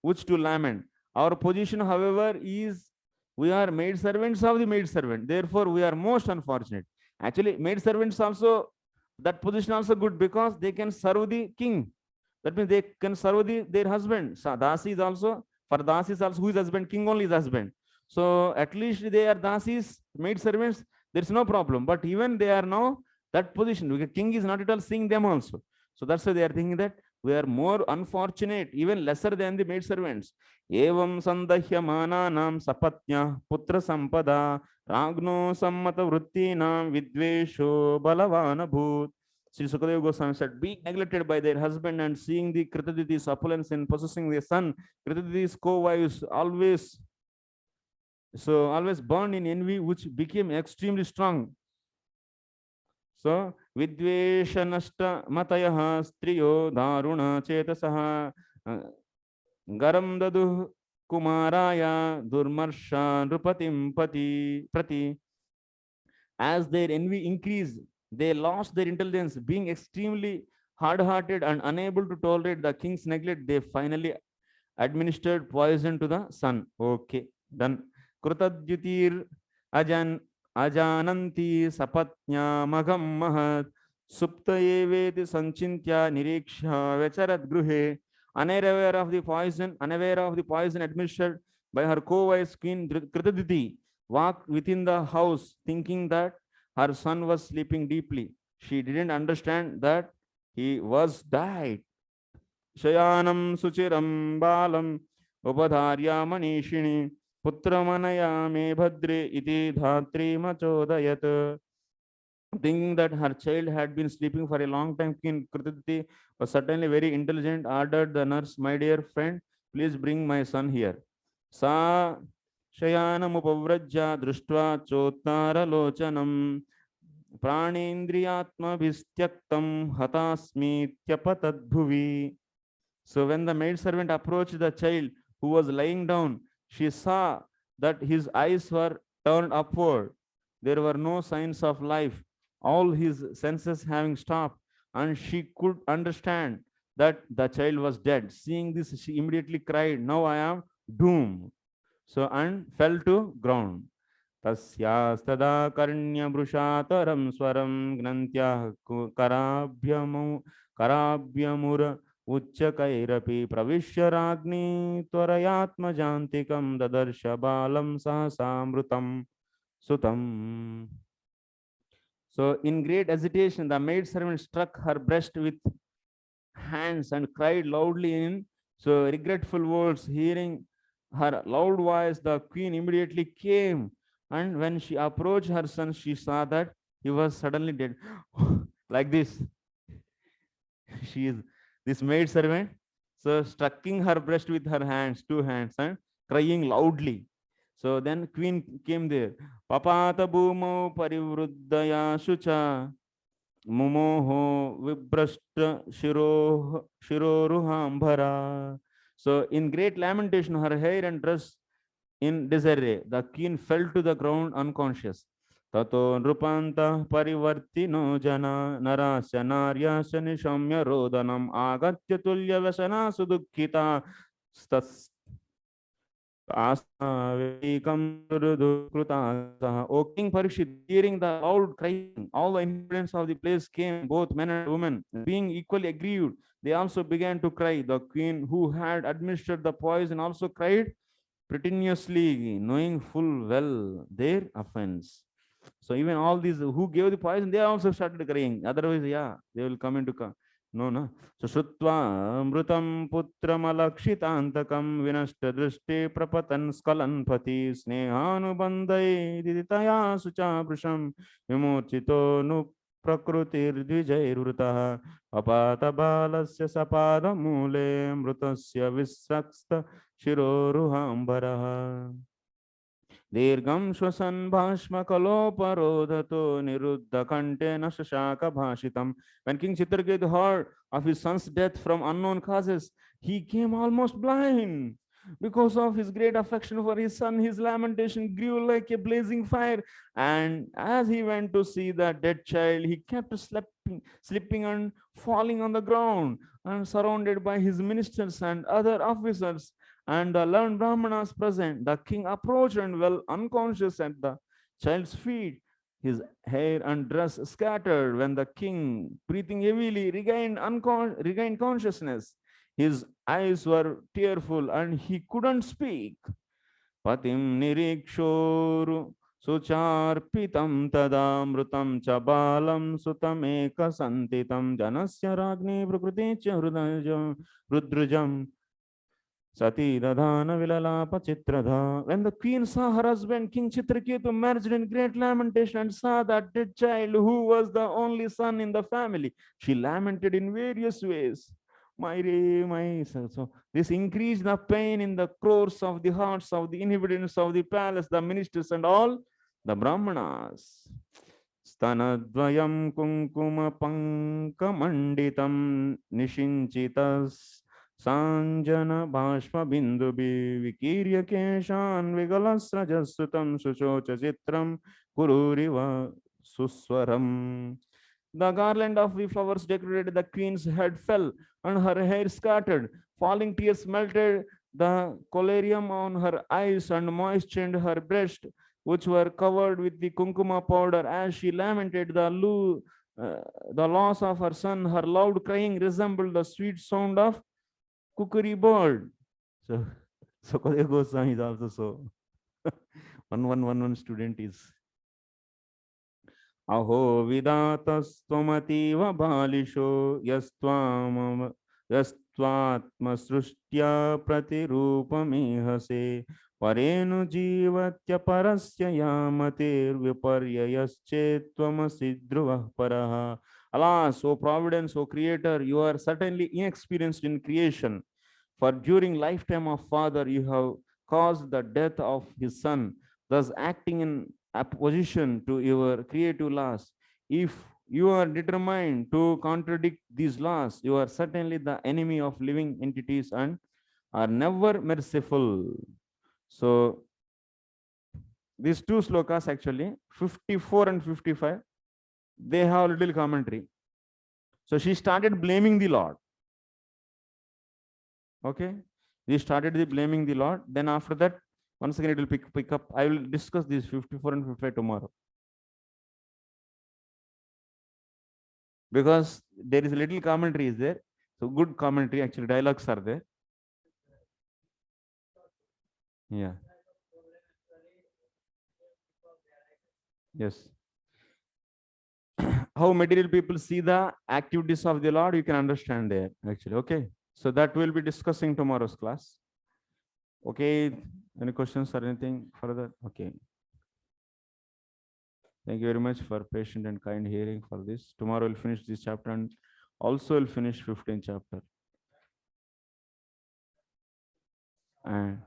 which to lament. Our position, however, is we are maid servants of the maid servant. Therefore, we are most unfortunate. Actually, maid servants also, that position also good, because they can serve the king. That means they can serve their husband. So Dasi is also, for Dasi is also, who is husband? King only is husband. So at least they are Dasis, maid servants, there's no problem. But even they are now that position, because king is not at all seeing them also. So that's why they are thinking that we are more unfortunate, even lesser than the maid servants. Evam sandahya mananam sapatnya putra sampada ragno sammata vrittinam vidvesho balavana bhut. Sri Sukadeva Goswami said, being neglected by their husband and seeing the Kritadyuti's opulence in possessing their son, Kritadyuti's co-wives always burned in envy, which became extremely strong. So, vidvesha nashta matayaha striyo dharuna chetasaha garam dadu kumaraya durmarsha nrupatim prati. As their envy increased, they lost their intelligence. Being extremely hard-hearted and unable to tolerate the king's neglect, they finally administered poison to the son. Okay, done. Krutadyutir ajananti sapatnya magam mahat supta eveti sanchintya niriksha vecharat gruhe unaware of the poison administered by her co-wife Queen Kritaditi, walked within the house thinking that her son was sleeping deeply. She didn't understand that he was died. Shayanam suchiram balam upadharya manishini putramanaya me bhadre iti dhatri machodayat. Thinking that her child had been sleeping for a long time, Queen Kritati was certainly very intelligent, ordered the nurse, "My dear friend, please bring my son here." Sa shayanamupavraja drishtva chottaralochanam pranendriyatmabhistyaktam hatasmityapatat. So when the maidservant approached the child who was lying down, she saw that his eyes were turned upward. There were no signs of life, all his senses having stopped, and she could understand that the child was dead. Seeing this, she immediately cried, "Now I am doomed." So, and fell to ground. तस्यास्तदा कर्ण्यवृषातरं स्वरं ग्रन्थ्यः कराभ्यमुर उच्चकैरपि प्रविश्य राज्ञी त्वरयात्मजान्तिकं ददर्श बालं सहसामृतं सुतं. So in great agitation, the maidservant struck her breast with hands and cried loudly in so regretful words. Hearing her loud voice, the queen immediately came, and when she approached her son, she saw that he was suddenly dead. Like this. She is this maid servant, so striking her breast with her hands, two hands, and crying loudly. So then queen came there. Papata bhumo parivruddaya shucha mumoho vibrashta shiroruhambhara. So in great lamentation, her hair and dress in disarray, the queen fell to the ground unconscious. Tato nrupanta parivartino jana narasya naryasya nishamya rodanam agatya tulya vasana sudukhita stas. O King Parikshit, hearing the loud crying, all the inhabitants of the place came, both men and women. Being equally aggrieved, they also began to cry. The queen who had administered the poison also cried pretentiously, knowing full well their offense. So even all these who gave the poison, they also started crying. Otherwise, yeah, they will come into no. So Shrutva Mrutam Putramalakshitantakam Vinashta Drishti Prapatan Skalanpati Snehanubandai Diditaya Sucha Brusham Vimurchito Nu Prakrutir Dvijayurutaha Apata Balasya Sapada Mule Mrutasya Visraksta Shiroruhambaraha. Dirgam Shwasan Bhashma Kaloparodhato Niruddha Kante Nashashaka Bhashitam. When King Chitraketu heard of his son's death from unknown causes, he came almost blind. Because of his great affection for his son, his lamentation grew like a blazing fire. And as he went to see the dead child, he kept slipping and falling on the ground, and surrounded by his ministers and other officers and the learned Brahmanas present. The king approached and fell unconscious at the child's feet, his hair and dress scattered. When the king, breathing heavily, regained consciousness, his eyes were tearful and he couldn't speak. Patim nirikshoru sucharpitam tadamrutam chabalam sutam ekasantitam janasya ragni prakriti hrudajam rudrujam Sati Dadhana Vilalapa Chitradha. When the queen saw her husband, King Chitraketu, emerged in great lamentation and saw that dead child who was the only son in the family, she lamented in various ways. My son. So this increased the pain in the crores of the hearts of the inhabitants of the palace, the ministers, and all the Brahmanas. Stanadvayam kunkuma pankamanditam nishinchitas Sanjana Bhashma Bindubi Vikirya Keshan Vigalasrajasutam Suchocha Chitram Kururiva Suswaram. The garland of the flowers decorated the queen's head fell, and her hair scattered. Falling tears melted the collyrium on her eyes and moistened her breast, which were covered with the kunkuma powder. As she lamented the loss of her son, her loud crying resembled the sweet sound of kukuri bird. So Sukadeva Goswami is also so. 1111 student is. Aho vidatastvamativa balisho yastvatma srushtya pratirupamihase parenu jivatya parasya yamatir viparyayaschettvamasi dhruvah paraha. Alas, O Providence, O Creator, you are certainly inexperienced in creation. For during lifetime of Father, you have caused the death of his Son, thus acting in opposition to your creative laws. If you are determined to contradict these laws, you are certainly the enemy of living entities and are never merciful. So these two slokas actually, 54 and 55, they have a little commentary. So she started blaming the Lord. Okay, we started blaming the Lord. Then after that, once again it will pick up. I will discuss these 54 and 55 tomorrow, because there is a little commentary is there. So good commentary, actually dialogues are there. Yeah. Yes. How material people see the activities of the Lord, you can understand there actually. Okay, so that we'll be discussing tomorrow's class. Okay, any questions or anything further? Okay, thank you very much for patient and kind hearing for this. Tomorrow we'll finish this chapter and also we'll finish 15th chapter. And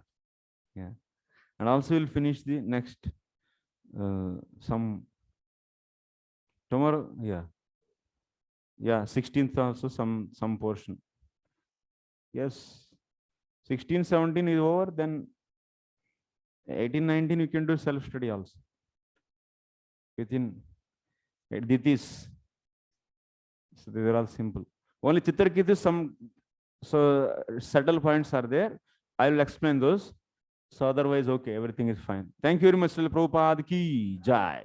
yeah, and also we'll finish the next some tomorrow. Yeah, 16th also some portion. Yes, 16, 17 is over. Then 18, 19 you can do self-study also within Ditis. So they are all simple. Only Chitraketu, some subtle points are there. I will explain those. So otherwise, okay, everything is fine. Thank you very much, Srila Prabhupada ki jai.